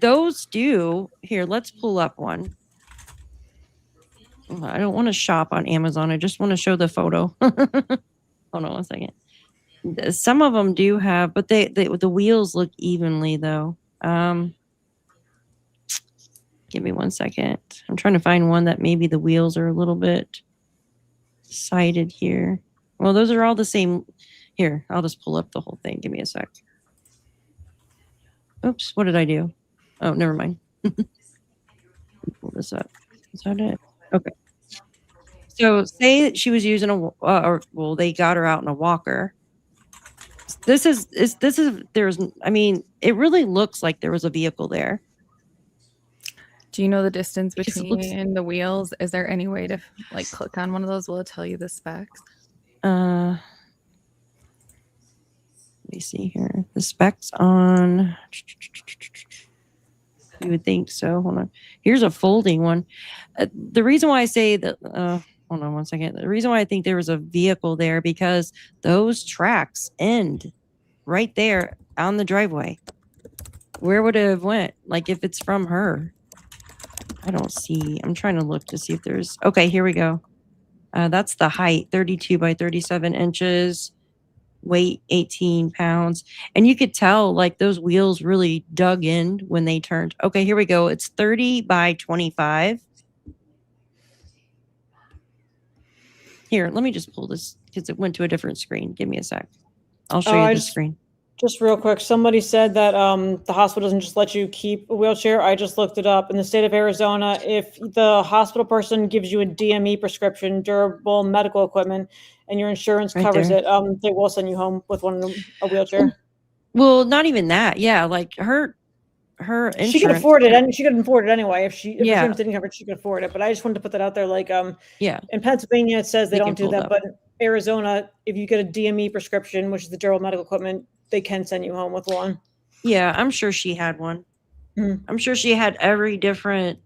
those do. Here, let's pull up one. I don't want to shop on Amazon. I just want to show the photo. Hold on 1 second. Some of them do have, but the wheels look evenly though. Give me 1 second. I'm trying to find one that maybe the wheels are a little bit sided here. Well, those are all the same. Here, I'll just pull up the whole thing. Give me a sec. Oops, what did I do? Oh, never mind. Pull this up. Is that it? Okay. So say that she was using well, they got her out in a walker. I mean, it really looks like there was a vehicle there. Do you know the distance Because it between looks- the wheels? Is there any way to like click on one of those? Will it tell you the specs? Let me see here. The specs on. You would think so. Hold on. Here's a folding one. The reason why I say that. Hold on 1 second. The reason why I think there was a vehicle there because those tracks end right there on the driveway. Where would it have went? Like if it's from her. I don't see. I'm trying to look to see if there's. Okay, here we go. That's the height, 32 by 37 inches, weight 18 pounds. And you could tell like those wheels really dug in when they turned. Okay, here we go. It's 30 by 25. Here, let me just pull this because it went to a different screen. Give me a sec. I'll show you the screen. Just real quick, somebody said that the hospital doesn't just let you keep a wheelchair. I just looked it up. In the state of Arizona, if the hospital person gives you a DME prescription, durable medical equipment, and your insurance Right covers there. it, they will send you home with a wheelchair. Well, not even that. Yeah, like her insurance. She could afford it, and she could afford it anyway. If her Yeah. insurance didn't cover it, she could afford it. But I just wanted to put that out there. Like, yeah, in Pennsylvania, it says they They don't can do pull that, up. but in Arizona, if you get a DME prescription, which is the durable medical equipment, they can send you home with one. Yeah, I'm sure she had one. Mhm. I'm sure she had everything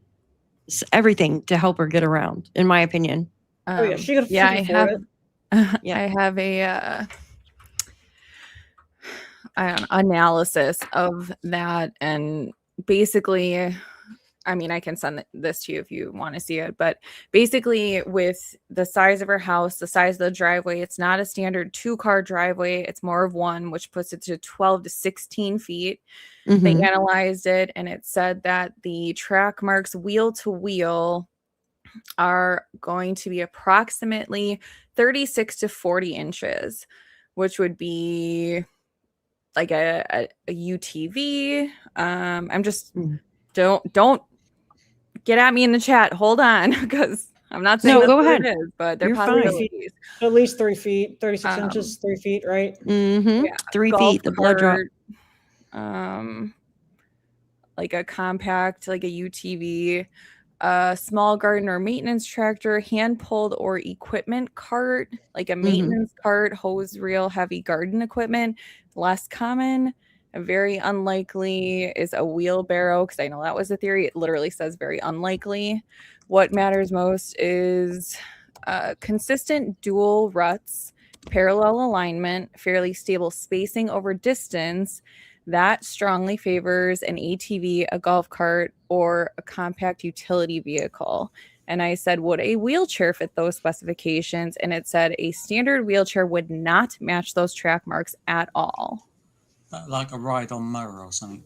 to help her get around, in my opinion. Oh yeah, she could. Yeah, she I could afford have. it. I have a analysis of that, and basically, I mean, I can send this to you if you want to see it, but basically with the size of her house, the size of the driveway, it's not a standard 2-car driveway. It's more of one, which puts it to 12 to 16 feet. They Mhm. analyzed it, and it said that the track marks wheel to wheel are going to be approximately 36 to 40 inches, which would be like a UTV. I'm just don't get at me in the chat. Hold on, because I'm not saying No, that's go what ahead. it is, but they're You're fine. possibilities. At least 3 feet, 36 Um, inches, 3 feet, right? Mm-hmm. Yeah, 3 golf feet, the blood drop. cart, like a compact, like a UTV, a small garden or maintenance tractor, hand pulled or equipment cart, like a maintenance cart, hose reel, heavy garden equipment. Less common, very unlikely is a wheelbarrow, because I know that was a theory. It literally says very unlikely. What matters most is consistent dual ruts, parallel alignment, fairly stable spacing over distance. That strongly favors an ATV, a golf cart, or a compact utility vehicle. And I said, would a wheelchair fit those specifications? And it said a standard wheelchair would not match those track marks at all. Like a ride on mower or something.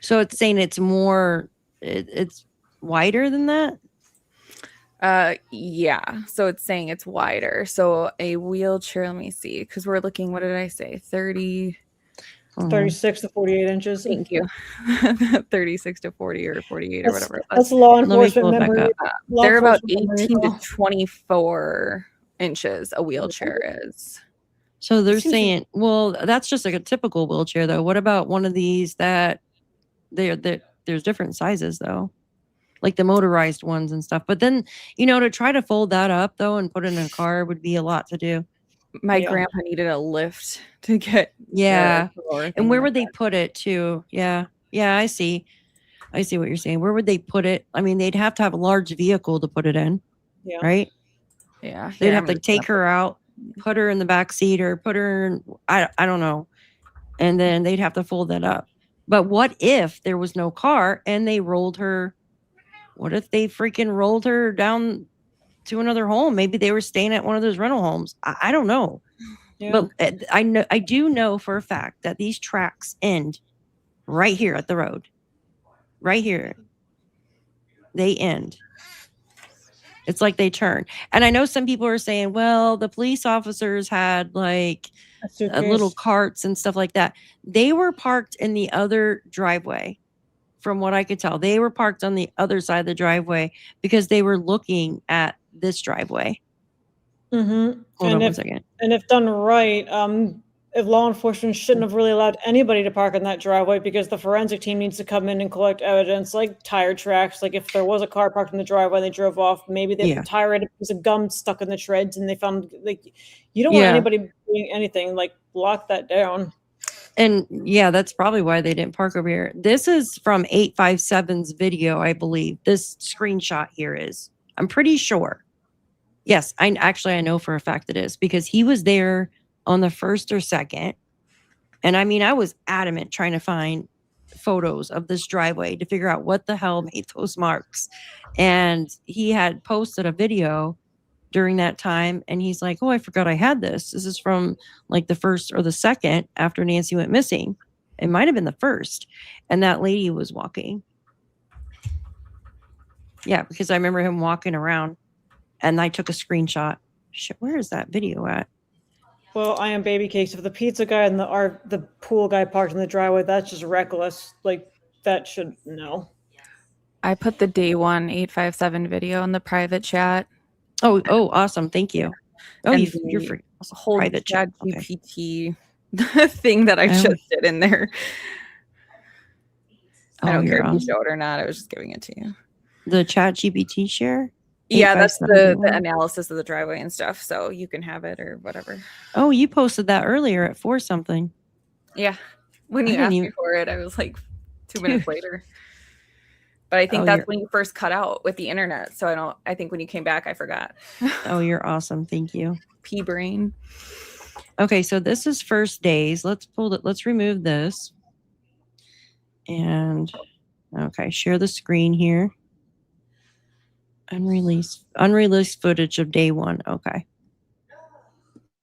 So it's saying it's more, it's wider than that? Yeah. So it's saying it's wider. So a wheelchair, let me see, because we're looking, what did I say? 30. 36 to 48 inches. Thank you. 36 to 40 or 48 or whatever. That's law Let me enforcement pull it back memory. up. Law They're about enforcement memory 18 to law. 24 inches a wheelchair is. So they're Seems- saying, well, that's just like a typical wheelchair, though. What about one of these that there's different sizes, though, like the motorized ones and stuff. But then, to try to fold that up, though, and put it in a car would be a lot to do. My Yeah. grandpa needed a lift to get Yeah. to or And thing where like would they put it, too? Yeah. Yeah, I see. I see what you're saying. Where would they put it? I mean, they'd have to have a large vehicle to put it in, Yeah. right? that. Yeah. They'd Here, have I'm to just take gonna her out, put her in the back seat, or put her in, I don't know. And then they'd have to fold that up. But what if there was no car and they rolled her? What if they freaking rolled her down to another home? Maybe they were staying at one of those rental homes. I don't know. Yeah. But I do know for a fact that these tracks end right here at the road. Right here. They end. It's like they turn. And I know some people are saying, well, the police officers had like little suitcase. carts and stuff like that. They were parked in the other driveway. From what I could tell, they were parked on the other side of the driveway because they were looking at this driveway. Mm-hmm. Hold on 1 second. And if done right, if law enforcement shouldn't have really allowed anybody to park on that driveway, because the forensic team needs to come in and collect evidence, like tire tracks. Like if there was a car parked in the driveway and they drove off, maybe the Yeah. tire had a piece of gum stuck in the treads, and they found you don't want Yeah. anybody doing anything. Like lock that down. And yeah, that's probably why they didn't park over here. This is from 857's video, I believe. This screenshot here is. I'm pretty sure. Yes, I know for a fact it is, because he was there on the first or second. And I mean, I was adamant trying to find photos of this driveway to figure out what the hell made those marks. And he had posted a video during that time. And he's like, oh, I forgot I had this. This is from like the first or the second after Nancy went missing. It might have been the first. And that lady was walking. Yeah, because I remember him walking around and I took a screenshot. Shit, where is that video at? Well, I am baby cakes. If the pizza guy and the pool guy parked in the driveway, that's just reckless. Like, that should, no. I put the day 1 857 video in the private chat. Oh, awesome. Thank you. Oh, And you're the free. whole Private chat. Okay. GPT thing that I just did in there. I don't care if you show it or not. I was just giving it to you. The chat GPT share? Yeah, that's the analysis of the driveway and stuff. So you can have it or whatever. Oh, you posted that earlier at 4 something. Yeah. When you asked me for it, I was like 2 minutes later. But I think that's when you first cut out with the internet. So I think when you came back, I forgot. Oh, you're awesome. Thank you. Pea brain. Okay, so this is first days. Let's remove this. And okay, share the screen here. Unreleased footage of day 1. Okay.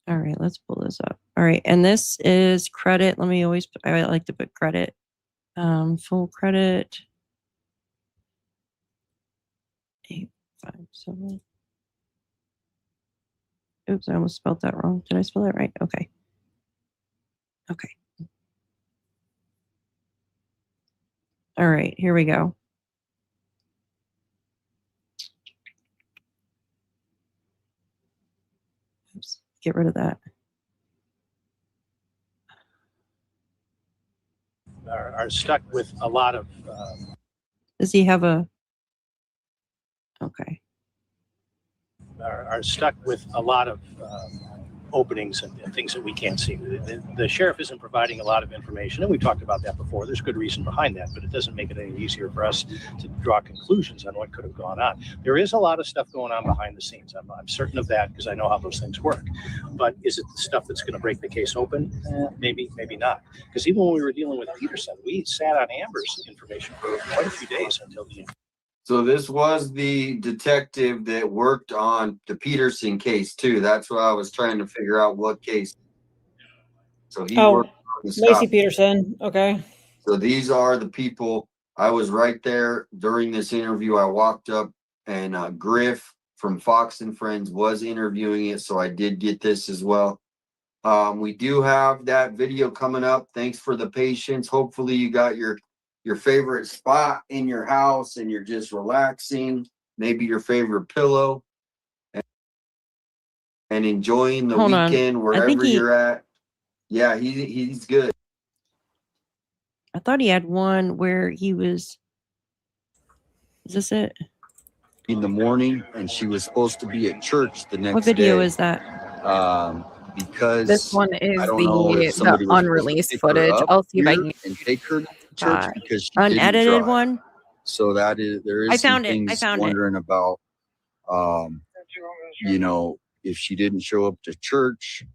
All right, let's pull this up. All right, and this is credit. I like to put credit. Full credit. 857. Oops, I almost spelled that wrong. Did I spell that right? Okay. Okay. All right, here we go. Oops, get rid of that. Are stuck with a lot of. Does he have a? Okay. Are stuck with a lot of openings and things that we can't see. The sheriff isn't providing a lot of information, and we've talked about that before. There's good reason behind that, but it doesn't make it any easier for us to draw conclusions on what could have gone on. There is a lot of stuff going on behind the scenes. I'm certain of that because I know how those things work. But is it the stuff that's going to break the case open? Maybe not. Because even when we were dealing with Peterson, we sat on Amber's information for quite a few days until the end. So this was the detective that worked on the Peterson case too. That's what I was trying to figure out what case. So he worked on the Lacey Peterson. Okay. So these are the people. I was right there during this interview. I walked up and Griff from Fox and Friends was interviewing it. So I did get this as well. We do have that video coming up. Thanks for the patience. Hopefully you got your favorite spot in your house and you're just relaxing, maybe your favorite pillow and enjoying the weekend wherever you're at. Yeah, he's good. I thought he had one where he was. Is this it? In the morning, and she was supposed to be at church the next day. What video is that? Because this one is the unreleased footage. I'll see if I can take her to church because she unedited didn't drive. one. So there is. I found some things it. I found wondering about, if she didn't show up to church.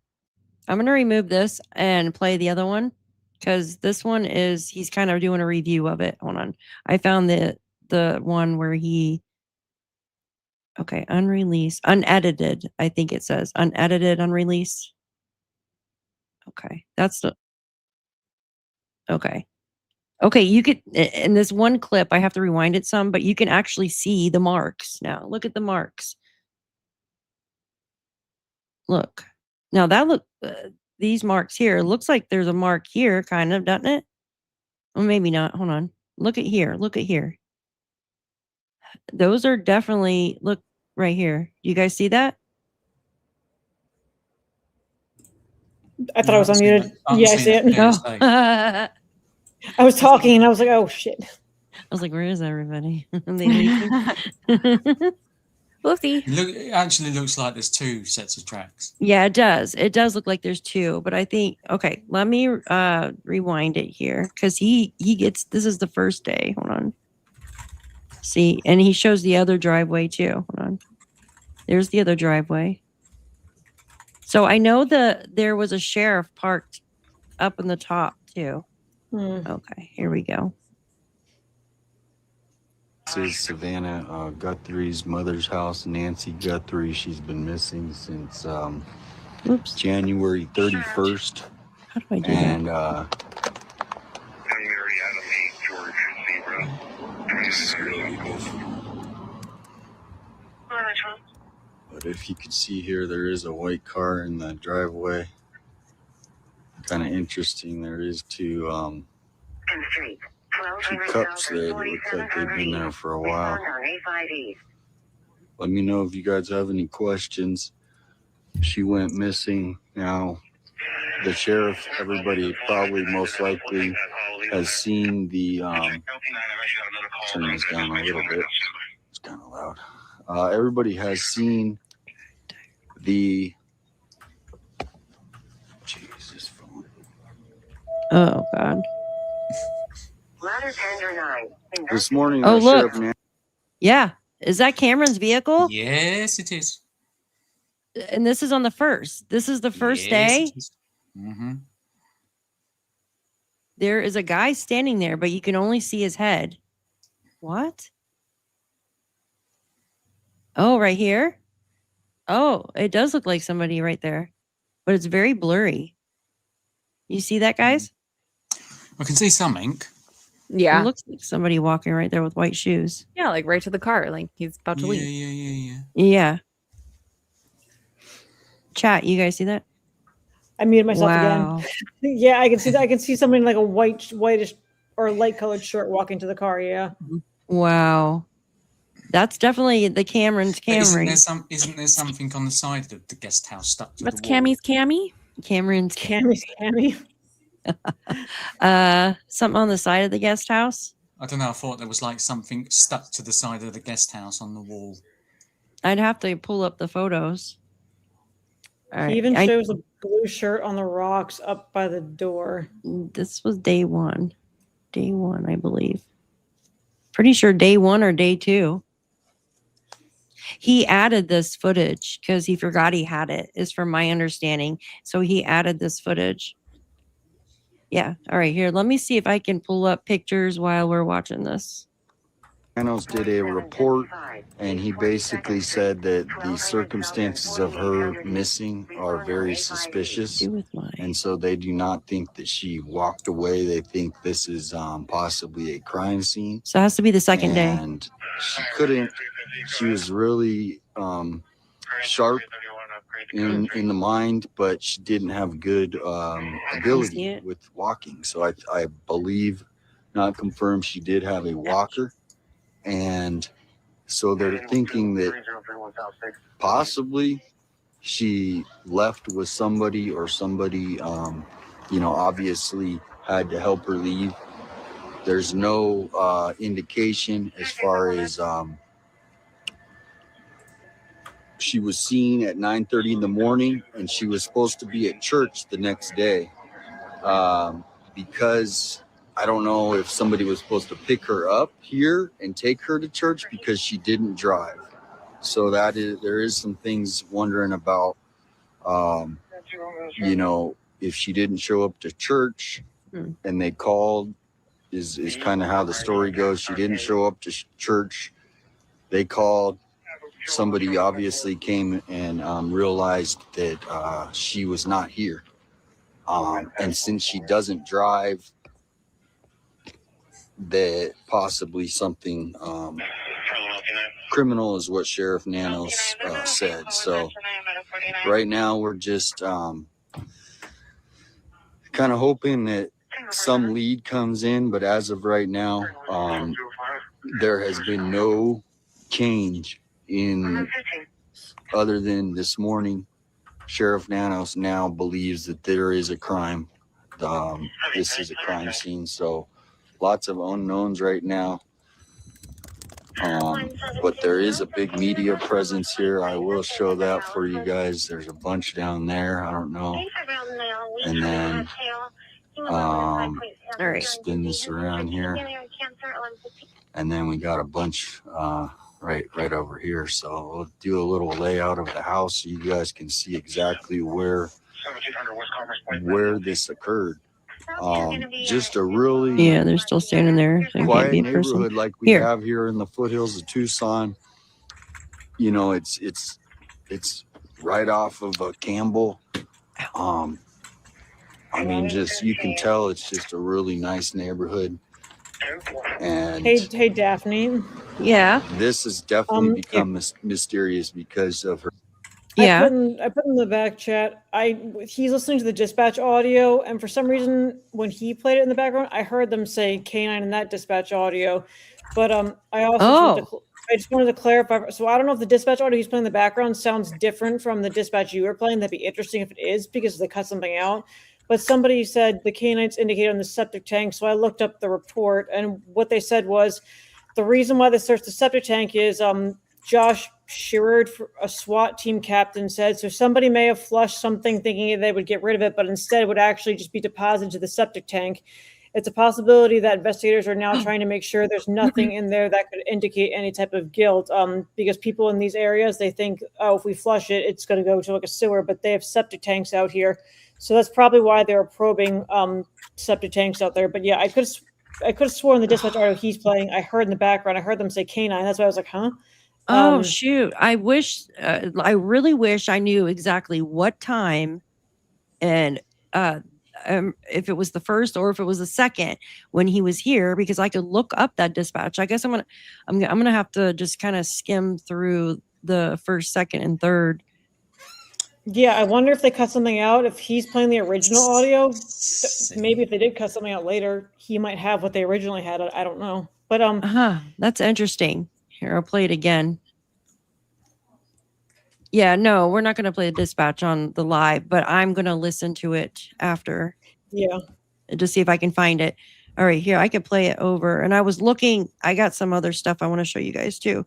I'm gonna remove this and play the other one because this one he's kind of doing a review of it. Hold on, I found the one where he. Okay, unedited. I think it says unedited, unreleased. Okay, that's the. Okay. Okay, you could, in this one clip, I have to rewind it some, but you can actually see the marks now. Look at the marks. Look. Now these marks here, looks like there's a mark here, kind of, doesn't it? Well, maybe not. Hold on. Look at here. Look at here. Those are definitely, look right here. You guys see that? I thought I was unmuted. Yeah, I see it. Oh. I was talking and I was like, oh shit. I was like, where is everybody? They leaving? Whoopsie. It actually looks like there's 2 sets of tracks. Yeah, it does. It does look like there's 2, but I think, okay, let me rewind it here because he gets, this is the first day. Hold on. See, and he shows the other driveway too. Hold on. There's the other driveway. So I know there was a sheriff parked up in the top too. Okay, here we go. This is Savannah Guthrie's mother's house, Nancy Guthrie. She's been missing since January 31st. How do I do and, but if you could see here, there is a white car in the driveway. Kind of interesting. There is two cups there that look like they've been there for a while. Let me know if you guys have any questions. She went missing. Now, the sheriff, everybody probably most likely has seen the, turn this down a little bit. It's kind of loud. Everybody has seen the, Jesus phone. Oh, God. This morning, Oh, the look. sheriff. Yeah. Is that Cameron's vehicle? Yes, it is. And this is on the 1st. This is the first day. Mm-hmm. There is a guy standing there, but you can only see his head. What? Oh, right here? Oh, it does look like somebody right there, but it's very blurry. You see that, guys? I can see some ink. Yeah. It looks like somebody walking right there with white shoes. Yeah, like right to the car. Like he's about to leave. Yeah. Yeah. Chat, you guys see that? I muted myself Wow. again. Yeah, I can see that. I can see somebody in like a whitish or light colored shirt walking to the car. Yeah. Wow. That's definitely the Cameron's But Camry. Isn't there something on the side of the guest house stuck to What's the wall? Cammy's Cammy? Cameron's Cammy's Cammy. Something on the side of the guest house. I don't know. I thought there was like something stuck to the side of the guest house on the wall. I'd have to pull up the photos. All right. He even shows a blue shirt on the rocks up by the door. This was day one. Day one, I believe. Pretty sure day one or day two. He added this footage because he forgot he had it, is from my understanding. So he added this footage. Yeah. All right. Here, let me see if I can pull up pictures while we're watching this. Manos did a report, and he basically said that the circumstances of her missing are very suspicious, and so they do not think that she walked away. They think this is possibly a crime scene. So it has to be the second day. And she couldn't. She was really sharp in the mind, but she didn't have good ability with walking. So I believe, not confirmed, she did have a walker. And so they're thinking that possibly she left with somebody, or somebody, obviously had to help her leave. There's no indication as far as she was seen at 9:30 in the morning, and she was supposed to be at church the next day. Because I don't know if somebody was supposed to pick her up here and take her to church, because she didn't drive. So there is some things wondering about, if she didn't show up to church and they called, is kind of how the story goes. She didn't show up to church. They called. Somebody obviously came and realized that she was not here. And since she doesn't drive, that possibly something criminal is what Sheriff Nanos said. So right now we're just kind of hoping that some lead comes in, but as of right now, there has been no change in other than this morning. Sheriff Nanos now believes that there is a crime. This is a crime scene, so lots of unknowns right now. But there is a big media presence here. I will show that for you guys. There's a bunch down there. I don't know. And then all right, spin this around here. And then we got a bunch right over here. So we'll do a little layout of the house so you guys can see exactly where this occurred. Just a really Yeah, they're still standing there. So it can't quiet be a person. neighborhood like we Here. have here in the foothills of Tucson. You know, it's right off of Campbell. I mean, just you can tell it's just a really nice neighborhood. And Hey, Daphne. Yeah. this has definitely Here. become mysterious because of her. Yeah. I put in the back chat. He's listening to the dispatch audio, and for some reason, when he played it in the background, I heard them say canine in that dispatch audio. But I also I just wanted to clarify. So I don't know if the dispatch audio he's playing in the background sounds different from the dispatch you were playing. That'd be interesting if it is, because they cut something out. But somebody said the canines indicated on the septic tank, so I looked up the report, and what they said was the reason why they searched the septic tank is Josh Shearard, a SWAT team captain, said, so somebody may have flushed something thinking they would get rid of it, but instead it would actually just be deposited into the septic tank. It's a possibility that investigators are now trying to make sure there's nothing in there that could indicate any type of guilt, because people in these areas, they think, oh, if we flush it, it's going to go to like a sewer, but they have septic tanks out here. So that's probably why they're probing septic tanks out there. But yeah, I could have sworn the dispatch audio he's playing, I heard in the background, I heard them say canine. That's why I was like, huh? Oh, shoot. I really wish I knew exactly what time and if it was the first or if it was the second when he was here, because I could look up that dispatch. I guess I'm gonna have to just kind of skim through the first, second, and third. Yeah, I wonder if they cut something out. If he's playing the original audio, maybe if they did cut something out later, he might have what they originally had. I don't know. But that's interesting. Here, I'll play it again. Yeah, no, we're not going to play the dispatch on the live, but I'm going to listen to it after. Yeah. To see if I can find it. All right, here, I can play it over. And I was looking, I got some other stuff I want to show you guys too.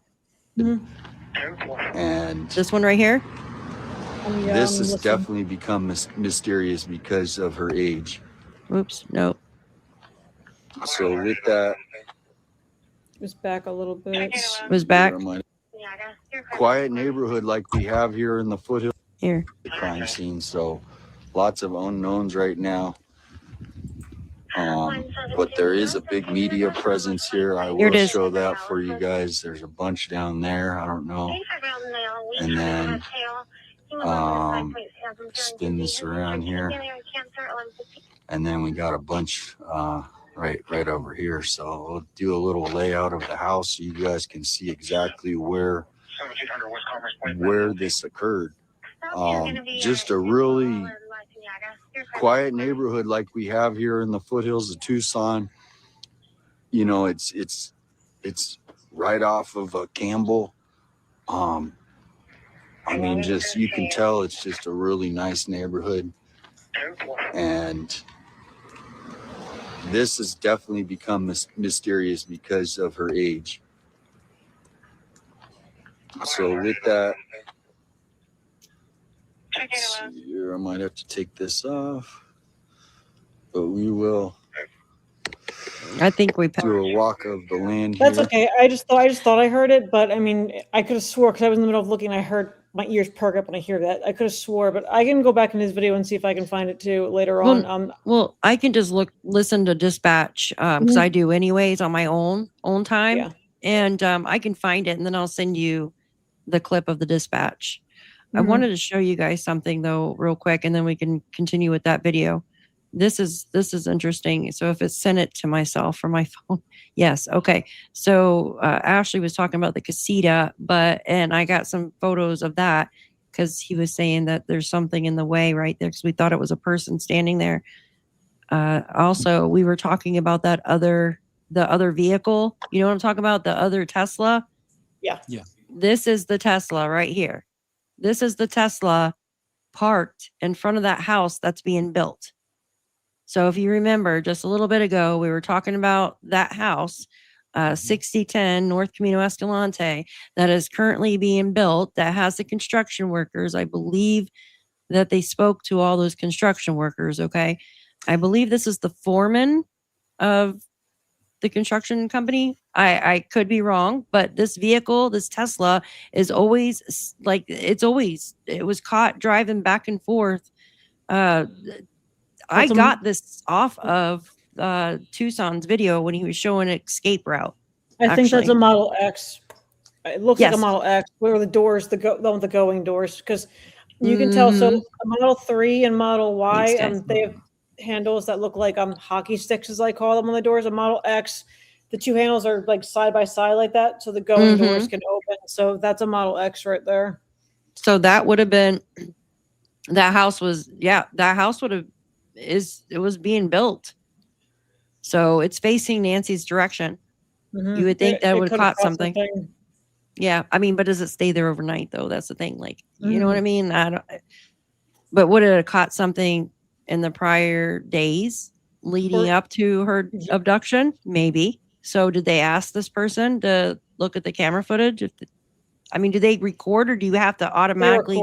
And this one right here. This has definitely become mysterious because of her age. Oops, no. So with that, it was back a little bit. Was back. Quiet neighborhood like we have here in the foothills. Here. The crime scene. So lots of unknowns right now. But there is a big media presence here. I will show that for you guys. There's a bunch down there. I don't know. And then spin this around here. And then we got a bunch right over here. So we'll do a little layout of the house so you guys can see exactly where this occurred. Just a really quiet neighborhood like we have here in the foothills of Tucson. You know, it's right off of Campbell. I mean, just you can tell it's just a really nice neighborhood. And this has definitely become mysterious because of her age. So with that, let's see here, I might have to take this off, but we will. I think we do a walk of the land. That's here. okay. I just thought I heard it, but I mean, I could have swore because I was in the middle of looking. I heard my ears perk up when I hear that. I could have swore, but I can go back in his video and see if I can find it too later on. Well, I can just listen to dispatch because I do anyways on my own time. Yeah. And I can find it and then I'll send you the clip of the dispatch. I wanted to show you guys something though, real quick, and then we can continue with that video. This is interesting. So if it's sent it to myself from my phone, yes. Okay. So Ashley was talking about the casita, and I got some photos of that because he was saying that there's something in the way right there because we thought it was a person standing there. Also, we were talking about the other vehicle. You know what I'm talking about? The other Tesla. Yeah. Yeah. This is the Tesla right here. This is the Tesla parked in front of that house that's being built. So if you remember just a little bit ago, we were talking about that house, 6010 North Camino Escalante, that is currently being built, that has the construction workers. I believe that they spoke to all those construction workers, okay? I believe this is the foreman of the construction company. I could be wrong, but this vehicle, this Tesla, is always like, it was caught driving back and forth. I got this off of Tucson's video when he was showing an escape route. I think that's a Model X. It looks like a Yes. Model X. Where are the doors, the going doors? Because you can tell. So a Model 3 and Model Y, they have handles that look like hockey sticks, as I call them, on the doors. A Model X, the two handles are like side by side like that, so the going doors can open. So that's a Model X right there. So that would have been, that house was, that house would have, it was being built. So it's facing Nancy's direction. You would think that would have caught something. Yeah. I mean, but does it stay there overnight though? That's the thing. Like, you know what I mean? But would it have caught something in the prior days leading up to her abduction? Maybe. So did they ask this person to look at the camera footage? I mean, do they record, or do you have to automatically?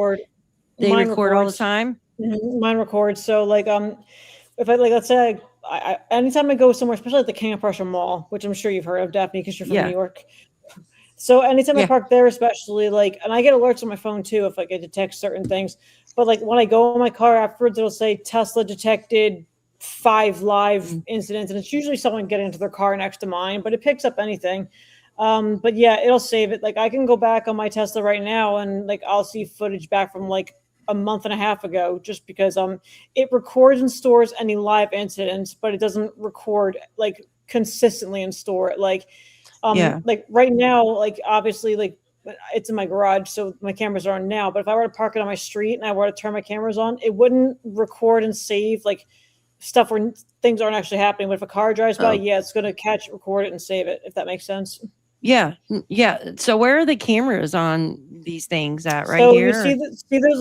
They record all the time? Mine records. So like, if I let's say I anytime I go somewhere, especially at the King of Prussia Mall, which I'm sure you've heard of, Daphne, because you're from New York. So anytime I park there, especially and I get alerts on my phone too if I get to text certain things. But like when I go in my car afterwards, it'll say Tesla detected 5 live incidents, and it's usually someone getting into their car next to mine, but it picks up anything. But yeah, it'll save it. Like I can go back on my Tesla right now and like I'll see footage back from like a month and a half ago, just because it records and stores any live incidents, but it doesn't record like consistently and store it. Like like right now, like obviously like it's in my garage, so my cameras are on now, but if I were to park it on my street and I were to turn my cameras on, it wouldn't record and save like stuff where things aren't actually happening. But if a car drives by, it's going to catch, record it, and save it, if that makes sense. Yeah. So where are the cameras on these things at? Right so here? So you see those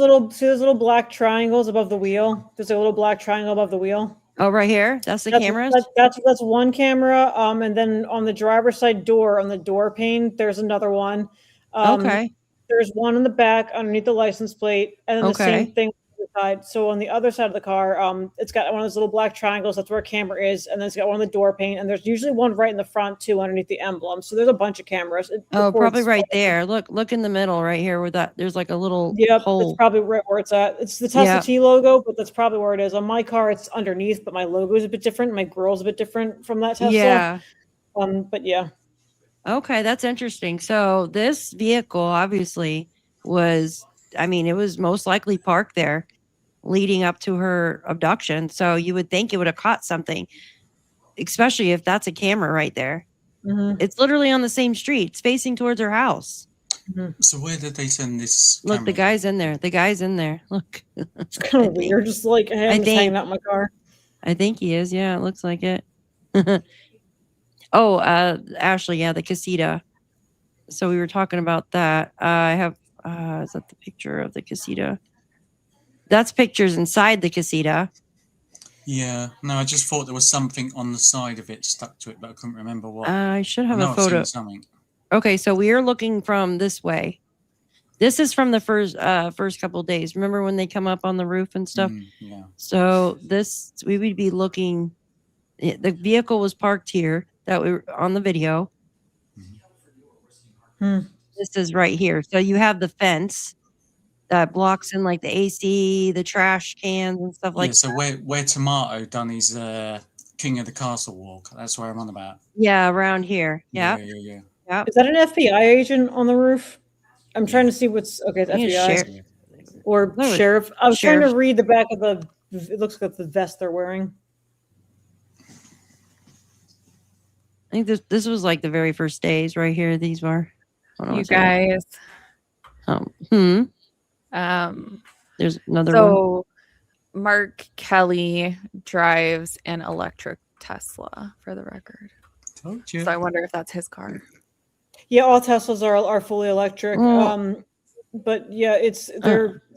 little black triangles above the wheel? There's a little black triangle above the wheel. Oh, right here? That's the cameras? That's one camera. And then on the driver's side door, on the door pane, there's another one. Okay. There's one in the back underneath the license plate, and then the same thing on the side. So on the other side of the car, it's got one of those little black triangles. That's where a camera is, and then it's got one on the door pane, and there's usually one right in the front too, underneath the emblem. So there's a bunch of cameras. Probably right there. Look in the middle right here where there's like a little hole. That's probably right where it's at. It's the Tesla T logo, but that's probably where it is. On my car, it's underneath, but my logo is a bit different. My grill's a bit different from that Tesla. Yeah. But yeah. Okay, that's interesting. So this vehicle obviously was, I mean, it was most likely parked there leading up to her abduction. So you would think it would have caught something, especially if that's a camera right there. It's literally on the same street. It's facing towards her house. So where did they send this Look, camera? the guy's in there. The guy's in there. Look. It's kind of weird. Just like hanging out in my car. I think he is. Yeah, it looks like it. Ashley, the casita. So we were talking about that. I have, is that the picture of the casita? That's pictures inside the casita. Yeah, no, I just thought there was something on the side of it stuck to it, but I couldn't remember what. I should have I know a I've seen photo. something. Okay, so we are looking from this way. This is from the first couple of days. Remember when they come up on the roof and stuff? Yeah. So we would be looking. The vehicle was parked here. That we were on the video. This is right here. So you have the fence that blocks in like the AC, the trash cans and stuff like that. So where Tomato done his King of the Castle walk, that's where I'm on about. Yeah, around here. Yeah. Yeah. Is that an FBI agent on the roof? I'm trying to see what's it's I think it's FBI or sheriff. I was trying to read the back of the. It looks like the vest they're wearing. I think this was like the very first days right here. These were. You guys. There's another one. So Mark Kelly drives an electric Tesla, for the record. Told you. So I wonder if that's his car. Yeah, all Teslas are fully electric. But yeah,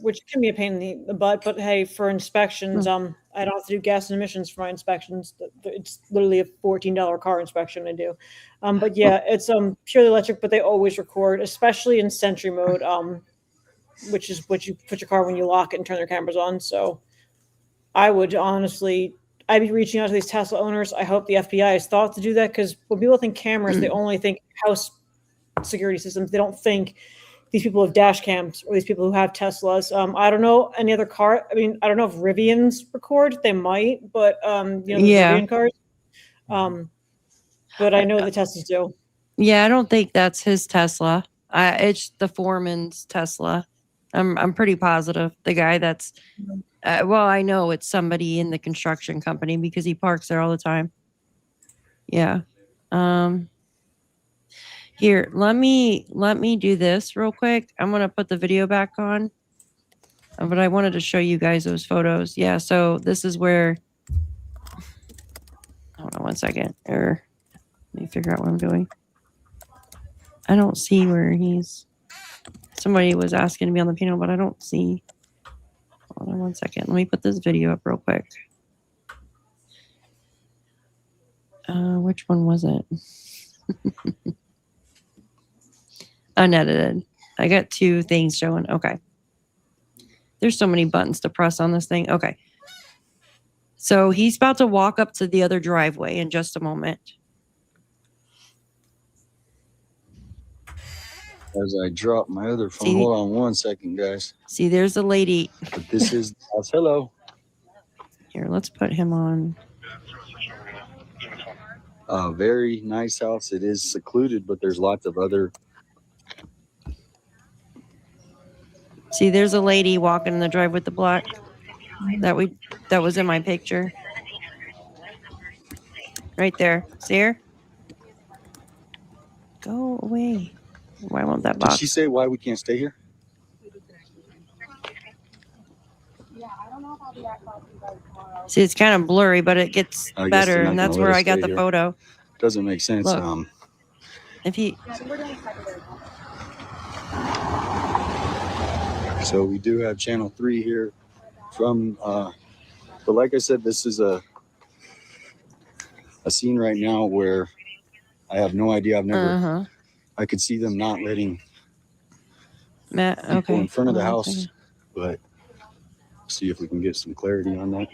which can be a pain in the butt. But hey, for inspections, I don't have to do gas and emissions for my inspections. It's literally a $14 car inspection I do. But yeah, it's purely electric, but they always record, especially in Sentry mode, which is what you put your car when you lock it and turn their cameras on. So I would honestly, I'd be reaching out to these Tesla owners. I hope the FBI has thought to do that, because when people think cameras, they only think house security systems. They don't think these people with dash cams or these people who have Teslas. I don't know any other car. I mean, I don't know if Rivians record. They might, but the Rivian cars. But I know the Teslas do. Yeah, I don't think that's his Tesla. It's the foreman's Tesla. I'm pretty positive. The guy that's well, I know it's somebody in the construction company because he parks there all the time. Yeah. Here, let me do this real quick. I'm gonna put the video back on. But I wanted to show you guys those photos. Yeah, so this is where, hold on one second. Let me figure out what I'm doing. I don't see where somebody was asking to be on the panel, but I don't see. Hold on one second. Let me put this video up real quick. Which one was it? Unedited. I got two things showing. Okay. There's so many buttons to press on this thing. Okay. So he's about to walk up to the other driveway in just a moment. As I drop my other phone. Hold on one second, guys. See, there's a lady. But this is the house. Hello. Here, let's put him on. Very nice house. It is secluded, but there's lots of other. See, there's a lady walking in the drive with the black that was in my picture. Right there. See her? Go away. Why won't that box? Did she say why we can't stay here? See, it's kind of blurry, but it gets better, and that's where I got the photo. Doesn't make sense. Look, if he. So we do have channel 3 here from, but like I said, this is a scene right now where I have no idea. I've never, I could see them not letting people in front of the house, but see if we can get some clarity on that.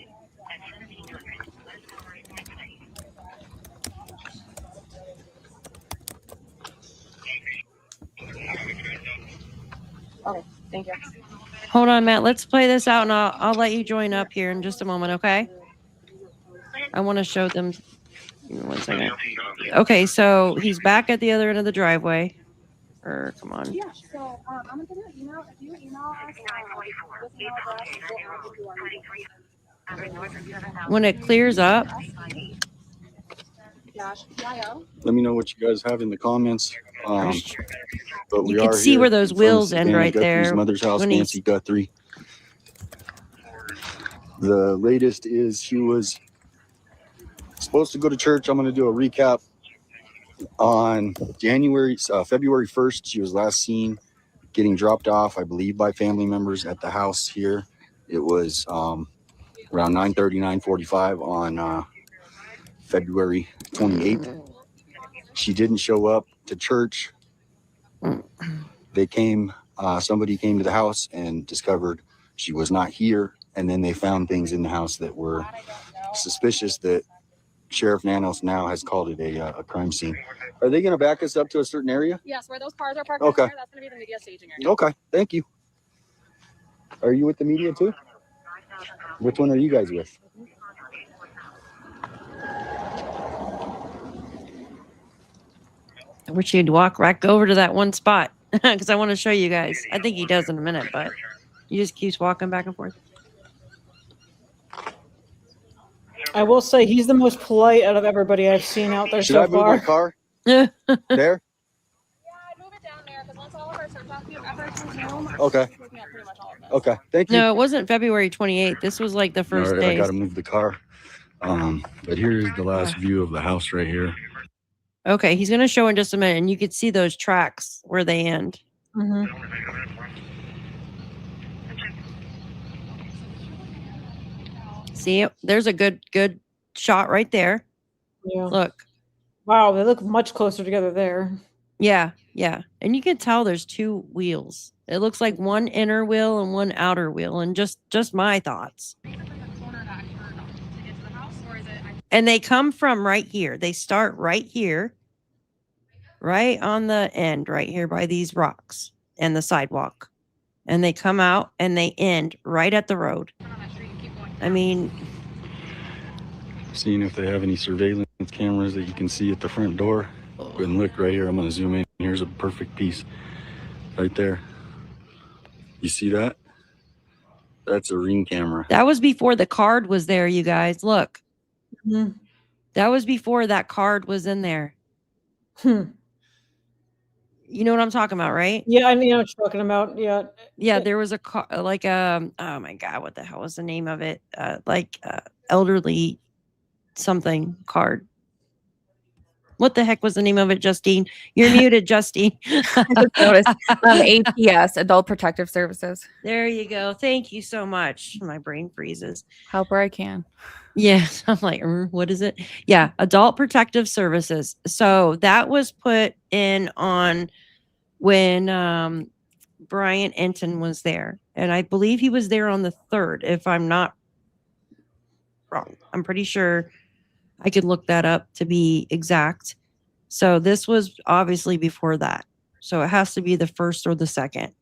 Okay, thank you. Hold on, Matt. Let's play this out, and I'll let you join up here in just a moment, okay? I want to show them. Give me 1 second. Okay, so he's back at the other end of the driveway. Come on. Yeah, so I'm gonna send you an email. If you email us, When it clears up, let me know what you guys have in the comments. But we you can see where those wheels end right there. Savannah Guthrie's mother's house, Nancy Guthrie. The latest is she was supposed to go to church. I'm going to do a recap. On February 1st, she was last seen getting dropped off, I believe, by family members at the house here. It was around 9:30, 9:45 on February 28th. She didn't show up to church. Somebody came to the house and discovered she was not here. And then they found things in the house that were suspicious that Sheriff Nanos now has called it a crime scene. Are they going to back us up to a certain area? Yes, where those cars are parked. Okay. There, that's going to be the media staging area. Okay, thank you. Are you with the media too? Which one are you guys with? I wish he'd walk right over to that one spot because I want to show you guys. I think he does in a minute, but he just keeps walking back and forth. I will say he's the most polite out of everybody I've seen out there Should so I move far. my car? There? Yeah, I'd move it down there because once all of our search efforts resume, Okay. looking at pretty much all of this. Okay, thank you. No, it wasn't February 28th. This was like the first All right, I day. got to move the car. But here's the last view of the house right here. Okay, he's going to show in just a minute, and you could see those tracks where they end. See, there's a good shot right there. Yeah. Look. Wow, they look much closer together there. Yeah, yeah. And you can tell there's two wheels. It looks like one inner wheel and one outer wheel, and just my thoughts. And they come from right here. They start right here, right on the end, right here by these rocks. and the sidewalk. And they come out and they end right at the road. I mean, Seeing if they have any surveillance cameras that you can see at the front door. And look right here, I'm gonna zoom in. Here's a perfect piece right there. You see that? That's a Ring camera. that was before the card was there, you guys. Look. Mhm. That was before that card was in there. Hmm. You know what I'm talking about, right? Yeah, I know what you're talking about. Yeah. Yeah, there was a car, like oh my God, what the hell was the name of it? Elderly something card. What the heck was the name of it, Justine? You're muted, Justine. I just noticed. APS, Adult Protective Services. There you go. Thank you so much. My brain freezes. Help where I can. Yes, I'm like, what is it? Yeah, Adult Protective Services. So that was put in on when Brian Enton was there. And I believe he was there on the 3rd, if I'm not wrong. I'm pretty sure I could look that up to be exact. So this was obviously before that. So it has to be the 1st or the 2nd.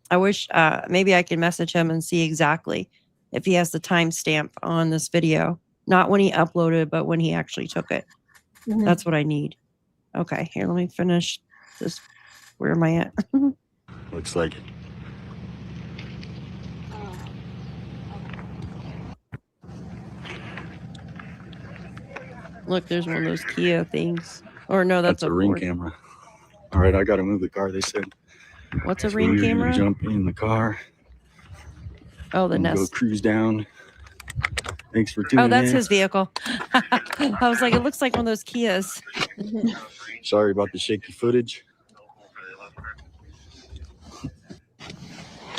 I wish maybe I could message him and see exactly if he has the timestamp on this video. Not when he uploaded, but when he actually took it. Mhm. That's what I need. Okay, here, let me finish this. Where am I at? Looks like it. Look, there's one of those Kia things. Or no, that's a Ring Ford. camera. All right, I gotta move the car, they said. What's a So Ring we're gonna camera? Jump in the car. Oh, the and go Nest. cruise down. Thanks for tuning Oh, in. that's his vehicle. I was like, it looks like one of those Kias. Sorry about the shaky footage.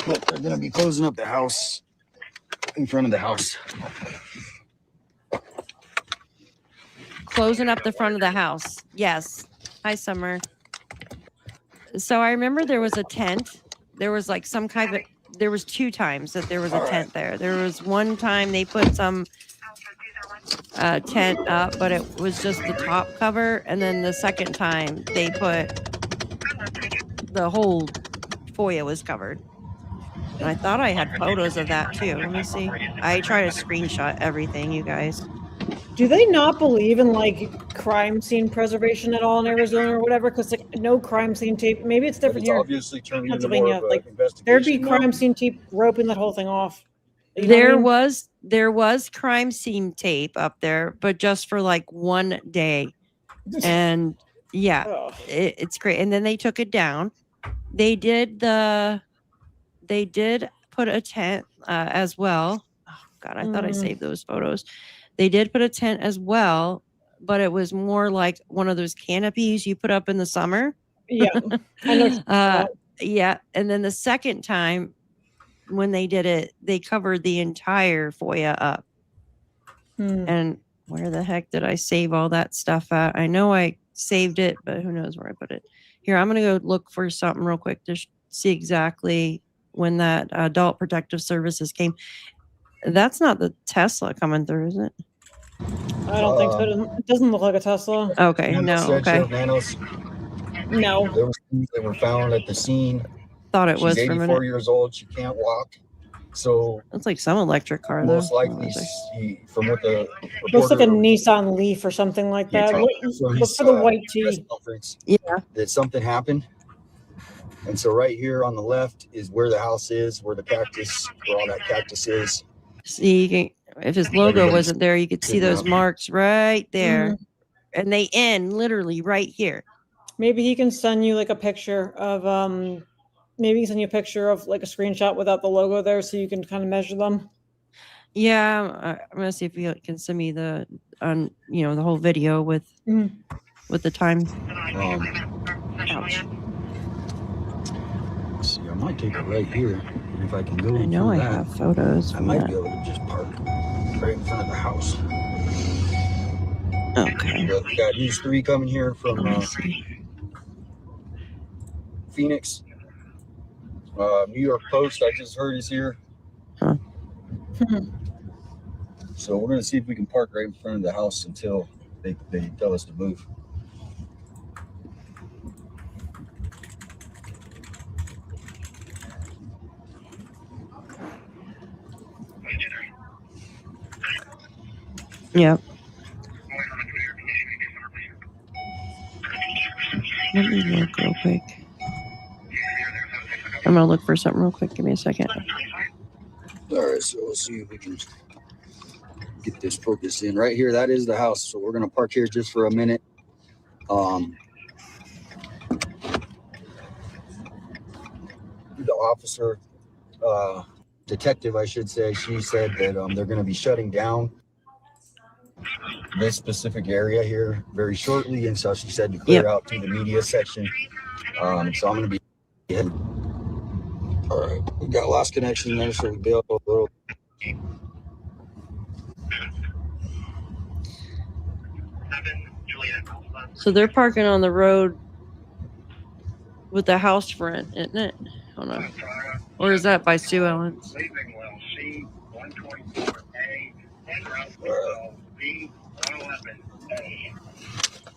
But they're gonna be closing up the house in front of the house. Closing up the front of the house. Yes. Hi, Summer. So I remember there was a tent. There was like some kind of, there was 2 times that there was a tent there. There was one time they put some tent up, but it was just the top cover. And then the second time they put the whole foyer was covered. And I thought I had photos of that too. Let me see. I try to screenshot everything, you guys. Do they not believe in like crime scene preservation at all in Arizona or whatever? Because like no crime scene tape. Maybe it's different It's here. obviously turned into more Pennsylvania, of an like investigation. there'd be now. crime scene tape roping that whole thing off. You know what I There mean? was crime scene tape up there, but just for like one day. And yeah, Ugh. it's great. And then they took it down. They did put a tent as well. Oh God, I thought I saved those photos. They did put a tent as well, but it was more like one of those canopies you put up in the summer. Yeah, I know. Yeah, and then the second time when they did it, they covered the entire foyer up. And where the heck did I save all that stuff at? I know I saved it, but who knows where I put it. Here, I'm going to go look for something real quick to see exactly when that Adult Protective Services came. That's not the Tesla coming through, is it? I don't think so. It doesn't look like a Tesla. Okay, Nanos no, said, okay. Sheriff Nanos, No. there was things that were found at the scene. Thought it was She's for a 84 minute. years old. She can't walk. So It's like some electric car, most though. likely, from what the Looks like a reporter Nissan Leaf or something like that. Yeah, Look, so look he's, for the white press tee. conference Yeah. that something happened. And so right here on the left is where the house is, where the cactus, where all that cactus is. See, you can, if his logo wasn't there, you could see those marks right there. And they end literally right here. Maybe he can send you like a picture of maybe he can send you a picture of like a screenshot without the logo there so you can kind of measure them. Yeah, I'm gonna see if you can send me the the whole video with the time. Ouch. Let's see, I might take it right here. And if I can go I know through I that, have photos I from might that. be able to just park right in front of the house. Okay. We got News 3 coming here from Phoenix. New York Post, I just heard, is here. Huh. So we're going to see if we can park right in front of the house until they tell us to move. Yeah. Let me look real quick. I'm gonna look for something real quick. Give me a second. All right, so we'll see if we can get this focused in right here. That is the house. So we're gonna park here just for a minute. The officer, detective, I should say, she said that they're gonna be shutting down this specific area here very shortly, and so she said to clear out to the media section. So I'm gonna be heading. All right, we got lost connection there, so we bailed a little. So they're parking on the road with the house front, isn't it? Hold on. Or is that by Sue Ellen's?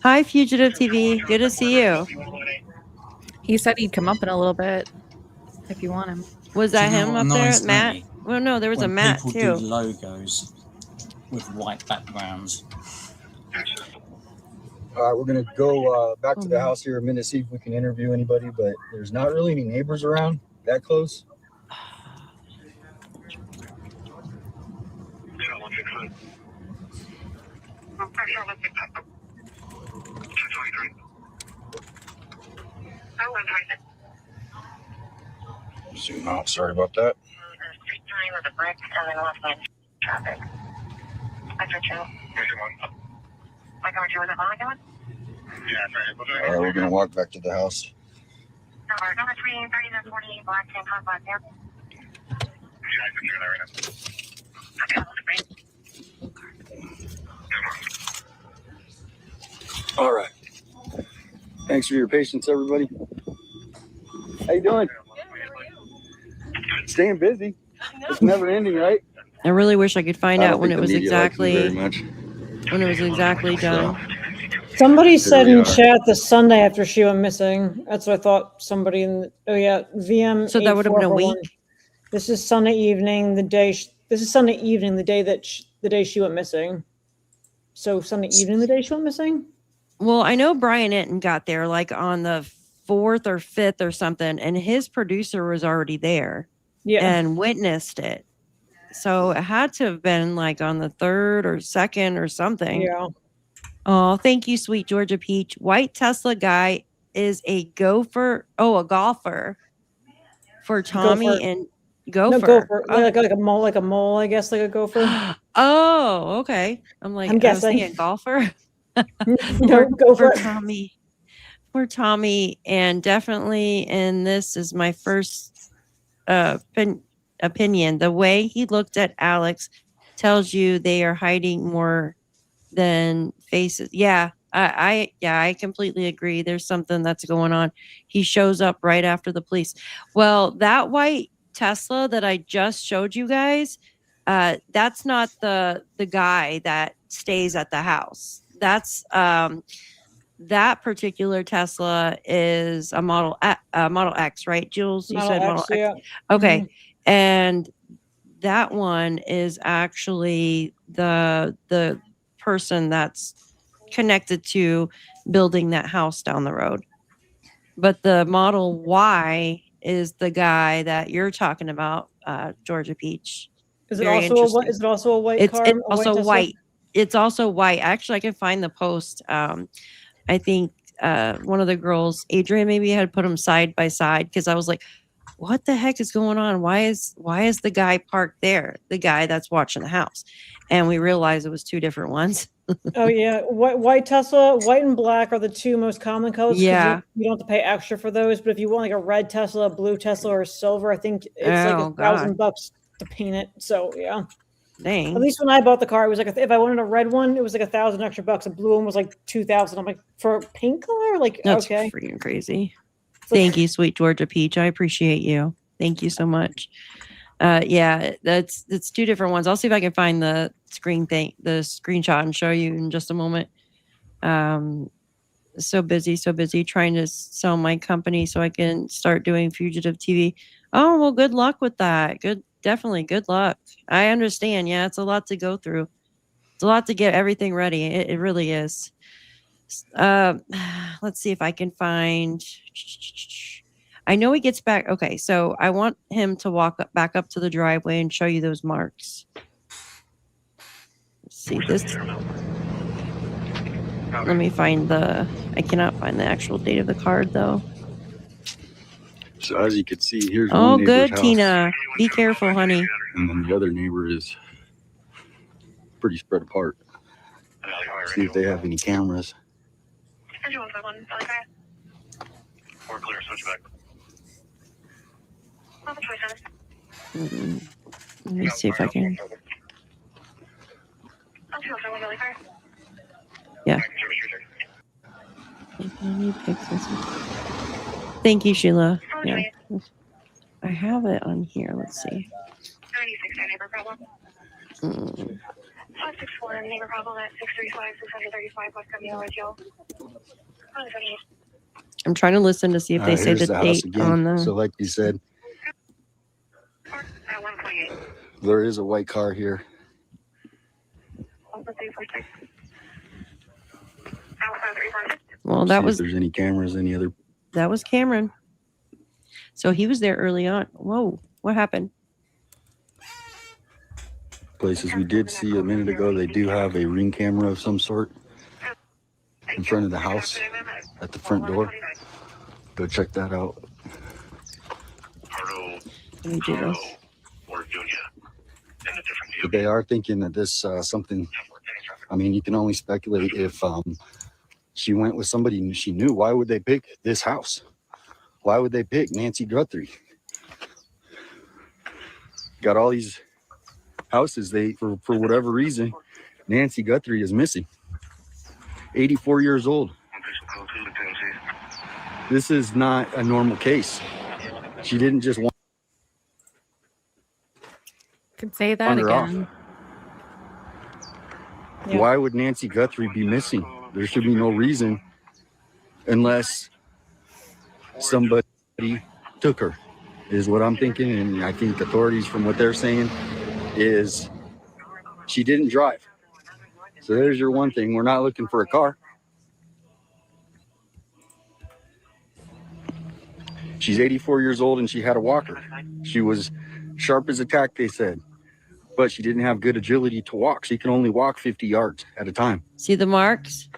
Hi, Fugitive TV. Good to see you. He said he'd come up in a little bit if you want him. Was Do you that know him what up there, annoys Matt? me? Well, no, there was a When Matt people too. do logos with white backgrounds. All right, we're gonna go back to the house here in a minute, see if we can interview anybody, but there's not really any neighbors around that close. Zoom out. Sorry about that. All right, we're gonna walk back to the house. All right. Thanks for your patience, everybody. How you doing? Staying busy. It's never ending, right? I really wish I could find I out don't when think it the was media likes me very exactly much. when it was exactly done. Somebody said we in are. chat the Sunday after she went missing. That's what I thought. Somebody in VM. So that would have been a 8441. week? This is Sunday evening. This is Sunday evening. The day that the day she went missing. So Sunday evening, the day she went missing. Well, I know Brian Enton got there like on the 4th or 5th or something, and his producer was already there and witnessed it. So it had to have been like on the 3rd or 2nd or something. Yeah. Oh, thank you, sweet Georgia Peach. White Tesla guy is a golfer for Tommy and Gopher. No, gopher. Like a mole, I guess, like a gopher. Oh, okay. I'm like, I'm I was guessing. thinking golfer. No, go for for it. Tommy. For Tommy, and definitely, and this is my first opinion. The way he looked at Alex tells you they are hiding more than faces. Yeah, I completely agree. There's something that's going on. He shows up right after the police. Well, that white Tesla that I just showed you guys, that's not the guy that stays at the house. That's that particular Tesla is a Model X, right, Jules? You said Model X. Yeah. Okay, Mhm. and that one is actually the person that's connected to building that house down the road. But the Model Y is the guy that you're talking about, Georgia Peach. Is it Very also interesting. is it also a white It's car? it's a also Tesla? white. It's also white. Actually, I can find the post. I think one of the girls, Adrian, maybe had put them side by side because I was like, what the heck is going on? Why is the guy parked there? The guy that's watching the house. And we realized it was two different ones. Oh yeah, white Tesla, white and black are the two most common colors. 'Cause Yeah. you don't have to pay extra for those. But if you want like a red Tesla, blue Tesla, or silver, I think it's like Oh, $1,000 to paint it. So yeah. Dang. At least when I bought the car, it was like if I wanted a red one, it was like $1,000 extra bucks. A blue one was like 2,000. I'm like, for a paint color, like That's okay. freaking crazy. Thank you, sweet Georgia Peach. I appreciate you. Thank you so much. Yeah, that's two different ones. I'll see if I can find the screenshot and show you in just a moment. So busy trying to sell my company so I can start doing Fugitive TV. Oh, well, good luck with that. Definitely good luck. I understand. Yeah, it's a lot to go through. It's a lot to get everything ready. It really is. Let's see if I can find. I know he gets back. Okay, so I want him to walk back up to the driveway and show you those marks. Let's see this. Let me find the. I cannot find the actual date of the card though. So as you can see, here's Oh, one neighbor's good, house, Tina. Be careful, honey. and then the other neighbor is pretty spread apart. See if they have any cameras. Let me see if I can. Yeah. Thank you, Sheila. Yeah. I have it on here. Let's see. 96 neighbor problem. 564 neighbor problem at 635 635 West Camino Ridgeo. I'm trying to listen to see if they say Here's the the house date again. on the. So like you said, there is a white car here. Well, that See was. if there's any cameras, any other. That was Cameron. So he was there early on. Whoa, what happened? Places we did see a minute ago, they do have a ring camera of some sort in front of the house at the front door. Go check that out. Let me do this. But they are thinking that this something. I mean, you can only speculate if she went with somebody she knew. Why would they pick this house? Why would they pick Nancy Guthrie? Got all these houses. They for whatever reason, Nancy Guthrie is missing. 84 years old. This is not a normal case. She didn't just want. Could say that Wander off. again. Yeah. Why would Nancy Guthrie be missing? There should be no reason unless somebody took her, is what I'm thinking. And I think authorities, from what they're saying, is she didn't drive. So there's your one thing. We're not looking for a car. She's 84 years old and she had a walker. She was sharp as a tack, they said, but she didn't have good agility to walk. She can only walk 50 yards at a time. See the marks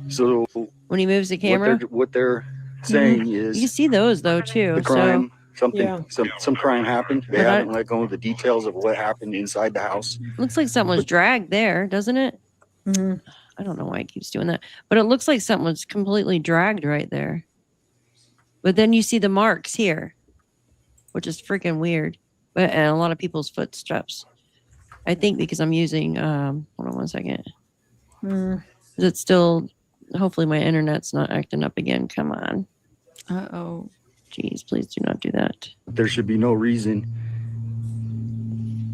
So when he moves the camera? what they're saying is You can see those though too. the crime, So some crime happened. They But haven't let go of the details of what happened inside the house. looks like something was dragged there, doesn't it? I don't know why it keeps doing that, but it looks like something was completely dragged right there. But then you see the marks here, which is freaking weird. But and a lot of people's footsteps. I think because I'm using hold on one second. Is it still hopefully my internet's not acting up again. Come on. Uh-oh. Jeez, please do not do that. There should be no reason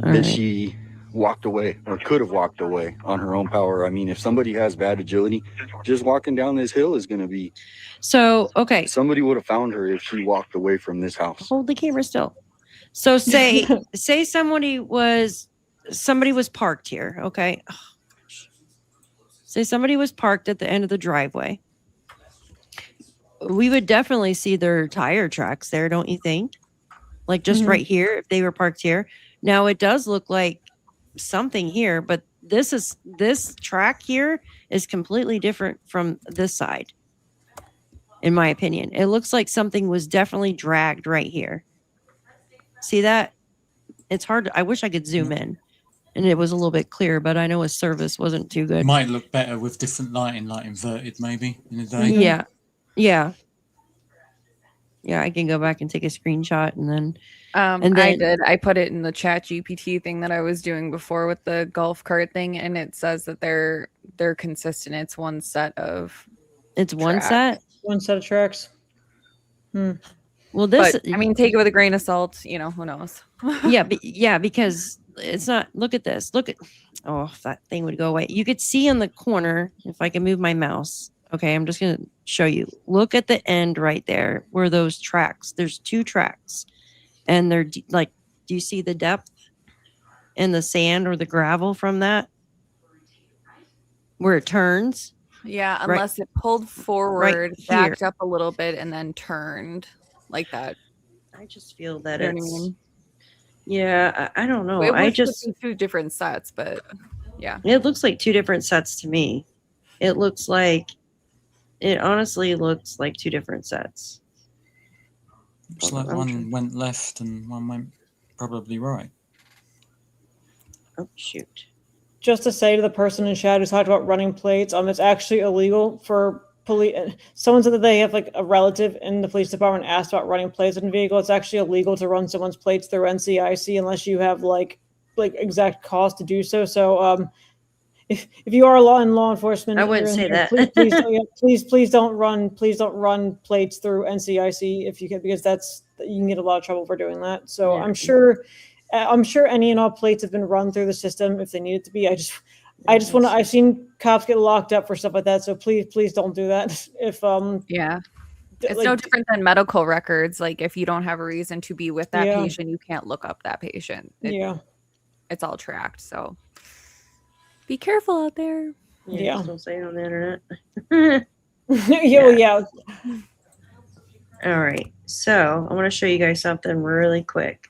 All that right. she walked away or could have walked away on her own power. I mean, if somebody has bad agility, just walking down this hill is going to be. So, okay. Somebody would have found her if she walked away from this house. Hold the camera still. So say somebody was parked here, okay? Oh, gosh. Say somebody was parked at the end of the driveway. We would definitely see their tire tracks there, don't you think? Like just right here, if they were parked here. Now it does look like something here, but this track here is completely different from this side. In my opinion, it looks like something was definitely dragged right here. See that? It's hard. I wish I could zoom in and it was a little bit clearer, but I know his service wasn't too good. It might look better with different lighting, like inverted maybe in the day. Yeah. Yeah. Yeah. I can go back and take a screenshot and then. I did. I put it in the chat GPT thing that I was doing before with the golf cart thing, and it says that they're consistent. It's one set of. It's one set. One set of tracks. Well, this. But, I mean, take it with a grain of salt. You know, who knows? Yeah, because it's not. Look at this. Look at. Oh, if that thing would go away. You could see in the corner if I can move my mouse. Okay, I'm just gonna show you. Look at the end right there where those tracks. There's two tracks. And they're like, do you see the depth in the sand or the gravel from that? where it turns. Yeah, Right- unless it pulled forward, here. backed up a little bit, and then turned like that. I just feel that You know what I it's. mean? Yeah, I don't know. It I was just. two different sets, but yeah. It looks like two different sets to me. It looks like. It honestly looks like two different sets. It's like one went left and one went probably right. Oh, shoot. Just to say to the person in chat who's talked about running plates, it's actually illegal for police. Someone said that they have like a relative in the police department asked about running plates in a vehicle. It's actually illegal to run someone's plates through NCIC unless you have like exact cause to do so. So if you are in law enforcement, I wouldn't say that. please don't run plates through NCIC if you can, because you can get a lot of trouble for doing that. So Yeah. I'm sure any and all plates have been run through the system if they need it to be. I just want to. I've seen cops get locked up for stuff like that. So please don't do that. If Yeah. It's no different than medical records. Like if you don't have a reason to be with that Yeah. patient, you can't look up that patient. It's all tracked. So be careful out there. Yeah. Just don't say it on the internet. yeah. All right. So I want to show you guys something really quick.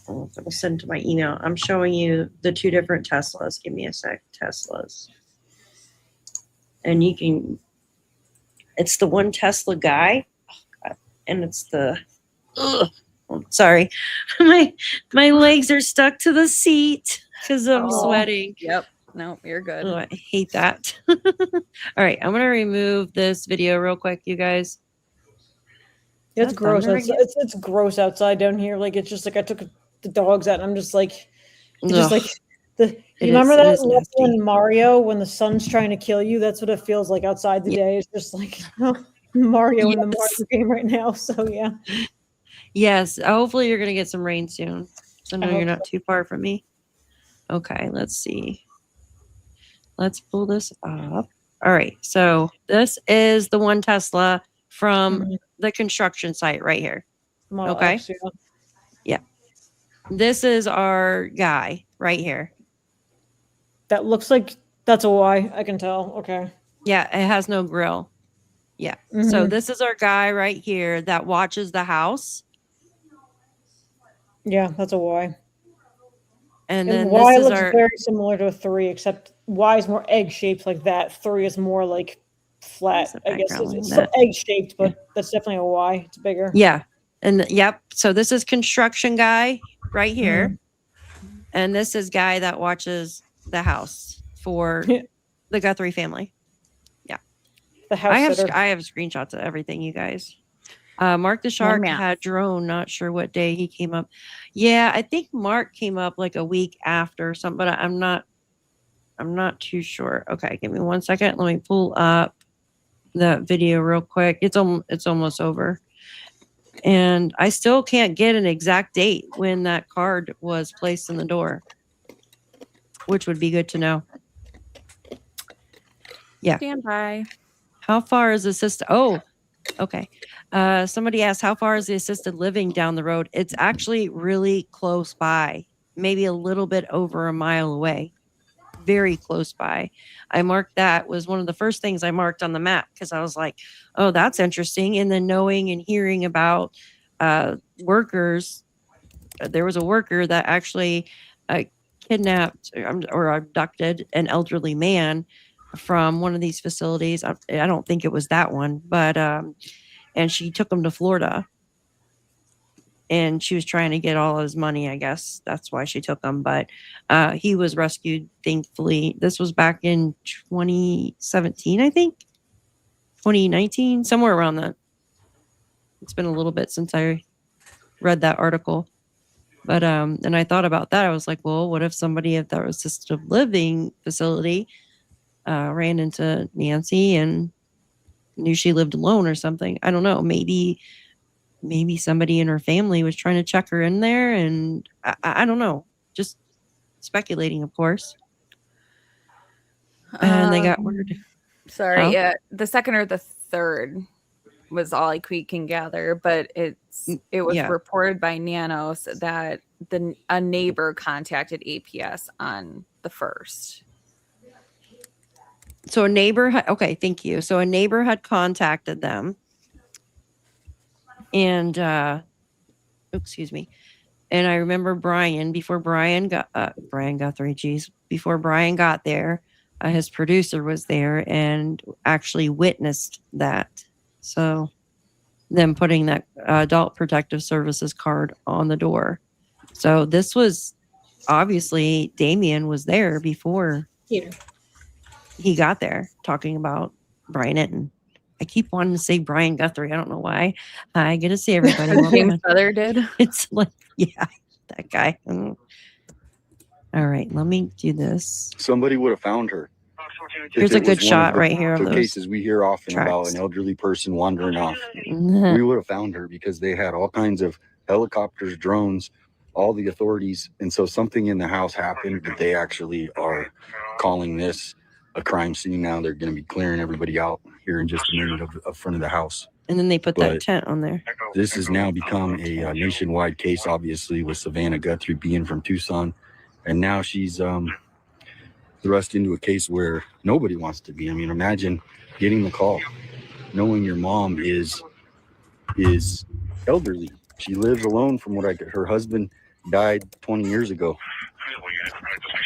I'll send to my email. I'm showing you the two different Teslas. Give me a sec. Teslas. And you can, it's the one Tesla guy. Oh, God. And it's the, sorry. my legs are stuck to the seat because I'm sweating. Yep. No, you're good. Oh, I hate that. All right. I'm going to remove this video real quick, you guys. It's gross. It's gross outside down here. Like it's just like I took the dogs out and I'm just like, it's just like you remember that level in Mario when the sun's trying to kill you? That's what it feels like outside today. It's just like Mario in the Mario game right now. So yeah. Yes. Hopefully you're gonna get some rain soon. So I know you're not too far from me. Okay, let's see. Let's pull this up. All right. So this is the one Tesla from the construction site right here. Model okay. X, Yeah. This is our guy right here. That looks like that's a Y. I can tell. Okay. Yeah, it has no grill. Yeah. So this is our guy right here that watches the house. Yeah, that's a Y. And then Y this is looks very similar to a 3, except Y is more egg shaped like that. 3 is more like flat. I guess it's still egg shaped, but that's definitely a Y. It's bigger. Yeah. And yep. So this is construction guy right here. And this is guy that watches the house for the Guthrie family. Yeah. The house I have screenshots of everything, you guys. Mark the Shark had drone, not sure what day he came up. Yeah, I think Mark came up like a week after something, but I'm not too sure. Okay, give me 1 second. Let me pull up the video real quick. It's almost over. And I still can't get an exact date when that card was placed in the door, which would be good to know. Yeah. Stand by. How far is assisted? Oh, okay. Somebody asked, how far is the assisted living down the road? It's actually really close by, maybe a little bit over a mile away. Very close by. I marked that was one of the first things I marked on the map because I was like, oh, that's interesting. And then knowing and hearing about workers, there was a worker that actually kidnapped or abducted an elderly man from one of these facilities. I don't think it was that one, but and she took him to Florida. And she was trying to get all his money, I guess. That's why she took him. But he was rescued, thankfully. This was back in 2017, I think. 2019, somewhere around that. It's been a little bit since I read that article. But and I thought about that. I was like, well, what if somebody at that assisted living facility ran into Nancy and knew she lived alone or something? I don't know. Maybe somebody in her family was trying to check her in there, and I don't know. Just speculating, of course. And they got word. Sorry, yeah, the second or the third was all we can gather, but it was reported by Nanos that a neighbor contacted APS on the 1st. So a neighbor had, okay, thank you. So a neighbor had contacted them and, excuse me. And I remember Brian, before Brian got, Brian Guthrie, geez, before Brian got there, his producer was there and actually witnessed that. So them putting that Adult Protective Services card on the door. So this was obviously Damien was there before he got there talking about Brian Enton. I keep wanting to say Brian Guthrie. I don't know why. I get to see everybody. James Feather did. It's like, yeah, that guy. All right, let me do this. Somebody would have found her. Here's If a it was good one shot the- right here of the those cases we hear often about tracks. an elderly person wandering off. We would have found her because they had all kinds of helicopters, drones, all the authorities. And so something in the house happened that they actually are calling this a crime scene now. They're going to be clearing everybody out here in just a minute of front of the house. And then they put that But tent on there. this has now become a nationwide case, obviously, with Savannah Guthrie being from Tucson. And now she's thrust into a case where nobody wants to be. I mean, imagine getting the call, knowing your mom is elderly. She lives alone from what I could. Her husband died 20 years ago.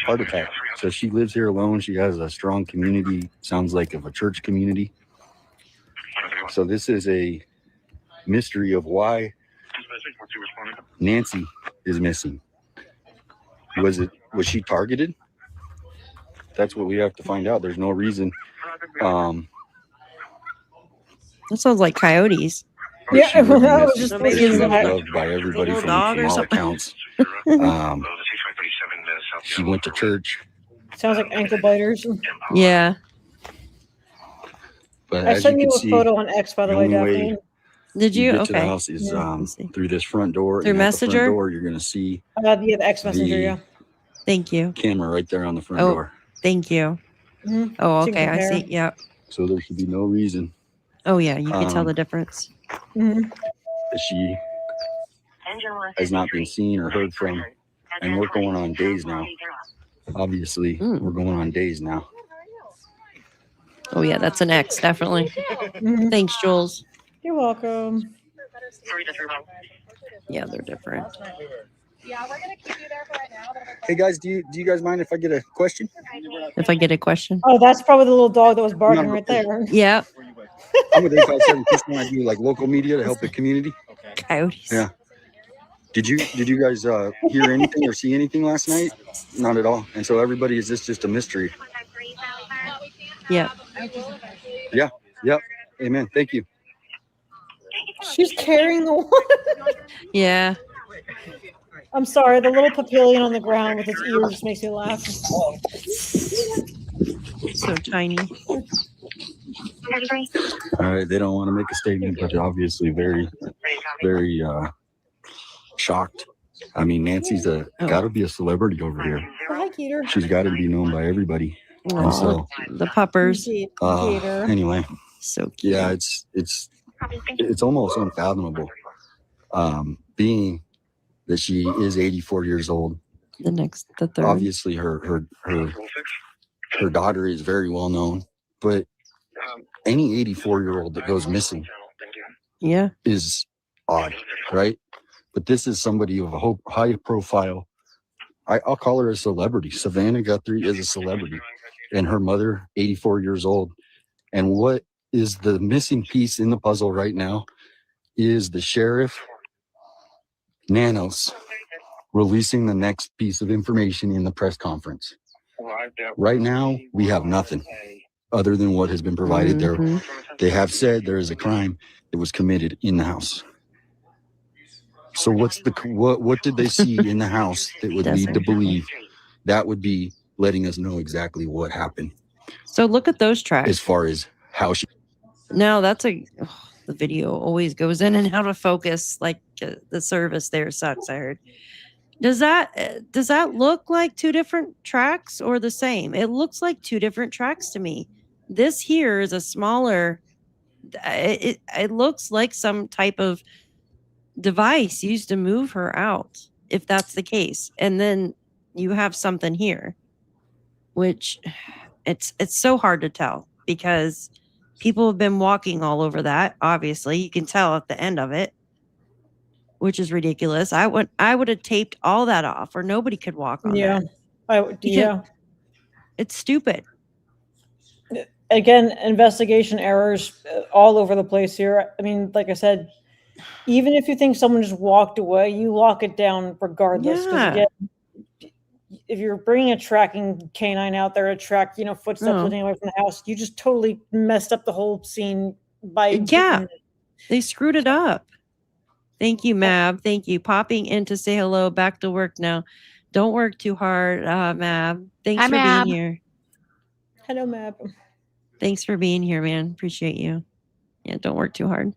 Heart attack. So she lives here alone. She has a strong community, sounds like of a church community. So this is a mystery of why Nancy is missing. Was she targeted? That's what we have to find out. There's no reason. That sounds like coyotes. Yeah, she would be I was missing. just But thinking she was that. loved by everybody Little from dog or all something. accounts. She went to church. Sounds like ankle biters. Yeah. But I as sent you you can a see, photo on X, by the way, only Daphne. Did you? get to the Okay. house is Yeah, through this front door. Through and at the front Messenger? door, you're going to see Yeah, the X Messenger, the yeah. Thank you. camera right there on the front Oh, door. thank you. Mhm. Oh, So you can okay. I see. compare. Yep. So there should be no reason Oh, yeah. You can tell Um, the difference. Mhm. that she has not been seen or heard from. And we're going on days now. Obviously, we're going on days now. Oh, yeah. That's an X. Definitely. Mhm. Thanks, Jules. You're welcome. Yeah, they're different. Yeah, we're gonna keep you there for right now. Hey guys, do you guys mind if I get a question? If I get a question. Oh, that's probably the little dog that was barking right there. Yeah. I'm with 857 Tucson. I do like local media to help the community. Coyotes. Yeah. Did you guys hear anything or see anything last night? Not at all. And so everybody, is this just a mystery? Yep. Yeah. Yep. Amen. Thank you. She's carrying the one. Yeah. I'm sorry, the little papillion on the ground with its ears just makes me laugh. So tiny. All right. They don't want to make a statement, but they're obviously very, very shocked. I mean, Nancy's got to be a celebrity over here. Oh, hi, Keeter. She's got to be known by everybody. And so, The puppers. Keeter. anyway, So cute. yeah, it's almost unfathomable. Being that she is 84 years old. The third. Obviously, her daughter is very well known, but any 84-year-old that goes missing Yeah. is odd, right? But this is somebody of a high profile. I'll call her a celebrity. Savannah Guthrie is a celebrity, and her mother, 84 years old. And what is the missing piece in the puzzle right now is the sheriff Nanos releasing the next piece of information in the press conference. Right now, we have nothing other than what has been provided there. They have said there is a crime that was committed in the house. So what did they see in the house that would lead to believe that would be letting us know exactly what happened? So look at those tracks. As far as how she. No, the video always goes in and out of focus. Like the service there sucks. I heard. Does that look like two different tracks or the same? It looks like two different tracks to me. This here is a smaller. It looks like some type of device used to move her out, if that's the case. And then you have something here, which it's so hard to tell because people have been walking all over that. Obviously, you can tell at the end of it, which is ridiculous. I would have taped all that off, or nobody could walk on Yeah. that. Yeah. It's stupid. Again, investigation errors all over the place here. I mean, like I said, even if you think someone just walked away, you lock it down regardless. Because Yeah. again, if you're bringing a tracking canine out there to track, footsteps Oh. leading away from the house, you just totally messed up the whole scene by Yeah. They screwed it up. Thank you, Mab. Thank you. Popping in to say hello. Back to work now. Don't work too hard, Mab. Thanks Hi, for Mab. being here. Hello, Mab. Thanks for being here, man. Appreciate you. Yeah, don't work too hard.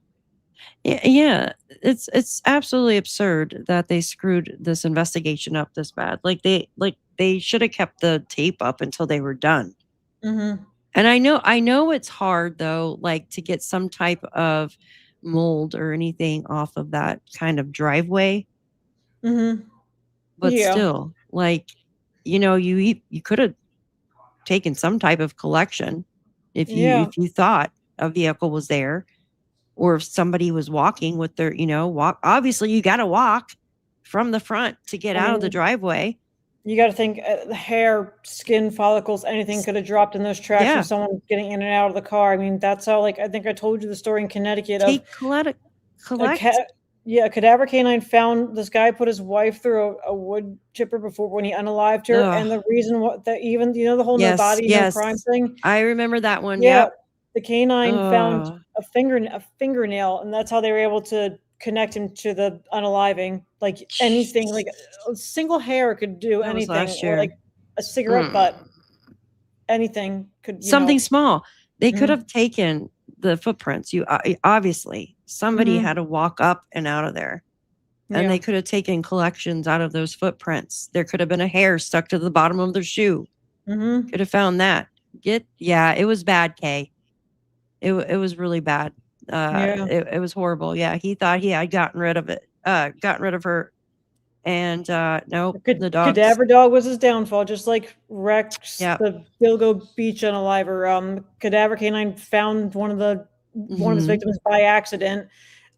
Yeah, it's absolutely absurd that they screwed this investigation up this bad. Like they should have kept the tape up until they were done. Mm-hmm. And I know it's hard though, like to get some type of mold or anything off of that kind of driveway. Mm-hmm. But Yeah. still, like, you could have taken some type of collection if you thought a vehicle was there, or if somebody was walking with their, walk. Obviously, you got to walk from the front to get out of the driveway. You got to think the hair, skin follicles, anything could have dropped in those tracks Yeah. from someone getting in and out of the car. I mean, that's how, I think I told you the story in Connecticut of Collect. a cadaver canine found this guy put his wife through a wood chipper before when he unalived her. Ugh. And the reason that even, the whole Yes, no body, yes. no crime thing. I remember that one. Yeah. Yep. The canine found Ugh. a fingernail, and that's how they were able to connect him to the unaliving. Like anything, like a single hair could do That was anything, last or year. like a cigarette butt. Anything could Something small. They could Mhm. have taken the footprints. Obviously somebody Mhm. had to walk up and out of there, and Yeah. they could have taken collections out of those footprints. There could have been a hair stuck to the bottom of their shoe. Mhm. Could have found that. It was bad, Kay. It was really bad. Yeah. It was horrible. Yeah, he thought he had gotten rid of her, and nope, the dog. Cadaver dog was his downfall, just like Rex, Yep. the Gilgo Beach unaliver. Cadaver canine found one of his Mhm. victims by accident.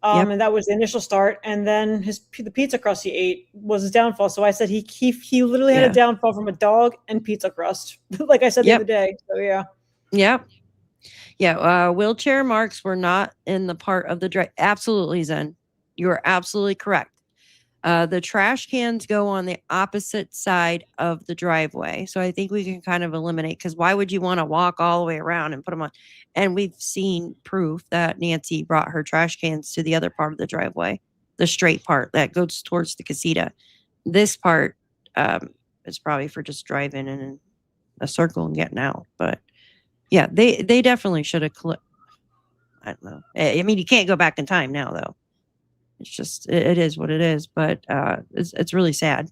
Yep. And that was the initial start. And then the pizza crust he ate was his downfall. So I said he literally had Yeah. a downfall from a dog and pizza crust, like I said the Yep. other day. So yeah. Yep. Yeah, wheelchair marks were not in the part of the drive. Absolutely, Zen. You are absolutely correct. The trash cans go on the opposite side of the driveway. So I think we can kind of eliminate, because why would you want to walk all the way around and put them on? And we've seen proof that Nancy brought her trash cans to the other part of the driveway, the straight part that goes towards the casita. This part is probably for just driving in a circle and getting out. But yeah, they definitely should have. I don't know. I mean, you can't go back in time now, though. It's just it is what it is. But it's really sad.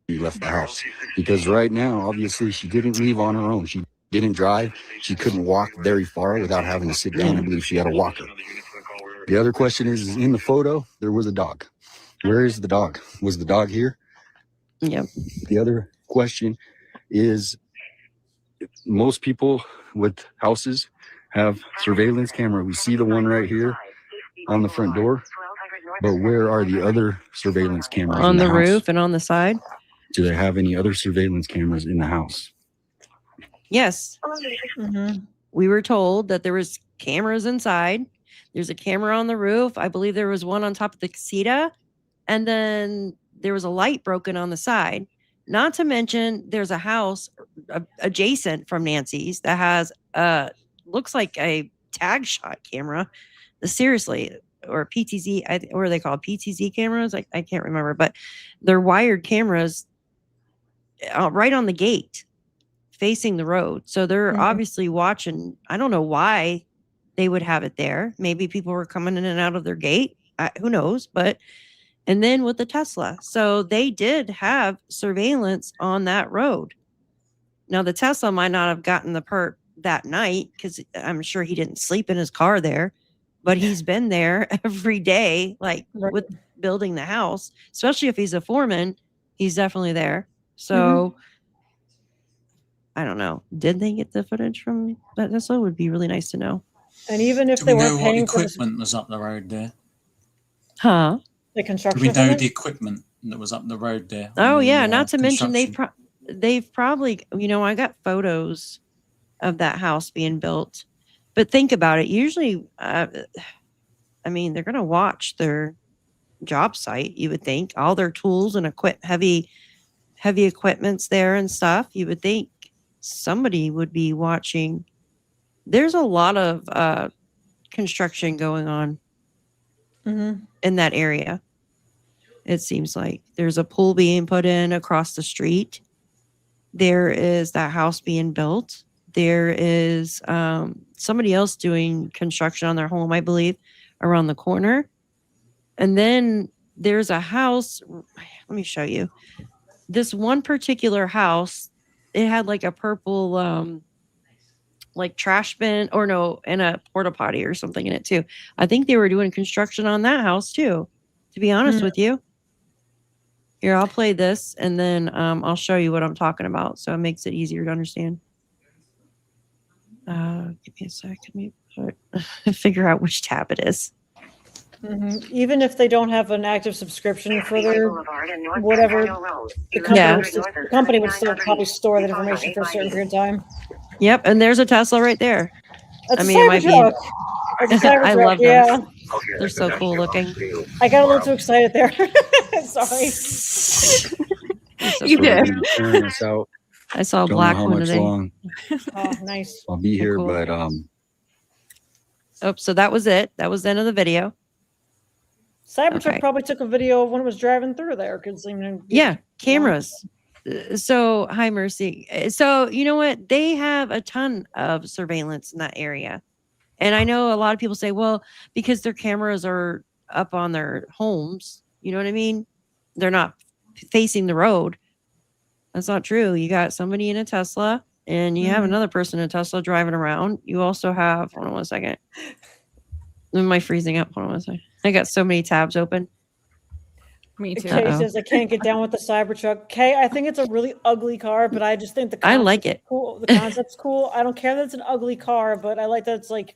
She left the house because right now, obviously, she didn't leave on her own. She didn't drive. She couldn't walk very far without having to sit down. I believe she had a walker. The other question is in the photo, there was a dog. Where is the dog? Was the dog here? Yep. The other question is, most people with houses have surveillance camera. We see the one right here on the front door, but where are the other surveillance cameras On in the house? roof and on the side? Do they have any other surveillance cameras in the house? Yes. Mhm. We were told that there was cameras inside. There's a camera on the roof. I believe there was one on top of the casita. And then there was a light broken on the side. Not to mention there's a house adjacent from Nancy's that has looks like a tag shot camera. Seriously, or PTZ, what are they called? PTZ cameras? I can't remember, but they're wired cameras right on the gate facing the road. So they're obviously watching. I don't know why they would have it there. Maybe people were coming in and out of their gate. Who knows? But and then with the Tesla. So they did have surveillance on that road. Now, the Tesla might not have gotten the perp that night because I'm sure he didn't sleep in his car there, but he's been there every day, like with building the house, especially if he's a foreman, he's definitely there. So I don't know. Did they get the footage from that Tesla? Would be really nice to know. And even if Do they we know weren't what paying for this, equipment was up the road there? Huh? the Do construction we know equipment. the equipment that was up the road there? Oh on the, yeah, not to mention construction? they've probably, you know, I got photos of that house being built. But think about it. Usually I mean, they're going to watch their job site, you would think. All their tools and heavy equipment's there and stuff. You would think somebody would be watching. There's a lot of construction going on in that area. It seems like there's a pool being put in across the street. There is that house being built. There is somebody else doing construction on their home, I believe, around the corner. And then there's a house. Let me show you. This one particular house, it had like a purple like trash bin, or no, and a porta potty or something in it too. I think they were doing construction on that house too, to be honest with you. Here, I'll play this and then I'll show you what I'm talking about, so it makes it easier to understand. Give me a second. Let me figure out which tab it is. Even if they don't have an active subscription for their whatever, the company would still probably store that information for a certain period of time. Yep, and there's a Tesla right there. That's I a mean, it might be. Cybertruck. That's a I Cybertruck, love those. yeah. They're so cool looking. I got a little too excited there. Sorry. You did. Clearing us out. I saw a Don't black know how one much today. long Oh, nice. I'll be here, Cool. but Oh, so that was it. That was the end of the video. Cybertruck Okay. probably took a video of when it was driving through there, because Yeah, cameras. So, hi, Mercy. So, you know what? They have a ton of surveillance in that area. And I know a lot of people say, well, because their cameras are up on their homes, you know what I mean? They're not facing the road. That's not true. You got somebody in a Tesla and you have another person in a Tesla driving around. You also have, hold on one second. Am I freezing up? Hold on one second. I got so many tabs open. Me too. Kay says I can't get down with the Cybertruck. Kay, I think it's a really ugly car, but I just think the I like concept's it. cool. The concept's cool. I don't care that it's an ugly car, but I like that it's like,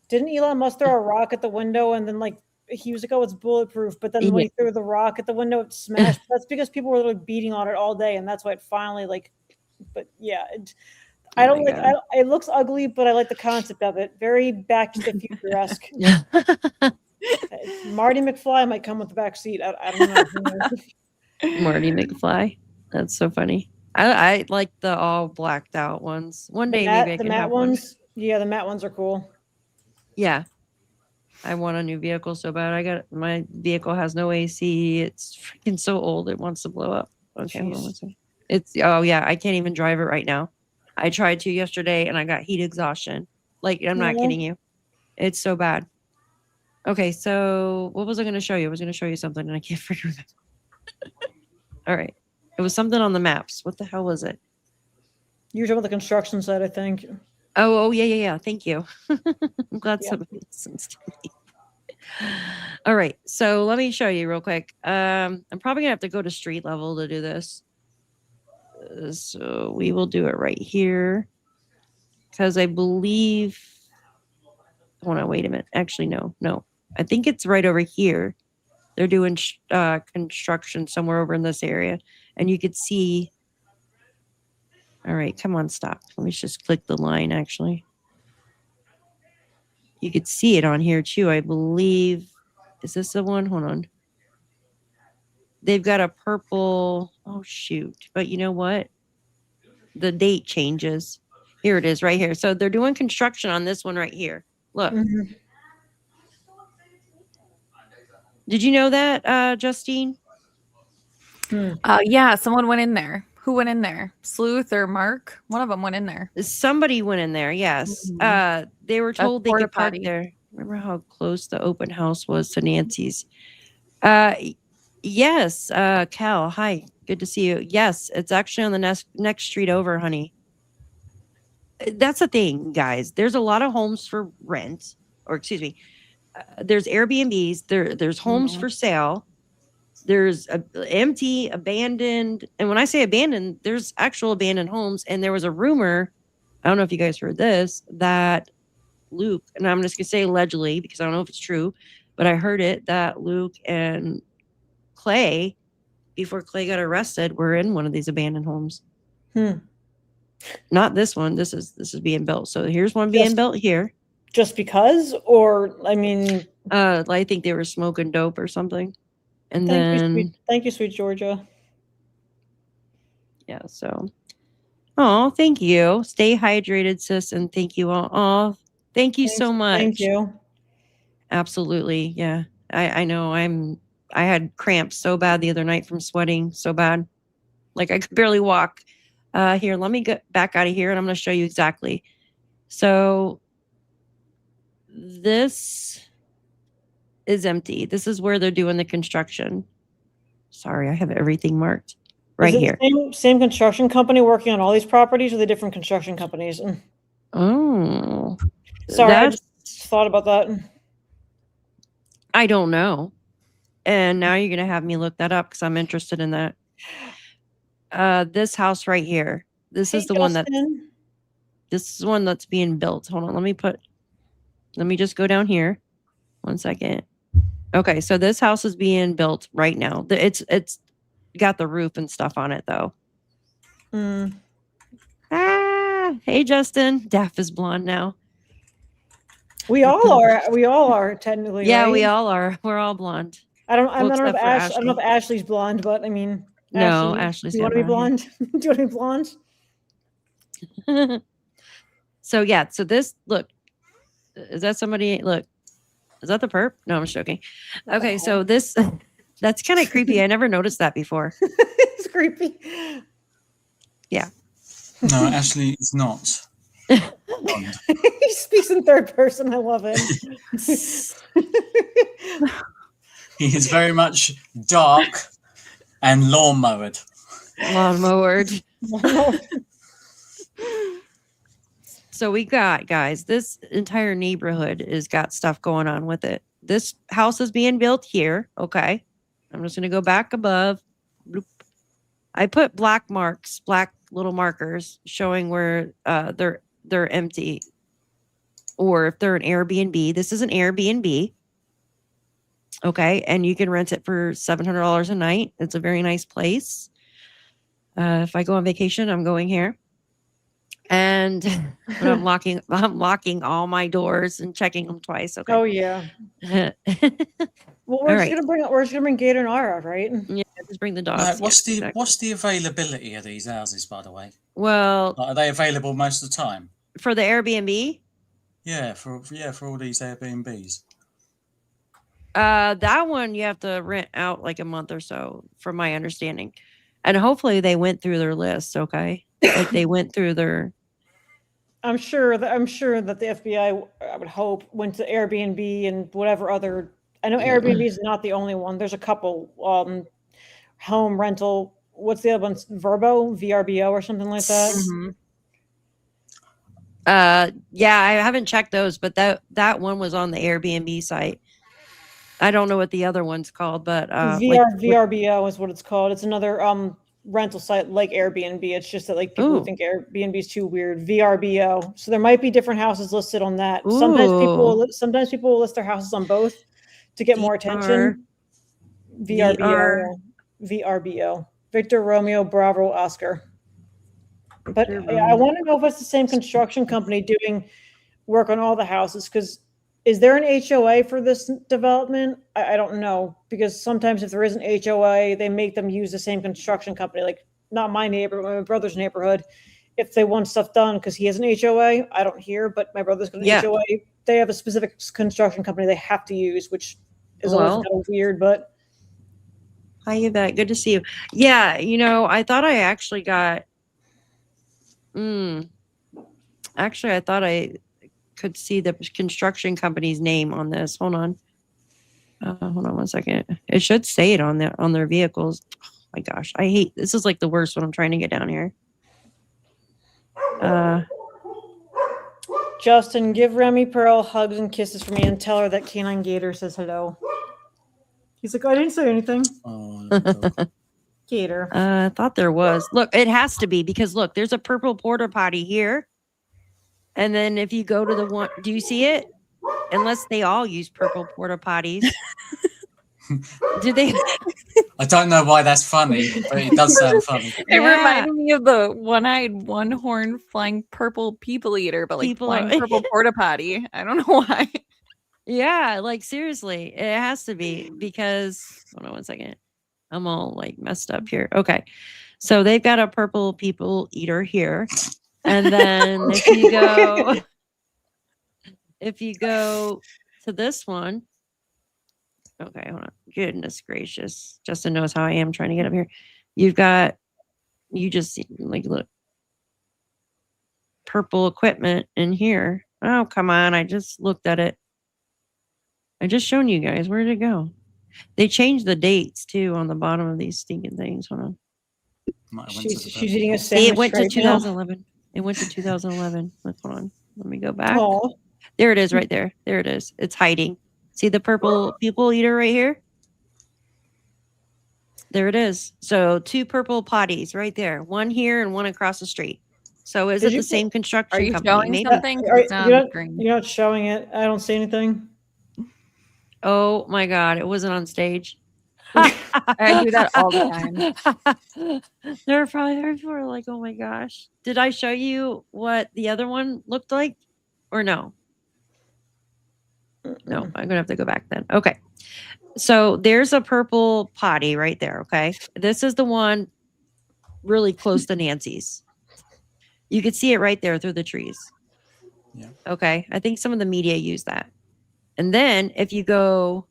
didn't Elon Musk throw a rock at the window and then like he was like, oh, it's bulletproof, but then when he threw the rock at the window, it smashed. That's because people were like beating on it all day, and that's why it finally like. But yeah, I don't like. It looks ugly, but I like the concept of it. Very Back to the Future-esque. Marty McFly might come with the back seat. I don't know. Marty McFly. That's so funny. I like the all blacked out ones. One day maybe I The can matte have one. ones. Yeah, the matte ones are cool. Yeah. I want a new vehicle so bad. My vehicle has no AC. It's freaking so old. It wants to blow up. Okay, hold on one second. Oh yeah, I can't even drive it right now. I tried to yesterday and I got heat exhaustion. Like, I'm not kidding you. It's so bad. Okay, so what was I going to show you? I was going to show you something and I can't figure it out. All right. It was something on the maps. What the hell was it? You were talking about the construction site, I think. Oh, yeah. Thank you. I'm glad somebody listens to me. All right. So let me show you real quick. I'm probably going to have to go to street level to do this. So we will do it right here. Because I believe... Hold on, wait a minute. Actually, no. I think it's right over here. They're doing construction somewhere over in this area. And you could see... All right, come on, stop. Let me just click the line, actually. You could see it on here, too, I believe. Is this the one? Hold on. They've got a purple... Oh, shoot. But you know what? The date changes. Here it is, right here. So they're doing construction on this one right here. Look. Did you know that, Justine? Yeah, someone went in there. Who went in there? Sleuth or Mark? One of them went in there. Somebody went in there, yes. They were told they could park there. Remember how close the open house was to Nancy's? Yes, Cal, hi. Good to see you. Yes, it's actually on the next street over, honey. That's the thing, guys. There's a lot of homes for rent, or excuse me, there's Airbnbs, there's homes for sale. there's empty, abandoned. And when I say abandoned, there's actual abandoned homes. And there was a rumor, I don't know if you guys heard this, that Luke, and I'm just going to say allegedly because I don't know if it's true, but I heard it that Luke and Clay, before Clay got arrested, were in one of these abandoned homes. Not this one. This is being built. So here's one being built here. Just because, or I mean, I think they were smoking dope or something. And then thank you, sweet Georgia. Yeah, so thank you. Stay hydrated, sis, and thank you all. Thank you so much. Thank you. Absolutely. Yeah. I know I had cramps so bad the other night from sweating so bad. Like I could barely walk. Here, let me get back out of here and I'm going to show you exactly. So this is empty. This is where they're doing the construction. Sorry, I have everything marked right here. Same construction company working on all these properties, or the different construction companies? Oh, sorry, I just thought about that. I don't know. And now you're going to have me look that up because I'm interested in that. This house right here. This is the one that. This is one that's being built. Hold on. Let me just go down here. 1 second. Okay, so this house is being built right now. It's got the roof and stuff on it though. Hey Justin. Daff is blonde now. We all are. We all are technically. Yeah, right? we all are. We're all blonde. I don't know except if for I don't know if Ashley's blonde, but I mean, No, Ashley, Ashley's do you want to be brown blonde? Do you want to be blonde? So yeah, so this look, is that somebody? Look, is that the perp? No, I'm just joking. Okay, so this that's kind of creepy. I never noticed that before. It's creepy. Yeah. No, Ashley, it's not. He speaks in third person. I love it. He is very much dark and lawn-mowered. Lawn-mowered. So we got, guys, this entire neighborhood has got stuff going on with it. This house is being built here. Okay. I'm just going to go back above. Bloop. I put black little markers showing where they're empty or if they're an Airbnb. This is an Airbnb. Okay. And you can rent it for $700 a night. It's a very nice place. If I go on vacation, I'm going here. And when I'm locking all my doors and checking them twice. Okay. Oh yeah. Well, we're just gonna bring Gator and Ara, right? Yeah, just bring the dogs. What's the availability of these houses, by the way? Well, are they available most of the time? For the Airbnb? Yeah, for all these Airbnbs. That one you have to rent out like a month or so, from my understanding. And hopefully they went through their list, okay? Like they went through their. I'm sure that the FBI, I would hope, went to Airbnb and whatever other. I know Airbnb is not the only one. There's a couple home rental. What's the other one? VRBO or something like that. Mm-hmm. Yeah, I haven't checked those, but that one was on the Airbnb site. I don't know what the other one's called, but VRBO is what it's called. It's another rental site like Airbnb. It's just that like people think Airbnb is too weird. VRBO. So there might be different houses listed on that. Sometimes people will list their houses on both to get more attention. VRBO. Victor Romeo Bravo Oscar. But I want to know if it's the same construction company doing work on all the houses, because is there an HOA for this development? I don't know, because sometimes if there is an HOA, they make them use the same construction company. Like not my neighborhood, my brother's neighborhood. If they want stuff done because he has an HOA, I don't hear, but my brother's got an HOA. They have a specific construction company they have to use, which is always kind of weird, but. Hi, Yvette. Good to see you. Yeah, I thought I actually got. Actually, I thought I could see the construction company's name on this. Hold on. Hold on 1 second. It should say it on their vehicles. Oh my gosh, I hate this. Is like the worst when I'm trying to get down here. Justin, give Remy Pearl hugs and kisses for me and tell her that Canine Gator says hello. He's like, I didn't say anything. Oh, Gator. I thought there was. Look, it has to be because look, there's a purple porta potty here. And then if you go to the one, do you see it? Unless they all use purple porta potties. Did they? I don't know why that's funny, but it does sound funny. It reminded me of the one-eyed, one-horn flying purple people eater, but like flying purple porta potty. I don't know why. Yeah, like seriously, it has to be because hold on one second. I'm all like messed up here. Okay. So they've got a purple people eater here. And then if you go to this one, okay, hold on. Goodness gracious. Justin knows how I am trying to get up here. You just see, like, look, purple equipment in here. Oh, come on. I just looked at it. I just shown you guys. Where did it go? They changed the dates too on the bottom of these stinking things. Hold on. She's eating a See, sandwich. it went to right now. 2011. It went to 2011. Hold on. Let me go back. Aw. There it is right there. There it is. It's hiding. See the purple people eater right here? There it is. So 2 purple potties right there. One here and one across the street. So is it the same construction Are you company? showing Maybe. something? Are- It's not you're, on the not, screen. you're not showing it. I don't see anything. Oh my God. It wasn't on stage. I do that all the time. They're probably like, oh my gosh. Did I show you what the other one looked like or no? No, I'm gonna have to go back then. Okay. So there's a purple potty right there. Okay. This is the one really close to Nancy's. You could see it right there through the trees. Yeah. Okay. I think some of the media use that. And then if you go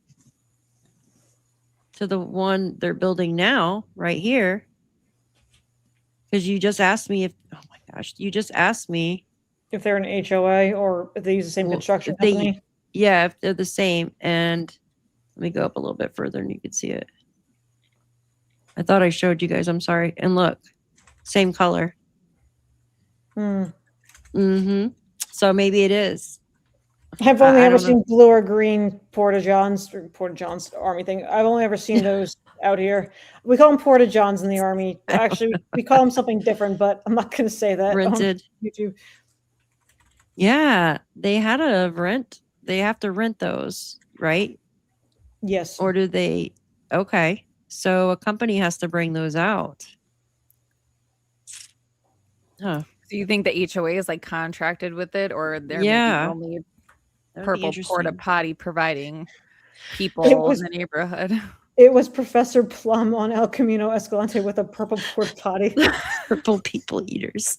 to the one they're building now, right here, because you just asked me if, oh my gosh, you just asked me If they're an HOA or if they use the same construction company. Yeah, if they're the same. And let me go up a little bit further and you can see it. I thought I showed you guys. I'm sorry. And look, same color. So maybe it is. I've only I ever don't know. seen blue or green Porta Johns Army thing. I've only ever seen those out here. We call them Porta Johns in the Army. Actually, we call them something different, but I'm not going to say that Rented. on YouTube. Yeah, they had a rent. They have to rent those, right? Yes. Or do they? Okay. So a company has to bring those out. Huh. Do you think the HOA is like contracted with it, or they're Yeah. maybe only That'd be purple interesting. porta potty providing people was- in the neighborhood? It was Professor Plum on El Camino Escalante with a purple Porta Potty. Purple people eaters.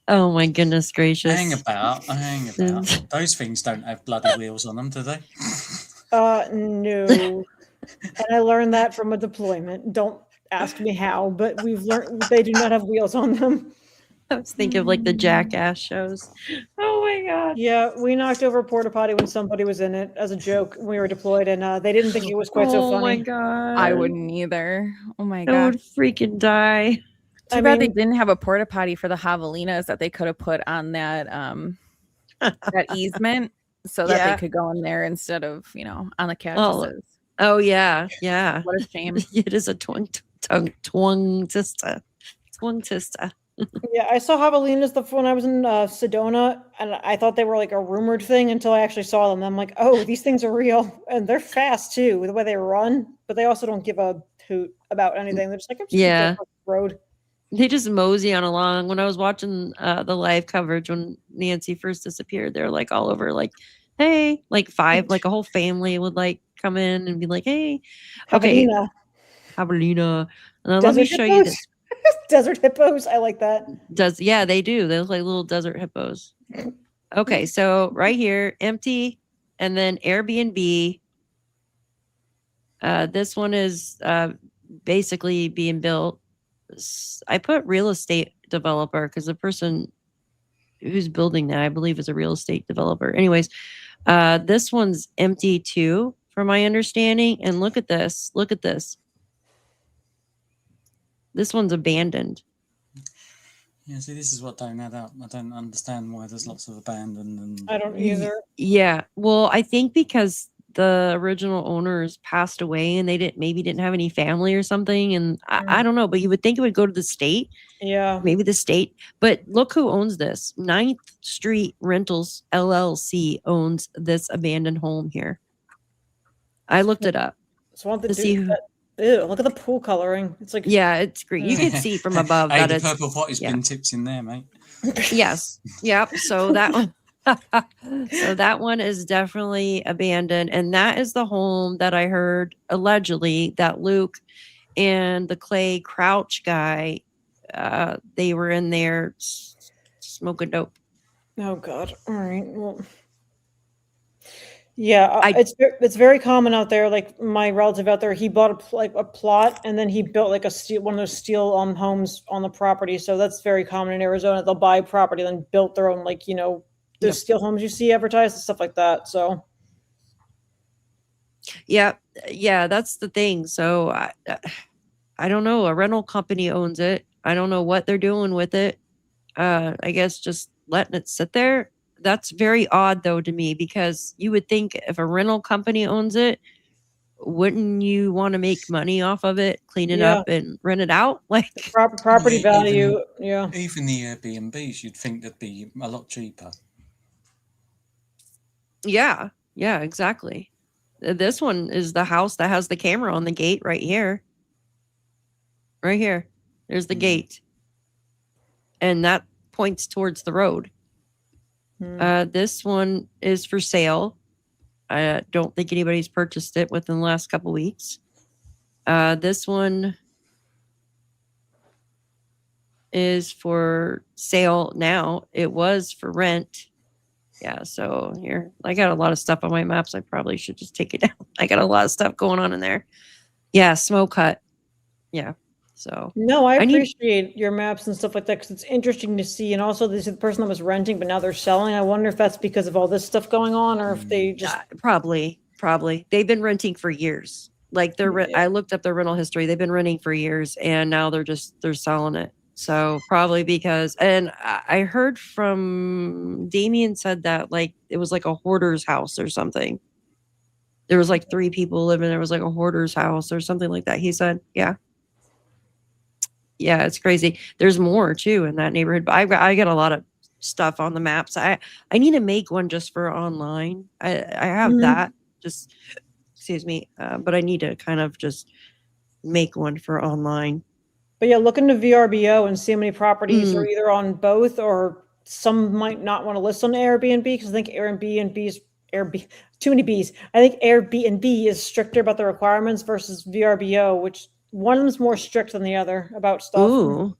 Oh my goodness gracious. Hang about. Those things don't have bloody wheels on them, do they? No. And I learned that from a deployment. Don't ask me how, but we've learned they do not have wheels on them. I was thinking of like the Jackass shows. Oh my god. Yeah, we knocked over a porta potty when somebody was in it as a joke when we were deployed, and they didn't think it was quite so Oh my funny. god. I wouldn't either. Oh my I god. would freaking die. Too bad they didn't have a porta potty for the javelinas that they could have put on that that easement so that Yeah. they could go in there instead of, on the Oh, couches. oh yeah, yeah. What a shame. It is a twang tista. Yeah, I saw javelinas when I was in Sedona, and I thought they were like a rumored thing until I actually saw them. I'm like, oh, these things are real, and they're fast too, the way they run. But they also don't give a hoot about anything. They're just like, I'm just gonna go Yeah. across the road. They just mosey on along. When I was watching the live coverage when Nancy first disappeared, they're like all over, like, hey, like 5, like a whole family would like come in and be like, hey, okay, Javelina. Javelina. Let me Desert show you hippos? this. Desert hippos. I like that. Yeah, they do. They look like little desert hippos. Okay, so right here, empty, and then Airbnb. This one is basically being built. I put real estate developer because the person who's building that, I believe, is a real estate developer. Anyways, this one's empty too, from my understanding. And look at this. Look at this. This one's abandoned. Yeah, see, this is what don't add up. I don't understand why there's lots of abandoned and I don't either. Yeah. Well, I think because the original owners passed away and they didn't have any family or something. And I don't know, but you would think it would go to the state. Yeah. Maybe the state. But look who owns this. 9th Street Rentals LLC owns this abandoned home here. I looked it up. So want to see who. Ew, look at the pool coloring. It's like Yeah, it's great. You can see from above Hey, that the it's purple pot has been tipped in there, mate. Yes. Yep. So that one. So that one is definitely abandoned, and that is the home that I heard allegedly that Luke and the Clay Crouch guy, they were in there smoking dope. Oh God! All right. Well, yeah, it's very common out there. Like my relative out there, he bought a plot, and then he built like one of those steel homes on the property. So that's very common in Arizona. They'll buy property, then build their own, like those steel homes you see advertised and stuff like that. So yeah, that's the thing. So I don't know. A rental company owns it. I don't know what they're doing with it. I guess just letting it sit there. That's very odd though to me, because you would think if a rental company owns it, wouldn't you want to make money off of it, clean it up and rent it out? Like property value. Even the Airbnbs, you'd think they'd be a lot cheaper. Yeah, exactly. This one is the house that has the camera on the gate right here. Right here. There's the gate. And that points towards the road. This one is for sale. I don't think anybody's purchased it within the last couple weeks. This one is for sale now. It was for rent. Yeah, so here, I got a lot of stuff on my maps. I probably should just take it down. I got a lot of stuff going on in there. Yeah, smoke hut. Yeah, so. No, I appreciate your maps and stuff like that, because it's interesting to see. And also, this is the person that was renting, but now they're selling. I wonder if that's because of all this stuff going on, or if they just probably. They've been renting for years. Like I looked up their rental history. They've been renting for years, and now they're selling it. So probably because, and I heard from Damien said that like it was like a hoarder's house or something. There was like 3 people living there. It was like a hoarder's house or something like that. He said, yeah, it's crazy. There's more too in that neighborhood, but I got a lot of stuff on the maps. I need to make one just for online. I have that, just excuse me, but I need to kind of just make one for online. But yeah, look into VRBO and see how many properties are either on both, or some might not want to list on Airbnb, because I think too many B's. I think Airbnb is stricter about the requirements versus VRBO, which one of them is more strict than the other about stuff. Ooh.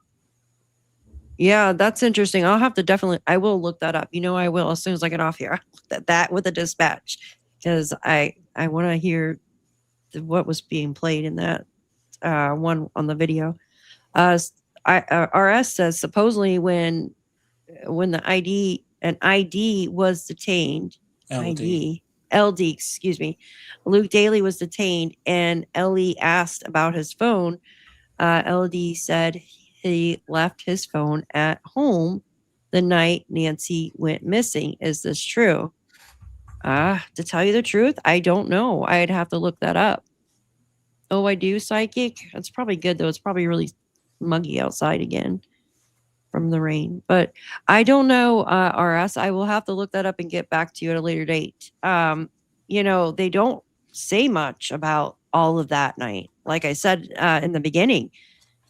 Yeah, that's interesting. I'll have to I will look that up. I will, as soon as I get off here. I'll look at that with a dispatch, because I want to hear what was being played in that one on the video. RS says supposedly when the ID was detained, LD, excuse me, Luke Daly was detained, and LE asked about his phone. LD said he left his phone at home the night Nancy went missing. Is this true? To tell you the truth, I don't know. I'd have to look that up. Oh, I do, psychic. That's probably good though. It's probably really muggy outside again from the rain, but I don't know. RS, I will have to look that up and get back to you at a later date. They don't say much about all of that night. Like I said in the beginning,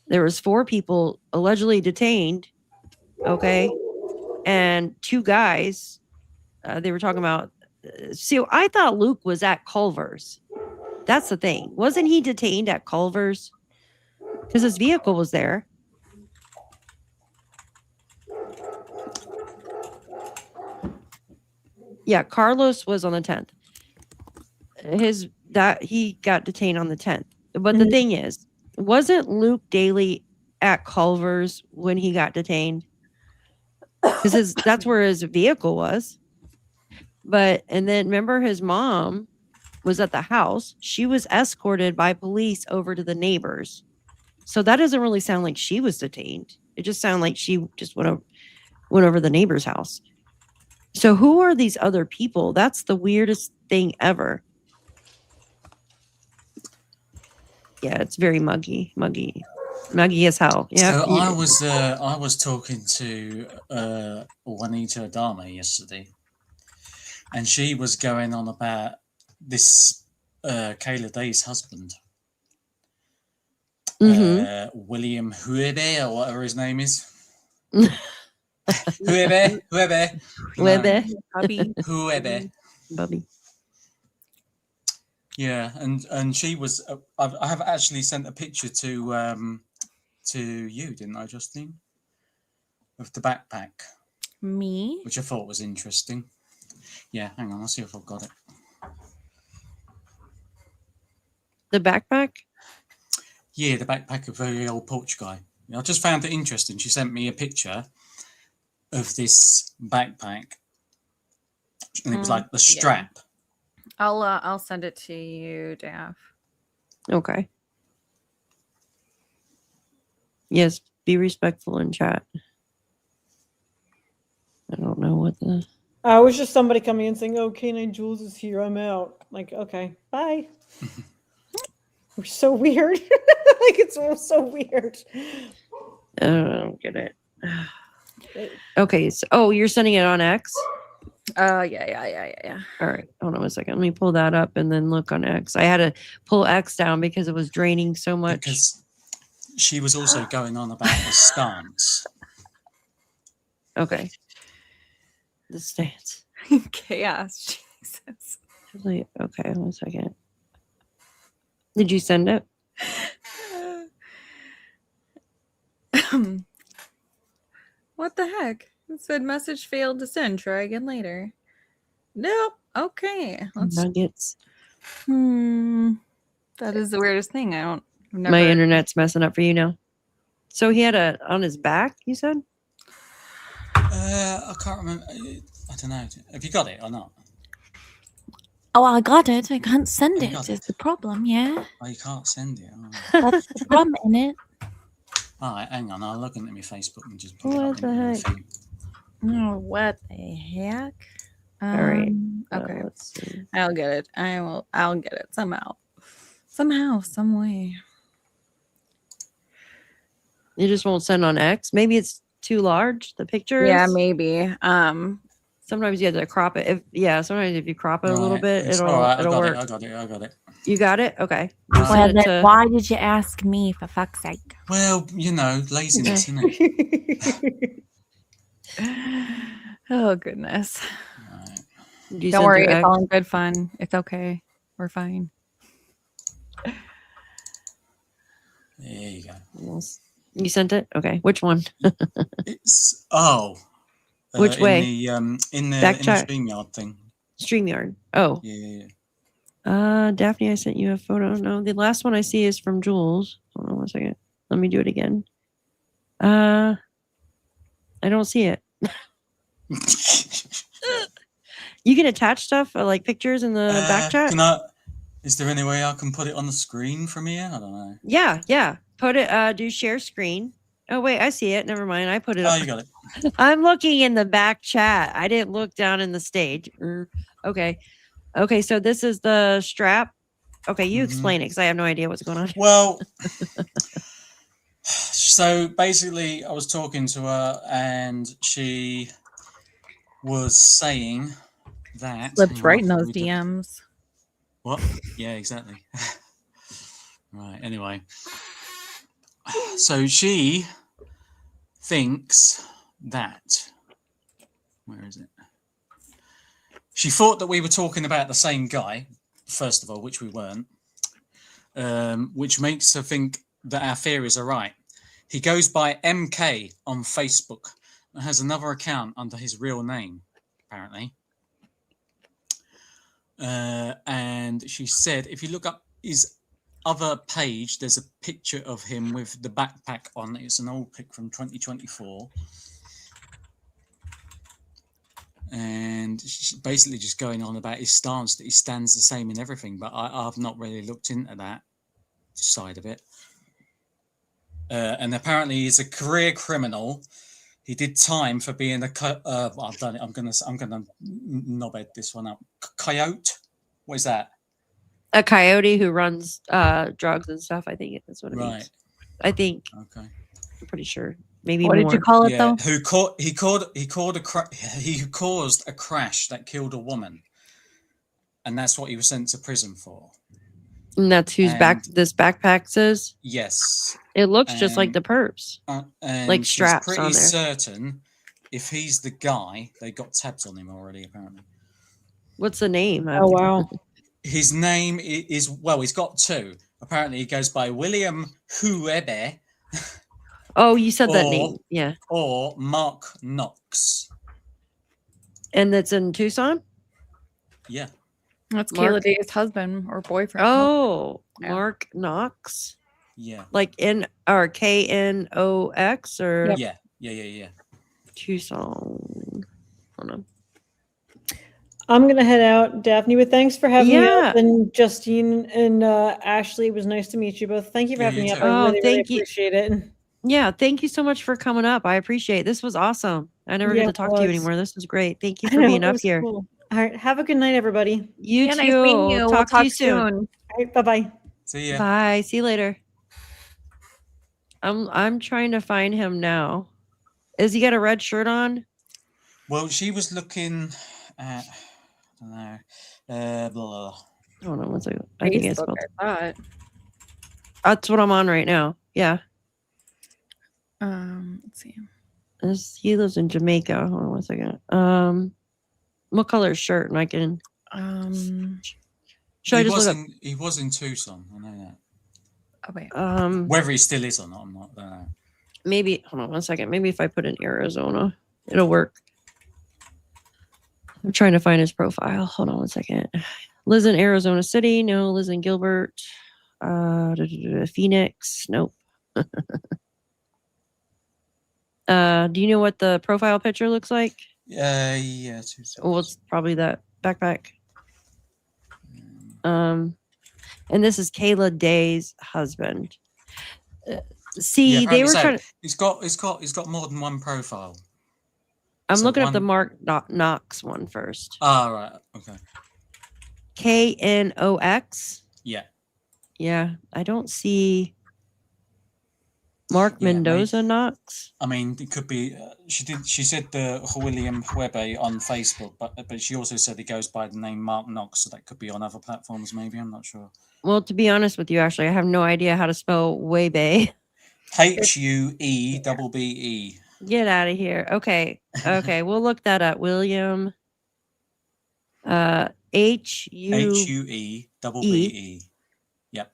there was 4 people allegedly detained, okay, and 2 guys. They were talking about. See, I thought Luke was at Culver's. That's the thing. Wasn't he detained at Culver's? Because his vehicle was there. Yeah, Carlos was on the 10th. He got detained on the 10th. But the thing is, wasn't Luke Daly at Culver's when he got detained? Because that's where his vehicle was. And then remember, his mom was at the house. She was escorted by police over to the neighbors. So that doesn't really sound like she was detained. It just sounded like she just went over the neighbor's house. So who are these other people? That's the weirdest thing ever. Yeah, it's very muggy as hell. Yeah. So I was talking to Juanita Adama yesterday, and she was going on about this Kayla Day's husband, William Huebe, or whatever his name is. Huebe. Bubby. Yeah, and she was. I have actually sent a picture to you, didn't I, Justine? Of the backpack. Me? Which I thought was interesting. Yeah, hang on, I'll see if I've got it. The backpack? Yeah, the backpack of the old porch guy. I just found it interesting. She sent me a picture of this backpack, and it was like the strap. Yeah. I'll send it to you, Daff. Okay. Yes, be respectful in chat. I don't know what the... it was just somebody coming in saying, "Oh, Canine Jules is here. I'm out." Like, okay, bye. We're so weird. Like, it's all so weird. I don't get it. Okay, so you're sending it on X? Yeah. All right, hold on a second. Let me pull that up and then look on X. I had to pull X down because it was draining so much. Because she was also going on about the stance. Okay. The stance. Chaos. Jesus. Okay, 1 second. Did you send it? What the heck? It said message failed to send. Try again later. Nope. Okay. Nuggets. That is the weirdest thing. I've never... My internet's messing up for you now. So he had a on his back, you said? I can't remember. I don't know. Have you got it or not? Oh, I got it. I can't send You it. got Is the problem? Yeah. Oh, you can't send it. Oh. That's the problem, isn't it? All right, hang on. I'll log into my Facebook and just put What it the up heck? feed. Oh, what the heck? All right. Okay. Let's see. I'll get it. I'll get it somehow. Somehow, some way. You just won't send on X? Maybe it's too large, the picture? Yeah, maybe. Sometimes you have to crop it. Sometimes if you crop it a little Right, bit, it's it'll all right. it'll work. I got it. You got it? Okay. Well, Well, then why did you ask me, for fuck's sake? Well, laziness, isn't it? Oh, goodness. You Don't sent worry. through It's X? all in good fun. It's okay. We're fine. There you go. You sent it? Okay. Which one? It's Which way? In the Back chat? StreamYard thing. StreamYard. Oh. Yeah. Daphne, I sent you a photo. No, the last one I see is from Jules. Hold on 1 second. Let me do it again. I don't see it. You can attach stuff like pictures in the back chat. Is there any way I can put it on the screen from here? I don't know. Yeah. Put it. Do share screen. Oh wait, I see it. Never mind. I put it. Oh, up. you got it. I'm looking in the back chat. I didn't look down in the stage. Okay. So this is the strap. Okay, you explain it because I have no idea what's going on. Well, so basically, I was talking to her, and she was saying that Slipped right in those DMs. What? Yeah, exactly. Right. Anyway, so she thinks that. Where is it? She thought that we were talking about the same guy, first of all, which we weren't, which makes her think that our theories are right. He goes by MK on Facebook and has another account under his real name, apparently. And she said, if you look up his other page, there's a picture of him with the backpack on. It's an old pic from 2024. And she's basically just going on about his stance, that he stands the same in everything. But I've not really looked into that side of it. And apparently he's a career criminal. He did time for being I've done it. I'm gonna knobhead this one up. Coyote. What is that? A coyote who runs drugs and stuff. I think that's what it Right. means. I think. Okay. I'm pretty sure. Maybe What more. did you call it though? He caused a crash that killed a woman, and that's what he was sent to prison for. And that's whose this backpack says? Yes. It looks just like the perps. And like she's straps pretty on there. certain if he's the guy, they got tabs on him already, apparently. What's the name? Oh, wow. His name is, well, he's got two. Apparently, he goes by William Huebe. Oh, you said that name. Yeah. Or Mark Knox. And that's in Tucson? Yeah. That's Mark- Kayla Day's husband or boyfriend. Oh, Yeah. Mark Knox. Yeah. Like KNOX or Yeah. Tucson. Hold on. I'm gonna head out, Daphne. But thanks for having me Yeah. up, and Justine and Ashley. It was nice to meet you both. Thank you for Yeah, having you me up. too. I really thank you. appreciate it. Yeah, thank you so much for coming up. I appreciate it. This was awesome. I never Yeah, get to it talk to you was. anymore. This was great. Thank you I for know, being it up was here. cool. All right, have a good night, everybody. You Yeah, too. nice meeting you. We'll Talk to you talk soon. All right, bye bye. See ya. Bye. See you later. I'm trying to find him now. Is he got a red shirt on? Well, she was looking at, I don't know, blah, blah, blah. Hold on one second. I think I Facebook, spelled. I thought. That's what I'm on right now. Yeah. Let's see. He lives in Jamaica. Hold on one second. What color shirt? And I can. Should I just look up? He was in Tucson. I know that. Oh wait. Whether he still is or not, I'm not. I don't know. Maybe. Hold on one second. Maybe if I put in Arizona, it'll work. I'm trying to find his profile. Hold on one second. Lives in Arizona City. No. Lives in Gilbert. Phoenix. Nope. Do you know what the profile picture looks like? Yeah. Well, it's probably that backpack. And this is Kayla Day's husband. See, Yeah, they were apparently trying. so. He's got more than one profile. I'm So looking at the one- Mark Knox one first. Ah, right. Okay. KNOX. Yeah. Yeah, I don't see Mark Mendoza Knox. I mean, it could be. She said the William Huebe on Facebook, but she also said he goes by the name Mark Knox, so that could be on other platforms. Maybe I'm not sure. Well, to be honest with you, actually, I have no idea how to spell Webe. HUEBBE. Get out of here. Okay. Okay. We'll look that up. William. HUEBBE. Yep.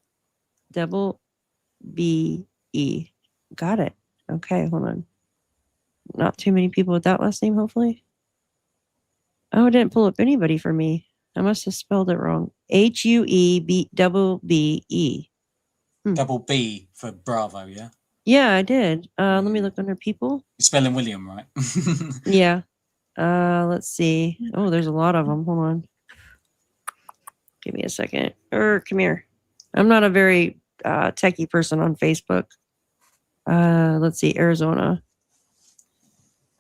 Double BE. Got it. Okay. Hold on. Not too many people with that last name, hopefully. Oh, it didn't pull up anybody for me. I must have spelled it wrong. HUEBBE. Double B for Bravo, yeah? Yeah, I did. Let me look under people. You're spelling William, right? Yeah. Let's see. Oh, there's a lot of them. Hold on. Give me a second. Come here. I'm not a very techie person on Facebook. Let's see. Arizona.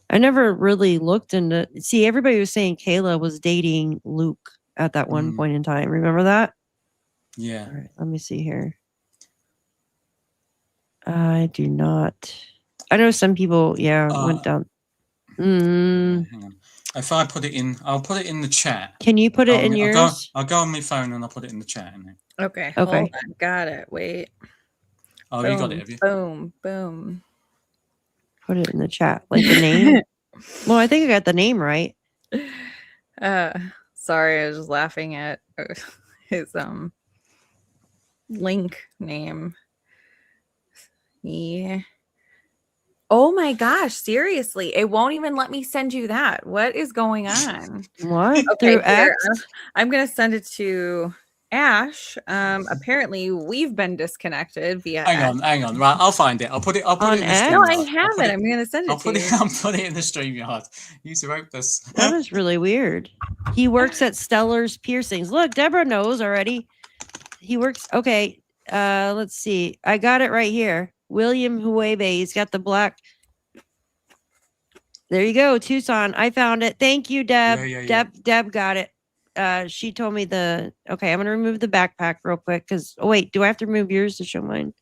I never really looked into. See, everybody was saying Kayla was dating Luke at that one point in time. Remember that? Yeah. All right. Let me see here. I do not. I know some people, went down. Hang on. If I put it in, I'll put it in the chat. Can you put it in yours? I'll go on my phone and I'll put it in the chat. Okay. Okay. Hold on. Got it. Wait. Oh, boom, you got it, have you? Boom. Boom. Put it in the chat. Like the name? Well, I think I got the name right. Sorry, I was just laughing at his link name. Yeah. Oh my gosh, seriously. It won't even let me send you that. What is going on? What? Okay, Through here, X? I'm gonna send it to Ash. Apparently we've been disconnected via Hang on. Right, I'll find it. I'll put it in the stream. No, I have it. I'm gonna send it I'll to put you. it. I'll put it in the StreamYard. Use the rope this. That is really weird. He works at Stellar's Piercings. Look, Deborah knows already. He works. Okay. Let's see. I got it right here. William Huebe. He's got the black. There you go. Tucson. I found it. Thank you, Deb. Yeah. Deb got it. she told me okay, I'm gonna remove the backpack real quick because wait, do I have to remove yours to show mine?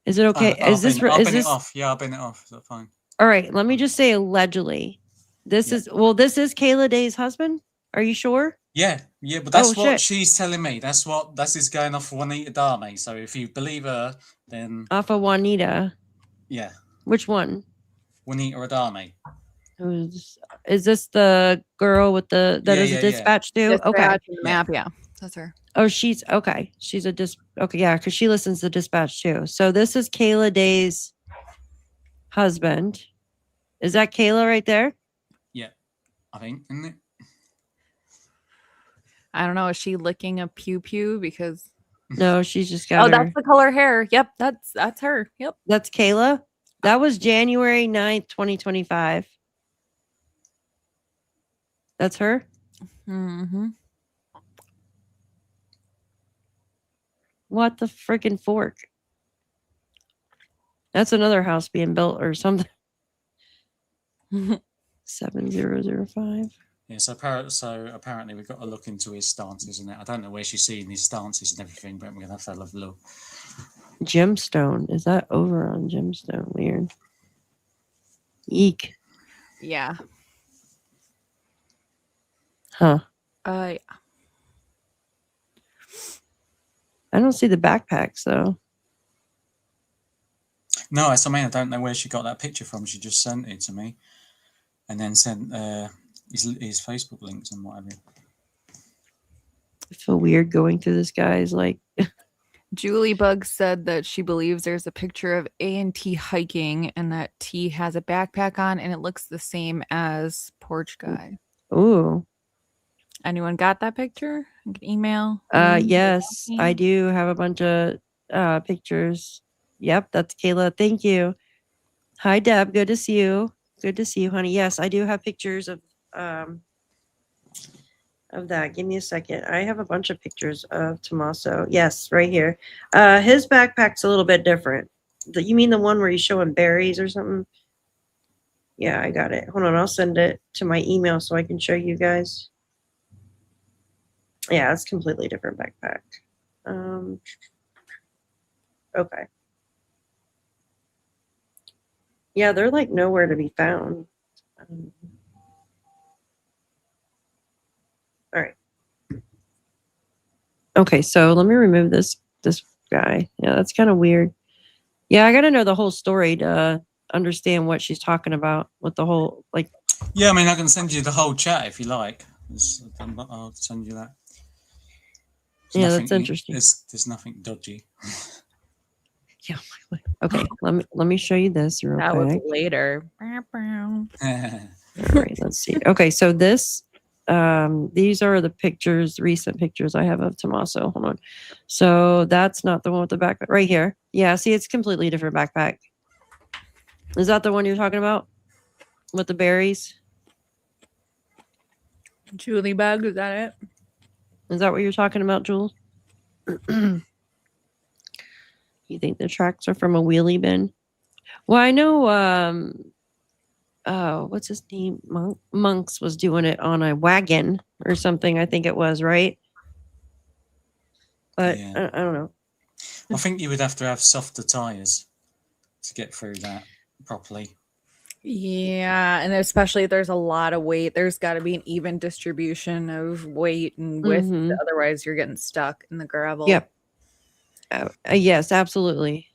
Is it okay? I've been it off. Yeah, I've been it off. So fine. All right, let me just say allegedly. This is Kayla Day's husband. Are you sure? Yeah, but that's what shit. she's telling me. This is going off Juanita Dame. So if you believe her, then Off of Juanita. Yeah. Which one? Juanita Adame. Is this the girl with that is a dispatch too? Dispatch Okay. in the map, yeah. That's her. Oh, she's okay. She's a okay, yeah, because she listens to dispatch too. So this is Kayla Day's husband. Is that Kayla right there? Yeah, I think, isn't it? I don't know. Is she licking a pew pew? Because no, she's just got. Oh, that's the color hair. Yep, that's her. Yep, that's Kayla. That was January 9th, 2025. That's her. Mm-hmm. What the freaking fork? That's another house being built or something. 7005. Yeah, so apparently we've got to look into his stances and that. I don't know where she's seeing his stances and everything, but we're gonna have to have a look. Gemstone. Is that over on Gemstone? Weird. Eek. Yeah. Huh. Yeah. I don't see the backpacks though. No, I don't know where she got that picture from. She just sent it to me, and then sent his Facebook links and whatever. I feel weird going through this guy's like. Julie Bug said that she believes there's a picture of A&T hiking and that T has a backpack on and it looks the same as Porch Guy. Ooh. Anyone got that picture? I can email. Yes, I do have a bunch of pictures. Yep, that's Kayla. Thank you. Hi, Deb. Good to see you. Good to see you, honey. Yes, I do have pictures of that. Give me a second. I have a bunch of pictures of Tommaso. Yes, right here. His backpack's a little bit different. You mean the one where he's showing berries or something? Yeah, I got it. Hold on, I'll send it to my email so I can show you guys. Yeah, it's completely different backpack. Okay. Yeah, they're like nowhere to be found. All right. Okay, so let me remove this guy. Yeah, that's kind of weird. Yeah, I got to know the whole story to understand what she's talking about with the whole like. Yeah, I mean, I can send you the whole chat if you like. I'll send you that. Yeah, that's interesting. There's nothing dodgy. Yeah. Okay, let me show you this real That quick. was later. All right, let's see. Okay, so this, these are the pictures, recent pictures I have of Tommaso. Hold on. So that's not the one with the backpack right here. Yeah, see, it's completely different backpack. Is that the one you're talking about with the berries? Julie Bug, is that it? Is that what you're talking about, Jules? You think the tracks are from a wheelie bin? Well, I know, what's his name? Monks was doing it on a wagon or something, I think it was, right? But Yeah. I don't know. I think you would have to have softer tires to get through that properly. Yeah, and especially if there's a lot of weight, there's got to be an even distribution of weight and width. Otherwise, you're getting stuck in the gravel. Yep. Yes, absolutely.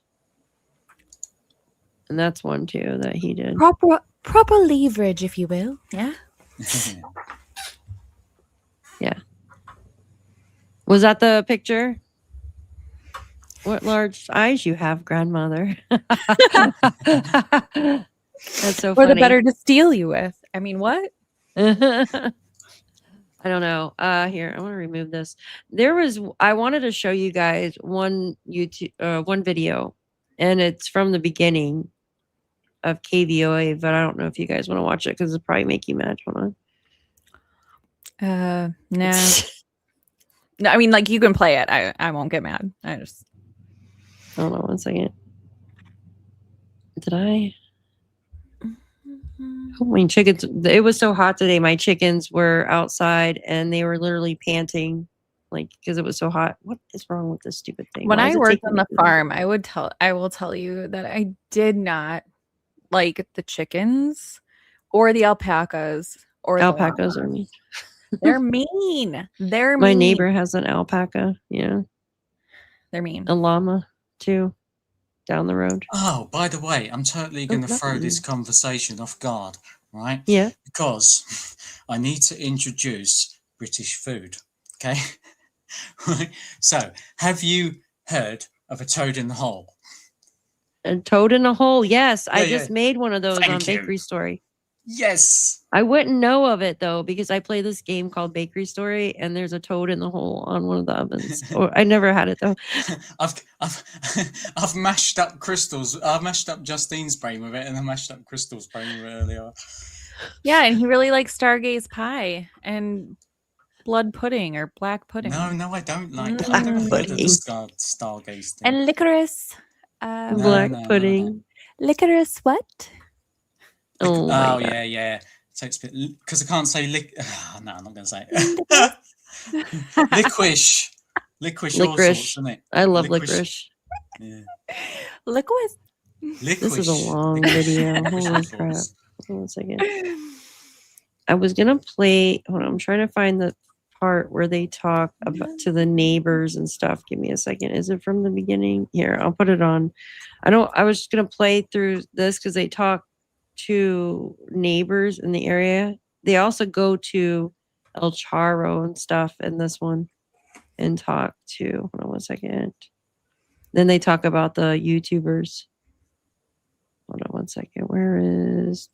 And that's one too that he did. Proper leverage, if you will. Yeah. Yeah. Was that the picture? What large eyes you have, grandmother. That's so funny. Or the better to steal you with. I mean, what? I don't know. Here, I want to remove this. I wanted to show you guys one video, and it's from the beginning of KVOA, but I don't know if you guys want to watch it because it'll probably make you mad. Hold on. No. No, I mean, like, you can play it. I won't get mad. Hold on one second. Did I? Oh, my chickens, it was so hot today. My chickens were outside and they were literally panting, like, because it was so hot. What is wrong with this stupid thing? When Why I is it worked taking on me the so long? farm, I will tell you that I did not like the chickens or the alpacas or the Alpacas are llamas. mean. They're mean. They're My mean. neighbor has an alpaca. Yeah. They're mean. A llama, too, down the road. Oh, by the way, I'm totally going to not throw this mean. conversation off guard, right? Yeah. Because I need to introduce British food, okay? Right. So, have you heard of a toad in the hole? A toad in a hole. Yes. I Yeah, just yeah. made one of those on Thank you. Bakery Story. Yes. I wouldn't know of it though, because I play this game called Bakery Story and there's a toad in the hole on one of the ovens. Or I never had it though. I've mashed up crystals. I've mashed up Justine's brain with it, and I mashed up Crystal's brain with it earlier. Yeah, and he really likes Stargaze pie and blood pudding or black pudding. No, I don't like that. I've never heard of the Stargaze thing. And licorice. Black pudding. Licorice what? Oh, my God. yeah. So it's because I can't say no, I'm not going to say it. Licorice. Licorice. All sorts, isn't it? I love licorice. Yeah. Liquid. This is a long video. Holy crap. Hold on a second. I was going to play. Hold on. I'm trying to find the part where they talk about to the neighbors and stuff. Give me a second. Is it from the beginning? Here, I'll put it on. I was just going to play through this because they talk to neighbors in the area. They also go to El Charro and stuff in this one and talk to, hold on one second. Then they talk about the YouTubers. Hold on one second. Where is,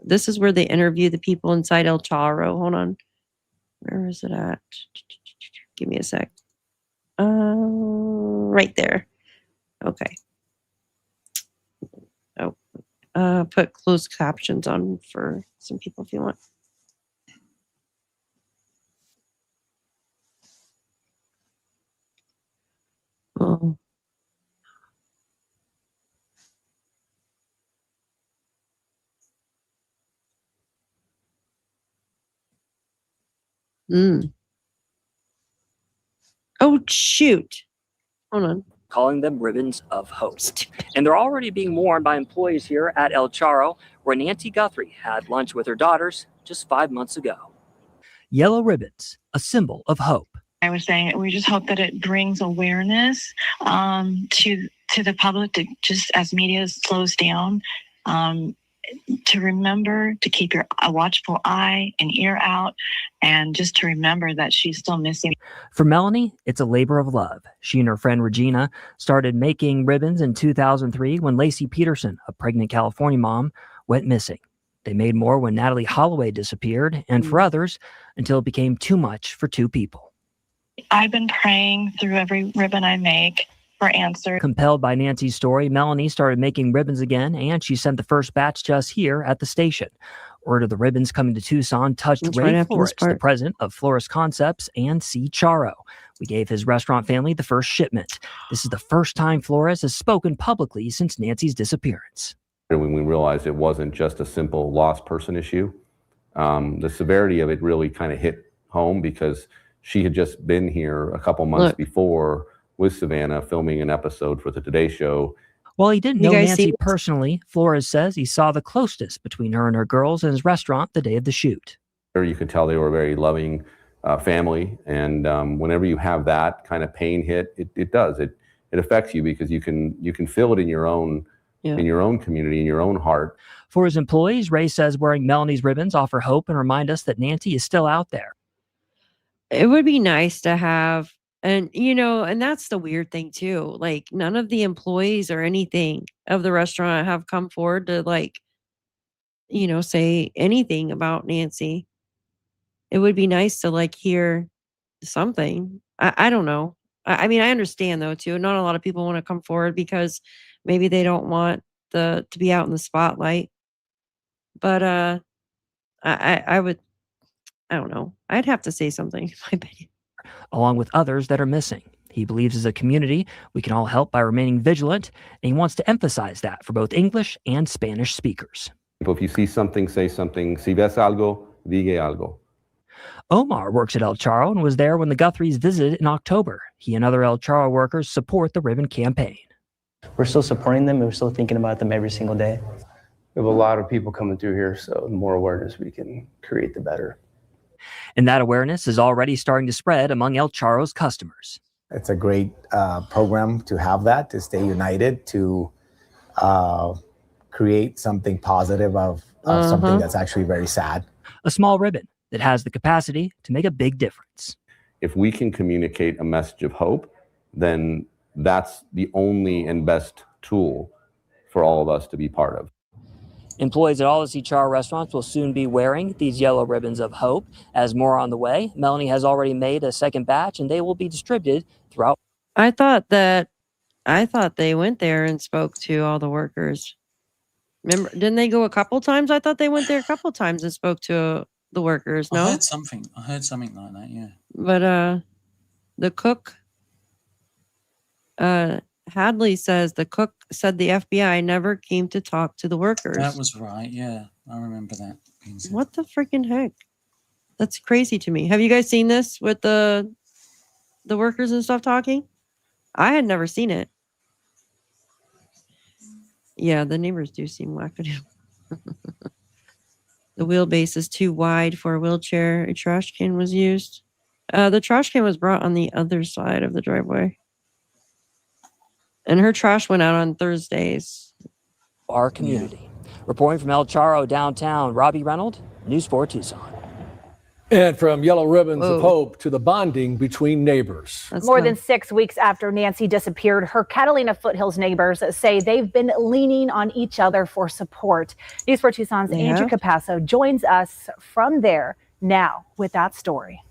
this is where they interview the people inside El Charro. Hold on. Where is it at? Give me a sec. Right there. Okay. Put closed captions on for some people if you want. Oh. Oh, shoot. Hold on. Calling them ribbons of hope. And they're already being worn by employees here at El Charro, where Nancy Guthrie had lunch with her daughters just 5 months ago. Yellow ribbons, a symbol of hope. I was saying we just hope that it brings awareness to the public, to just as media slows down, to remember to keep a watchful eye and ear out, and just to remember that she's still missing. For Melanie, it's a labor of love. She and her friend Regina started making ribbons in 2003 when Lacey Peterson, a pregnant California mom, went missing. They made more when Natalie Holloway disappeared, and for others, until it became too much for two people. I've been praying through every ribbon I make for answers. Compelled by Nancy's story, Melanie started making ribbons again, and she sent the first batch to us here at the station. Word of the ribbons coming to Tucson touched Ray Flores, the president of Flores Concepts, and C. Charo. We gave his restaurant family the first shipment. This is the first time Flores has spoken publicly since Nancy's disappearance. When we realized it wasn't just a simple lost person issue, the severity of it really kind of hit home because she had just been here a couple months before with Savannah filming an episode for the Today Show. While he didn't know Nancy personally, Flores says he saw the closeness between her and her girls in his restaurant the day of the shoot. You could tell they were a very loving family, and whenever you have that kind of pain hit, it does. It affects you because you can feel it in your own community, in your own heart. For his employees, Ray says wearing Melanie's ribbons offer hope and remind us that Nancy is still out there. It would be nice to have, and and that's the weird thing too. Like none of the employees or anything of the restaurant have come forward to say anything about Nancy. It would be nice to hear something. I don't know. I mean, I understand though too. Not a lot of people want to come forward because maybe they don't want to be out in the spotlight. But I would. I don't know. I'd have to say something, in my opinion. Along with others that are missing. He believes as a community, we can all help by remaining vigilant, and he wants to emphasize that for both English and Spanish speakers. If you see something, say something. Si ves algo, diga algo. Omar works at El Charro and was there when the Guthries visited in October. He and other El Charro workers support the ribbon campaign. We're still supporting them and we're still thinking about them every single day. We have a lot of people coming through here, so the more awareness we can create, the better. And that awareness is already starting to spread among El Charro's customers. It's a great program to have that, to stay united, to create something positive of something that's actually very sad. A small ribbon that has the capacity to make a big difference. If we can communicate a message of hope, then that's the only and best tool for all of us to be part of. Employees at all the Charro restaurants will soon be wearing these yellow ribbons of hope. As more on the way, Melanie has already made a second batch and they will be distributed throughout. I thought they went there and spoke to all the workers. Remember, didn't they go a couple times? I thought they went there a couple times and spoke to the workers. No, I heard something like that. Yeah. But the cook, Hadley says the cook said the FBI never came to talk to the workers. That was right. Yeah, I remember that. What the freaking heck? That's crazy to me. Have you guys seen this with the workers and stuff talking? I had never seen it. Yeah, the neighbors do seem wackadoo. The wheelbase is too wide for a wheelchair. A trash can was used. The trash can was brought on the other side of the driveway. And her trash went out on Thursdays. Our community. Reporting from El Charro downtown, Robbie Reynolds, News 4 Tucson. And from yellow ribbons of hope to the bonding between neighbors. More than 6 weeks after Nancy disappeared, her Catalina Foothills neighbors say they've been leaning on each other for support. News 4 Tucson's Andrew Capasso joins us from there now with that story.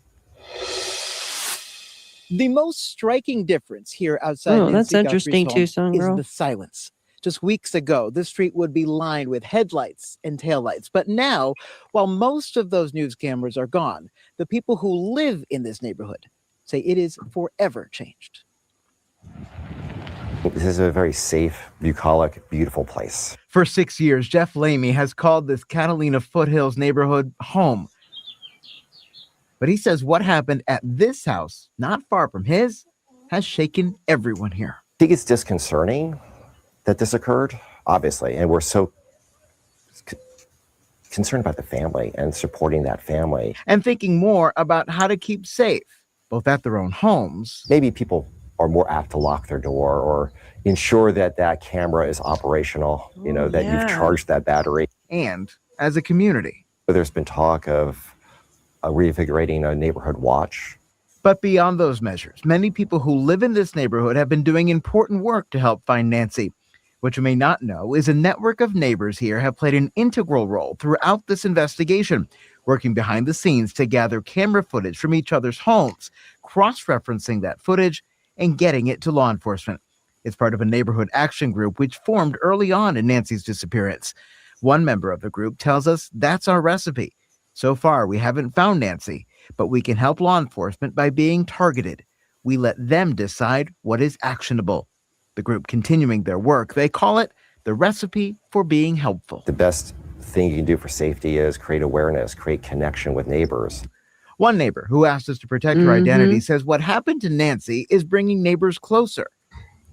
The most striking difference here outside Nancy that's interesting, Guthrie's home Tucson girl. is the silence. Just weeks ago, this street would be lined with headlights and taillights. But now, while most of those news cameras are gone, the people who live in this neighborhood say it is forever changed. This is a very safe, bucolic, beautiful place. For 6 years, Jeff Lamy has called this Catalina Foothills neighborhood home. But he says what happened at this house, not far from his, has shaken everyone here. I think it's disconcerting that this occurred, obviously, and we're so concerned about the family and supporting that family. And thinking more about how to keep safe, both at their own homes. Maybe people are more apt to lock their door or ensure that that camera is operational, that you've charged that battery. And as a community. There's been talk of reinvigorating a neighborhood watch. But beyond those measures, many people who live in this neighborhood have been doing important work to help find Nancy. What you may not know is a network of neighbors here have played an integral role throughout this investigation, working behind the scenes to gather camera footage from each other's homes, cross-referencing that footage and getting it to law enforcement. It's part of a neighborhood action group which formed early on in Nancy's disappearance. One member of the group tells us that's our recipe. So far, we haven't found Nancy, but we can help law enforcement by being targeted. We let them decide what is actionable. The group continuing their work, they call it the recipe for being helpful. The best thing you can do for safety is create awareness, create connection with neighbors. One neighbor who asked us to protect her identity says what happened to Nancy is bringing neighbors closer.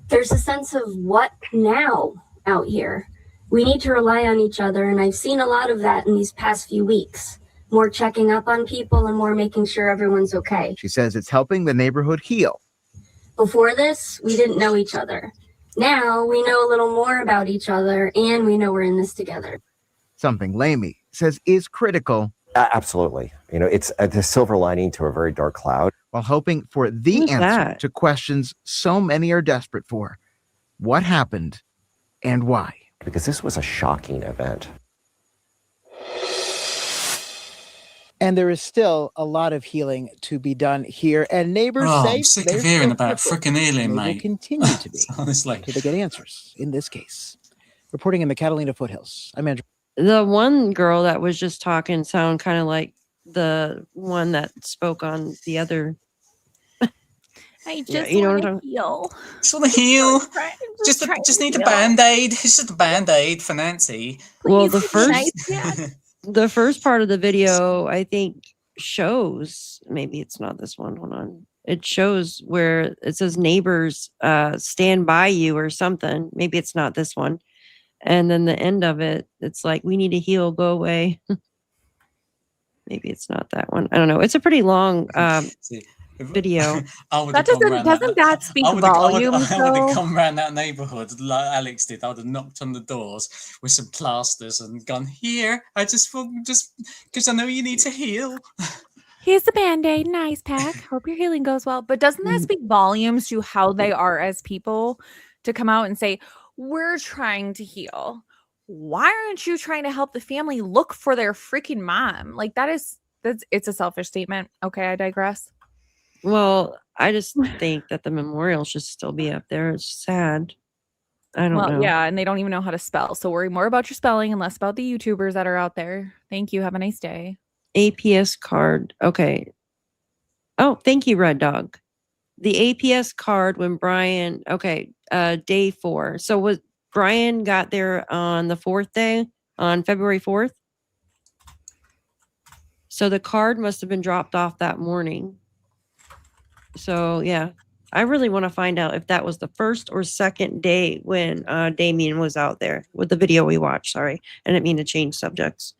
There's a sense of what now out here. We need to rely on each other, and I've seen a lot of that in these past few weeks. More checking up on people and more making sure everyone's okay. She says it's helping the neighborhood heal. Before this, we didn't know each other. Now we know a little more about each other and we know we're in this together. Something Lamy says is critical. Absolutely. It's the silver lining to a very dark cloud. While hoping for the answer to questions so many are desperate for. What happened and why? Because this was a shocking event. And there is still a lot of healing to be done here. And neighbors say I'm sick of hearing about frickin' healing, mate. Will continue to be. Honestly. Until they get answers in this case. Reporting in the Catalina Foothills, I'm Andrew. The one girl that was just talking sound kind of like the one that spoke on the other. I Yeah, just you know what want I'm to heal. Just want to heal. Just Just need a band-aid. It's just a band-aid for Nancy. Well, Please be nice, Dad. the first part of the video, I think, shows, maybe it's not this one. Hold on. It shows where it says neighbors stand by you or something. Maybe it's not this one. And then the end of it, it's like, we need to heal, go away. Maybe it's not that one. I don't know. It's a pretty long video. Doesn't that speak I would volumes, have though? come around that neighborhood like Alex did. I would have knocked on the doors with some plasters and gone, here, I just because I know you need to heal. Here's the Band-Aid and ice pack. Hope your healing goes well. But doesn't that speak volumes to how they are as people to come out and say, we're trying to heal? Why aren't you trying to help the family look for their freaking mom? Like it's a selfish statement. Okay, I digress. Well, I just think that the memorial should still be up there. It's sad. I don't know. Yeah, and they don't even know how to spell. So worry more about your spelling and less about the YouTubers that are out there. Thank you. Have a nice day. APS card. Okay. Oh, thank you, Red Dog. The APS card when Brian, okay, day 4. So was Brian got there on the 4th day, on February 4th? So the card must have been dropped off that morning. So yeah, I really want to find out if that was the first or second day when Damien was out there with the video we watched. Sorry, I didn't mean to change subjects.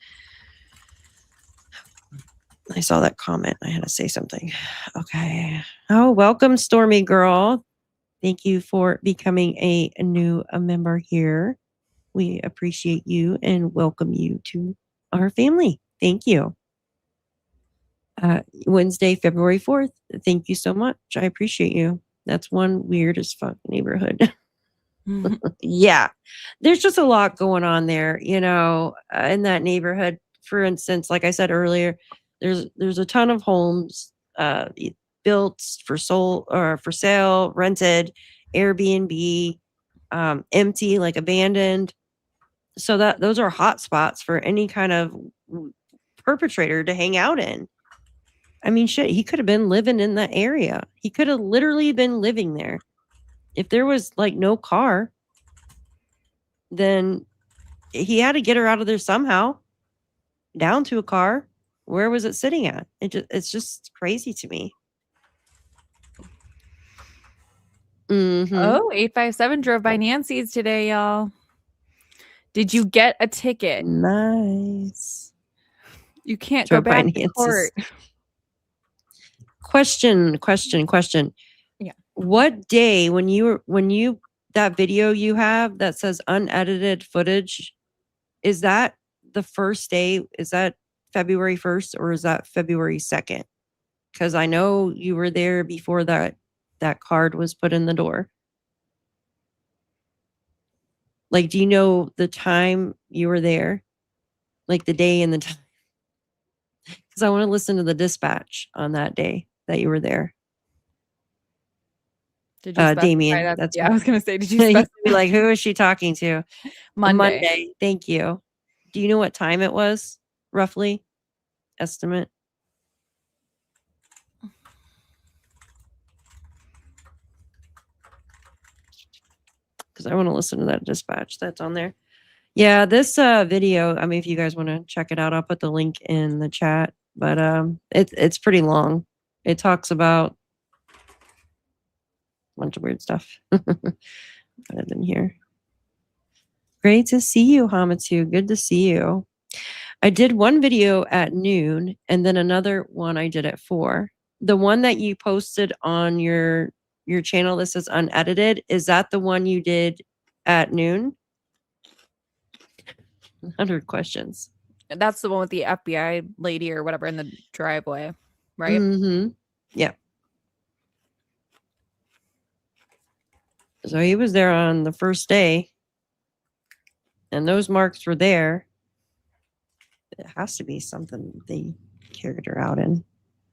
I saw that comment. I had to say something. Okay. Oh, welcome, Stormy Girl. Thank you for becoming a new member here. We appreciate you and welcome you to our family. Thank you. Wednesday, February 4th. Thank you so much. I appreciate you. That's one weird as fuck neighborhood. Yeah. There's just a lot going on there, you know, in that neighborhood. For instance, like I said earlier, there's a ton of homes built for sale, rented, Airbnb, empty, like abandoned. So those are hot spots for any kind of perpetrator to hang out in. I mean, shit, he could have been living in that area. He could have literally been living there. If there was like no car, then he had to get her out of there somehow, down to a car. Where was it sitting at? It's just crazy to me. Oh, 857 drove by Nancy's today, y'all. Did you get a ticket? Nice. You can't Drove go by back to court. Question. Yeah. What day when you that video you have that says unedited footage, is that the first day? Is that February 1st or is that February 2nd? Because I know you were there before that card was put in the door. Like, do you know the time you were there? Like the day and the time? Because I want to listen to the dispatch on that day that you were there. Did you Damien? That's I was gonna say. Did you specify? Like, who is she talking to? Monday. Thank you. Do you know what time it was, roughly? Estimate. Because I want to listen to that dispatch that's on there. Yeah, this video, I mean, if you guys want to check it out, I'll put the link in the chat. But it's pretty long. It talks about a bunch of weird stuff. Put it in here. Great to see you, Hamatsu. Good to see you. I did one video at noon and then another one I did at 4. The one that you posted on your channel that says unedited, is that the one you did at noon? 100 questions. That's the one with the FBI lady or whatever in the driveway, right? Mm-hmm. Yeah. So he was there on the first day, and those marks were there. It has to be something they carried her out in,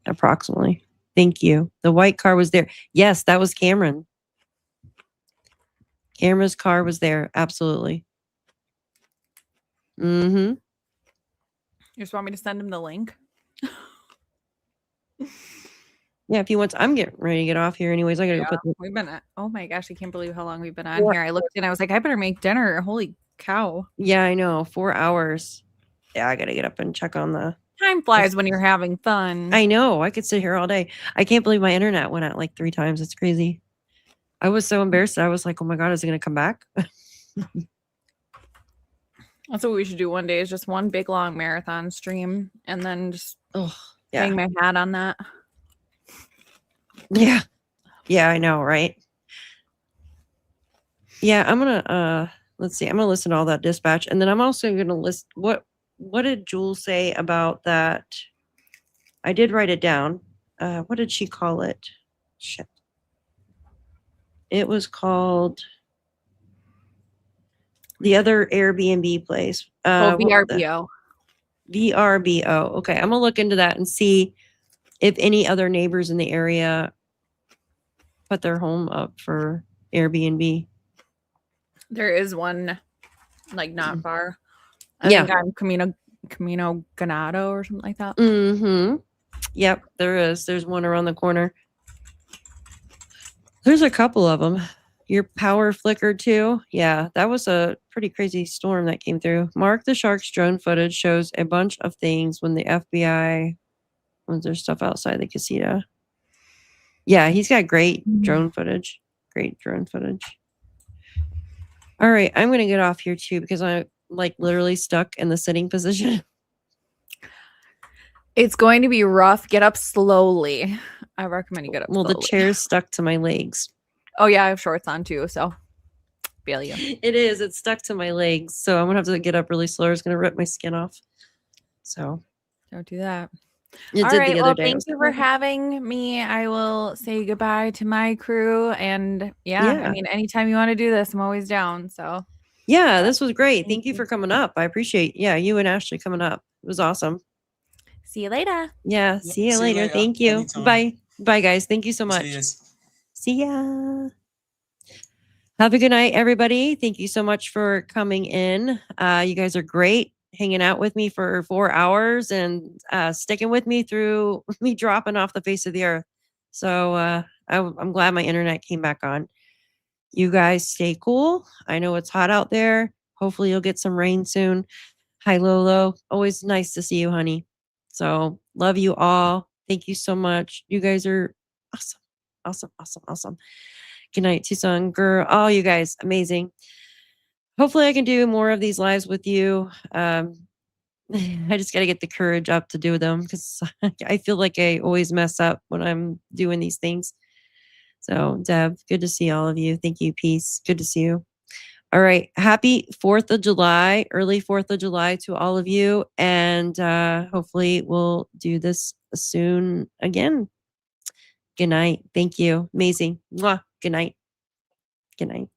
approximately. Thank you. The white car was there. Yes, that was Cameron. Cameron's car was there. Absolutely. Mm-hmm. You just want me to send him the link? Yeah, if you want, I'm getting ready to get off here anyways. I gotta go put the We've been at, oh my gosh, I can't believe how long we've been on here. I looked and I was like, I better make dinner. Holy cow. Yeah, I know. 4 hours. Yeah, I gotta get up and check on the time flies when you're having fun. I know. I could sit here all day. I can't believe my internet went out like 3 times. It's crazy. I was so embarrassed. I was like, oh my God, is it gonna come back? That's what we should do one day, is just one big long marathon stream and then just hang my hat on that. Yeah. Yeah, I know, right? Yeah, I'm gonna let's see, I'm gonna listen to all that dispatch, and then I'm also gonna list what did Jules say about that? I did write it down. What did she call it? Shit. It was called the other Airbnb place. VRBO. VRBO. Okay, I'm gonna look into that and see if any other neighbors in the area put their home up for Airbnb. There is one, like, not far. I Yeah. think on Camino Ganado or something like that. Mm-hmm. Yep, there is. There's one around the corner. There's a couple of them. Your power flickered too. Yeah, that was a pretty crazy storm that came through. Mark the Shark's drone footage shows a bunch of things when the FBI was there stuff outside the casita. Yeah, he's got great drone footage. Great drone footage. All right, I'm gonna get off here too because I'm like literally stuck in the sitting position. It's going to be rough. Get up slowly. I recommend you get up Well, slowly. the chair's stuck to my legs. Oh yeah, I have shorts on too, so feel you. It is. It's stuck to my legs, so I'm gonna have to get up really slow. It's gonna rip my skin off. So don't do that. It All did right. the Well, other day. I thank was you like, for having me. I will say goodbye to my crew, and I Yeah. mean, anytime you want to do this, I'm always down. So yeah, this was great. Thank you for coming up. I appreciate you and Ashley coming up. It was awesome. see you later. Yeah. See you see you later. later. Thank you. Anytime. Bye. Bye, guys. Thank you so much. Cheers. See ya. Have a good night, everybody. Thank you so much for coming in. You guys are great, hanging out with me for 4 hours and sticking with me through me dropping off the face of the earth. So I'm glad my internet came back on. You guys stay cool. I know it's hot out there. Hopefully you'll get some rain soon. Hi, Lolo. Always nice to see you, honey. So love you all. Thank you so much. You guys are awesome. Awesome, awesome, awesome. Good night, Tucson girl. All you guys, amazing. Hopefully I can do more of these lives with you. I just got to get the courage up to do them because I feel like I always mess up when I'm doing these things. So, Deb, good to see all of you. Thank you. Peace. Good to see you. All right. Happy 4th of July, early 4th of July to all of you. And hopefully we'll do this soon again. Good night. Thank you. Amazing. Mwah. Good night. Good night.